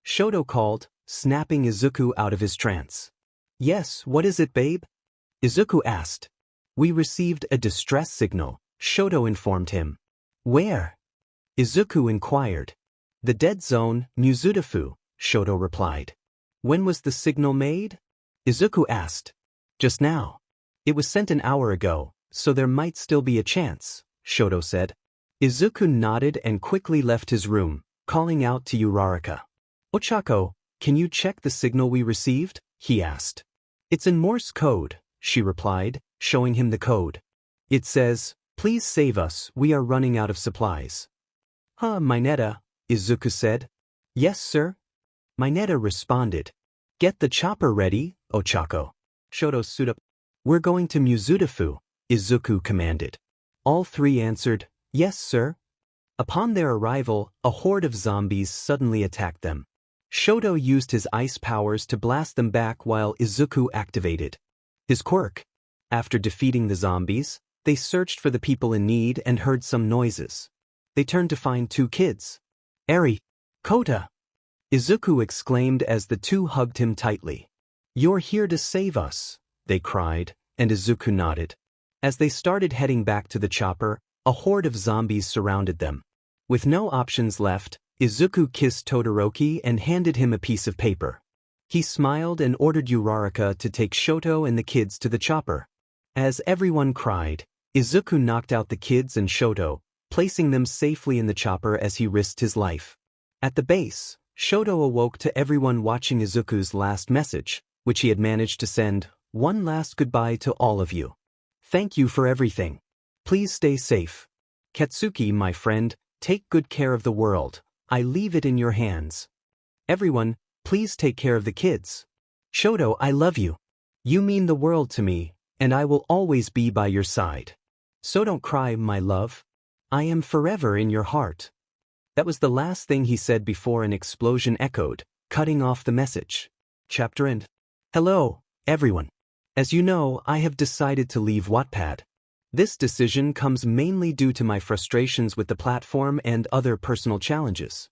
Shoto called, snapping Izuku out of his trance. Yes, what is it, babe? Izuku asked. We received a distress signal, Shoto informed him. Where? Izuku inquired. The dead zone, Muzutafu, Shoto replied. When was the signal made? Izuku asked. Just now. It was sent an hour ago, so there might still be a chance, Shoto said. Izuku nodded and quickly left his room, calling out to Uraraka. Ochako, can you check the signal we received? He asked. It's in Morse code, she replied, showing him the code. It says, please save us, we are running out of supplies. Huh, Mineta, Izuku said. Yes, sir. Mineta responded. Get the chopper ready, Ochako. Shoto suit up. We're going to Muzutafu, Izuku commanded. All three answered, yes, sir. Upon their arrival, a horde of zombies suddenly attacked them. Shoto used his ice powers to blast them back while Izuku activated his quirk. After defeating the zombies, they searched for the people in need and heard some noises. They turned to find 2 kids. Eri, Kota! Izuku exclaimed as the 2 hugged him tightly. You're here to save us, they cried, and Izuku nodded. As they started heading back to the chopper, a horde of zombies surrounded them. With no options left, Izuku kissed Todoroki and handed him a piece of paper. He smiled and ordered Uraraka to take Shoto and the kids to the chopper. As everyone cried, Izuku knocked out the kids and Shoto, placing them safely in the chopper as he risked his life. At the base, Shoto awoke to everyone watching Izuku's last message, which he had managed to send, one last goodbye to all of you. Thank you for everything. Please stay safe. Katsuki, my friend, take good care of the world. I leave it in your hands. Everyone, please take care of the kids. Shoto, I love you. You mean the world to me, and I will always be by your side. So don't cry, my love. I am forever in your heart. That was the last thing he said before an explosion echoed, cutting off the message. Chapter end. Hello, everyone. As you know, I have decided to leave Wattpad. This decision comes mainly due to my frustrations with the platform and other personal challenges.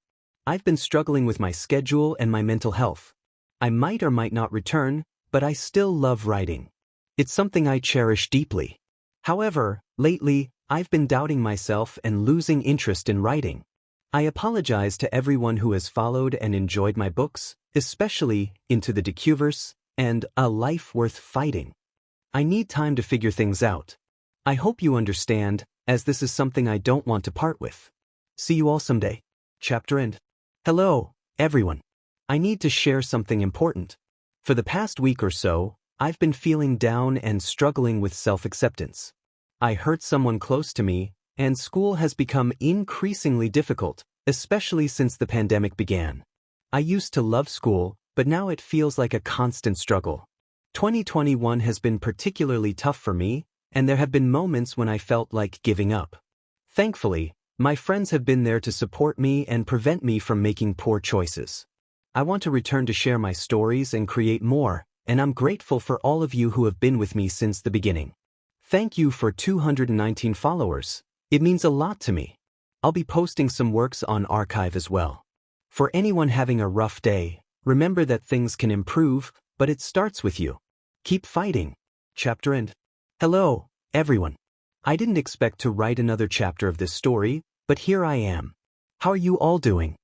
I've been struggling with my schedule and my mental health. I might or might not return, but I still love writing. It's something I cherish deeply. However, lately, I've been doubting myself and losing interest in writing. I apologize to everyone who has followed and enjoyed my books, especially Into the Dekuverse and A Life Worth Fighting. I need time to figure things out. I hope you understand, as this is something I don't want to part with. See you all someday. Chapter end. Hello, everyone. I need to share something important. For the past week or so, I've been feeling down and struggling with self-acceptance. I hurt someone close to me, and school has become increasingly difficult, especially since the pandemic began. I used to love school, but now it feels like a constant struggle. 2021 has been particularly tough for me, and there have been moments when I felt like giving up. Thankfully, my friends have been there to support me and prevent me from making poor choices. I want to return to share my stories and create more, and I'm grateful for all of you who have been with me since the beginning. Thank you for 219 followers. It means a lot to me. I'll be posting some works on archive as well. For anyone having a rough day, remember that things can improve, but it starts with you. Keep fighting. Chapter end. Hello, everyone. I didn't expect to write another chapter of this story, but here I am. How are you all doing?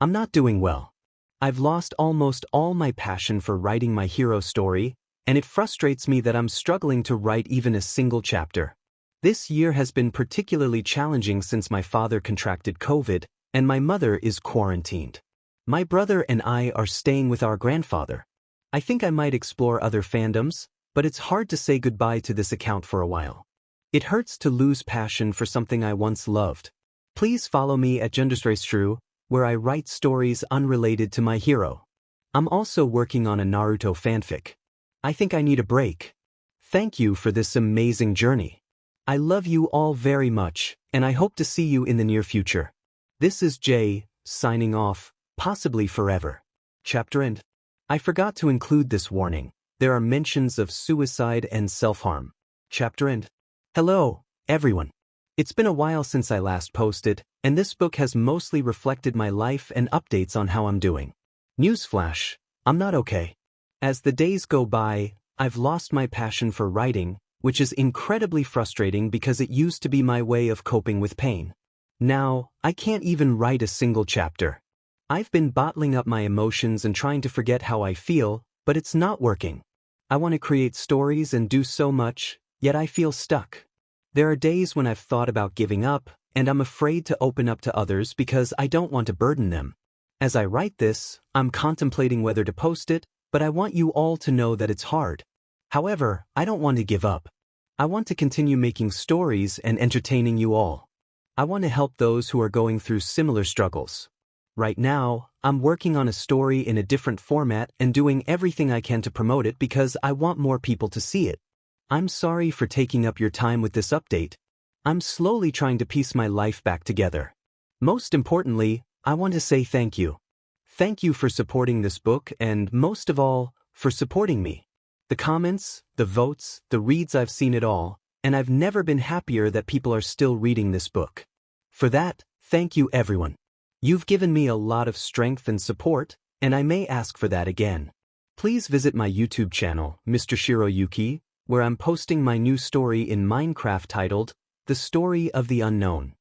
I'm not doing well. I've lost almost all my passion for writing my hero story, and it frustrates me that I'm struggling to write even a single chapter. This year has been particularly challenging since my father contracted COVID, and my mother is quarantined. My brother and I are staying with our grandfather. I think I might explore other fandoms, but it's hard to say goodbye to this account for a while. It hurts to lose passion for something I once loved. Please follow me at JShiroYuki, where I write stories unrelated to my hero. I'm also working on a Naruto fanfic. I think I need a break. Thank you for this amazing journey. I love you all very much, and I hope to see you in the near future. This is Jay, signing off, possibly forever. Chapter end. I forgot to include this warning. There are mentions of suicide and self-harm. Chapter end. Hello, everyone. It's been a while since I last posted, and this book has mostly reflected my life and updates on how I'm doing. Newsflash, I'm not okay. As the days go by, I've lost my passion for writing, which is incredibly frustrating because it used to be my way of coping with pain. Now, I can't even write a single chapter. I've been bottling up my emotions and trying to forget how I feel, but it's not working. I want to create stories and do so much, yet I feel stuck. There are days when I've thought about giving up, and I'm afraid to open up to others because I don't want to burden them. As I write this, I'm contemplating whether to post it, but I want you all to know that it's hard. However, I don't want to give up. I want to continue making stories and entertaining you all. I want to help those who are going through similar struggles. Right now, I'm working on a story in a different format and doing everything I can to promote it because I want more people to see it. I'm sorry for taking up your time with this update. I'm slowly trying to piece my life back together. Most importantly, I want to say thank you. Thank you for supporting this book and, most of all, for supporting me. The comments, the votes, the reads, I've seen it all, and I've never been happier that people are still reading this book. For that, thank you everyone. You've given me a lot of strength and support, and I may ask for that again. Please visit my YouTube channel, JShiroYuki, where I'm posting my new story in Minecraft titled, The Story of the Unknown.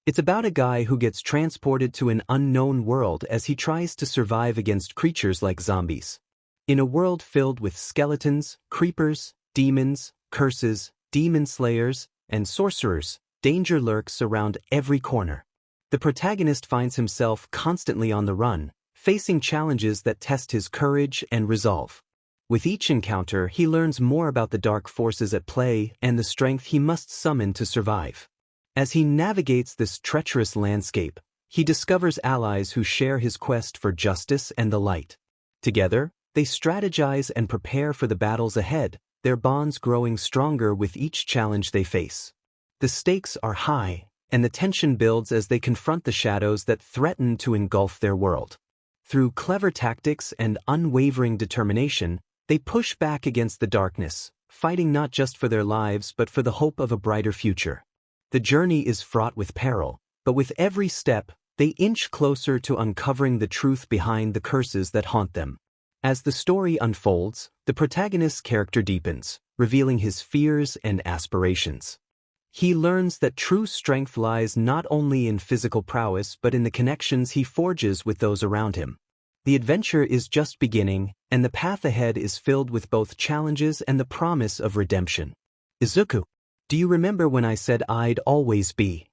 It's about a guy who gets transported to an unknown world as he tries to survive against creatures like zombies. In a world filled with skeletons, creepers, demons, curses, demon slayers, and sorcerers, danger lurks around every corner. The protagonist finds himself constantly on the run, facing challenges that test his courage and resolve. With each encounter, he learns more about the dark forces at play and the strength he must summon to survive. As he navigates this treacherous landscape, he discovers allies who share his quest for justice and the light. Together, They strategize and prepare for the battles ahead, their bonds growing stronger with each challenge they face. The stakes are high, and the tension builds as they confront the shadows that threaten to engulf their world. Through clever tactics and unwavering determination, they push back against the darkness, fighting not just for their lives but for the hope of a brighter future. The journey is fraught with peril, but with every step, they inch closer to uncovering the truth behind the curses that haunt them. As the story unfolds, the protagonist's character deepens, revealing his fears and aspirations. He learns that true strength lies not only in physical prowess but in the connections he forges with those around him. The adventure is just beginning, and the path ahead is filled with both challenges and the promise of redemption. Izuku, do you remember when I said I'd always be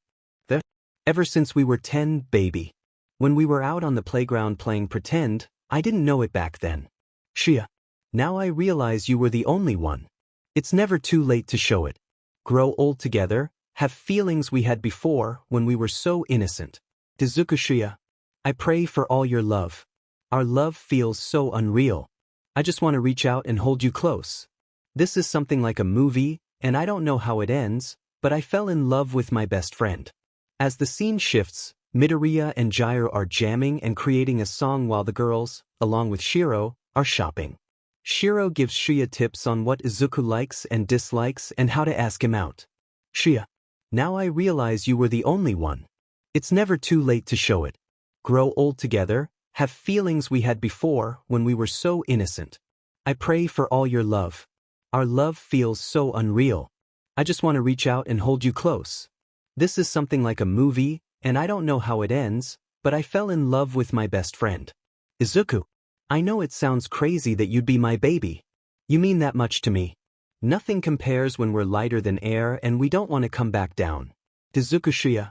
there? Ever since we were 10, baby. When we were out on the playground playing pretend, I didn't know it back then. Shia, now I realize you were the only one. It's never too late to show it. Grow old together, have feelings we had before when we were so innocent. Izuku Shia, I pray for all your love. Our love feels so unreal. I just want to reach out and hold you close. This is something like a movie, and I don't know how it ends, but I fell in love with my best friend. As the scene shifts, Midoriya and Jiraiya are jamming and creating a song while the girls, along with Shiro, are shopping. Shiro gives Shia tips on what Izuku likes and dislikes and how to ask him out. Shia, now I realize you were the only one. It's never too late to show it. Grow old together, have feelings we had before when we were so innocent. I pray for all your love. Our love feels so unreal. I just want to reach out and hold you close. This is something like a movie, and I don't know how it ends, but I fell in love with my best friend. Izuku, I know it sounds crazy that you'd be my baby. You mean that much to me. Nothing compares when we're lighter than air and we don't want to come back down. Izuku Shia.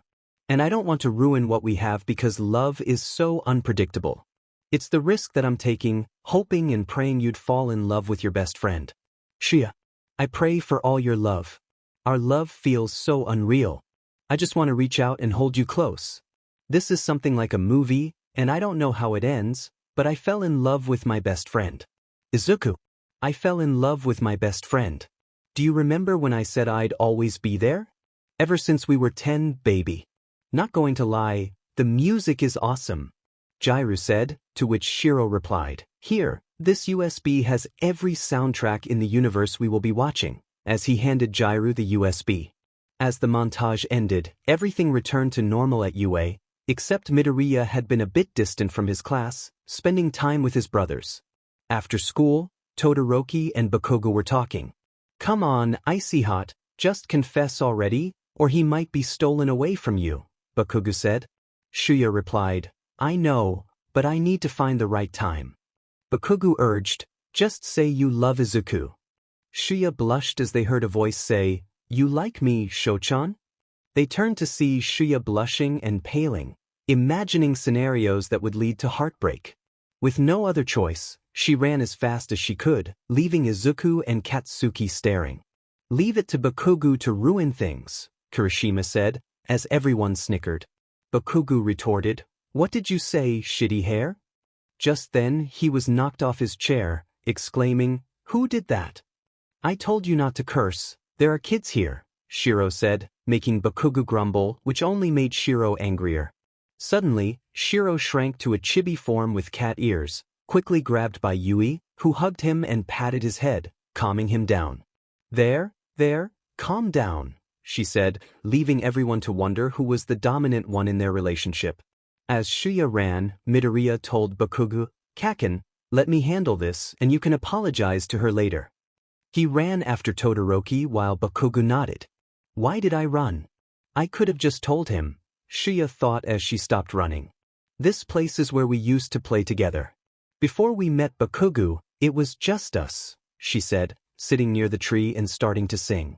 And I don't want to ruin what we have because love is so unpredictable. It's the risk that I'm taking, hoping and praying you'd fall in love with your best friend. Shia, I pray for all your love. Our love feels so unreal. I just want to reach out and hold you close. This is something like a movie, and I don't know how it ends, but I fell in love with my best friend. Izuku, I fell in love with my best friend. Do you remember when I said I'd always be there? Ever since we were 10, baby. Not going to lie, the music is awesome. Jiraiya said, to which Shiro replied, Here, this USB has every soundtrack in the universe we will be watching, as he handed Jiraiya the USB. As the montage ended, everything returned to normal at UA, except Midoriya had been a bit distant from his class, spending time with his brothers. After school, Todoroki and Bokugo were talking. Come on, Icy Hot, just confess already, or he might be stolen away from you, Bokugo said. Shuya replied, I know, but I need to find the right time. Bokugo urged, just say you love Izuku. Shuya blushed as they heard a voice say, You like me, Shochan? They turned to see Shuya blushing and paling, imagining scenarios that would lead to heartbreak. With no other choice, she ran as fast as she could, leaving Izuku and Katsuki staring. Leave it to Bokugo to ruin things, Kirishima said, as everyone snickered. Bokugo retorted, What did you say, shitty hair? Just then, he was knocked off his chair, exclaiming, Who did that? I told you not to curse, there are kids here, Shiro said, making Bokugo grumble, which only made Shiro angrier. Suddenly, Shiro shrank to a chibi form with cat ears, quickly grabbed by Yui, who hugged him and patted his head, calming him down. There, calm down, she said, leaving everyone to wonder who was the dominant one in their relationship. As Shuya ran, Midoriya told Bokugo, Kaken, let me handle this and you can apologize to her later. He ran after Todoroki while Bokugo nodded. Why did I run? I could have just told him, Shuya thought as she stopped running. This place is where we used to play together. Before we met Bokugo, it was just us, she said, sitting near the tree and starting to sing.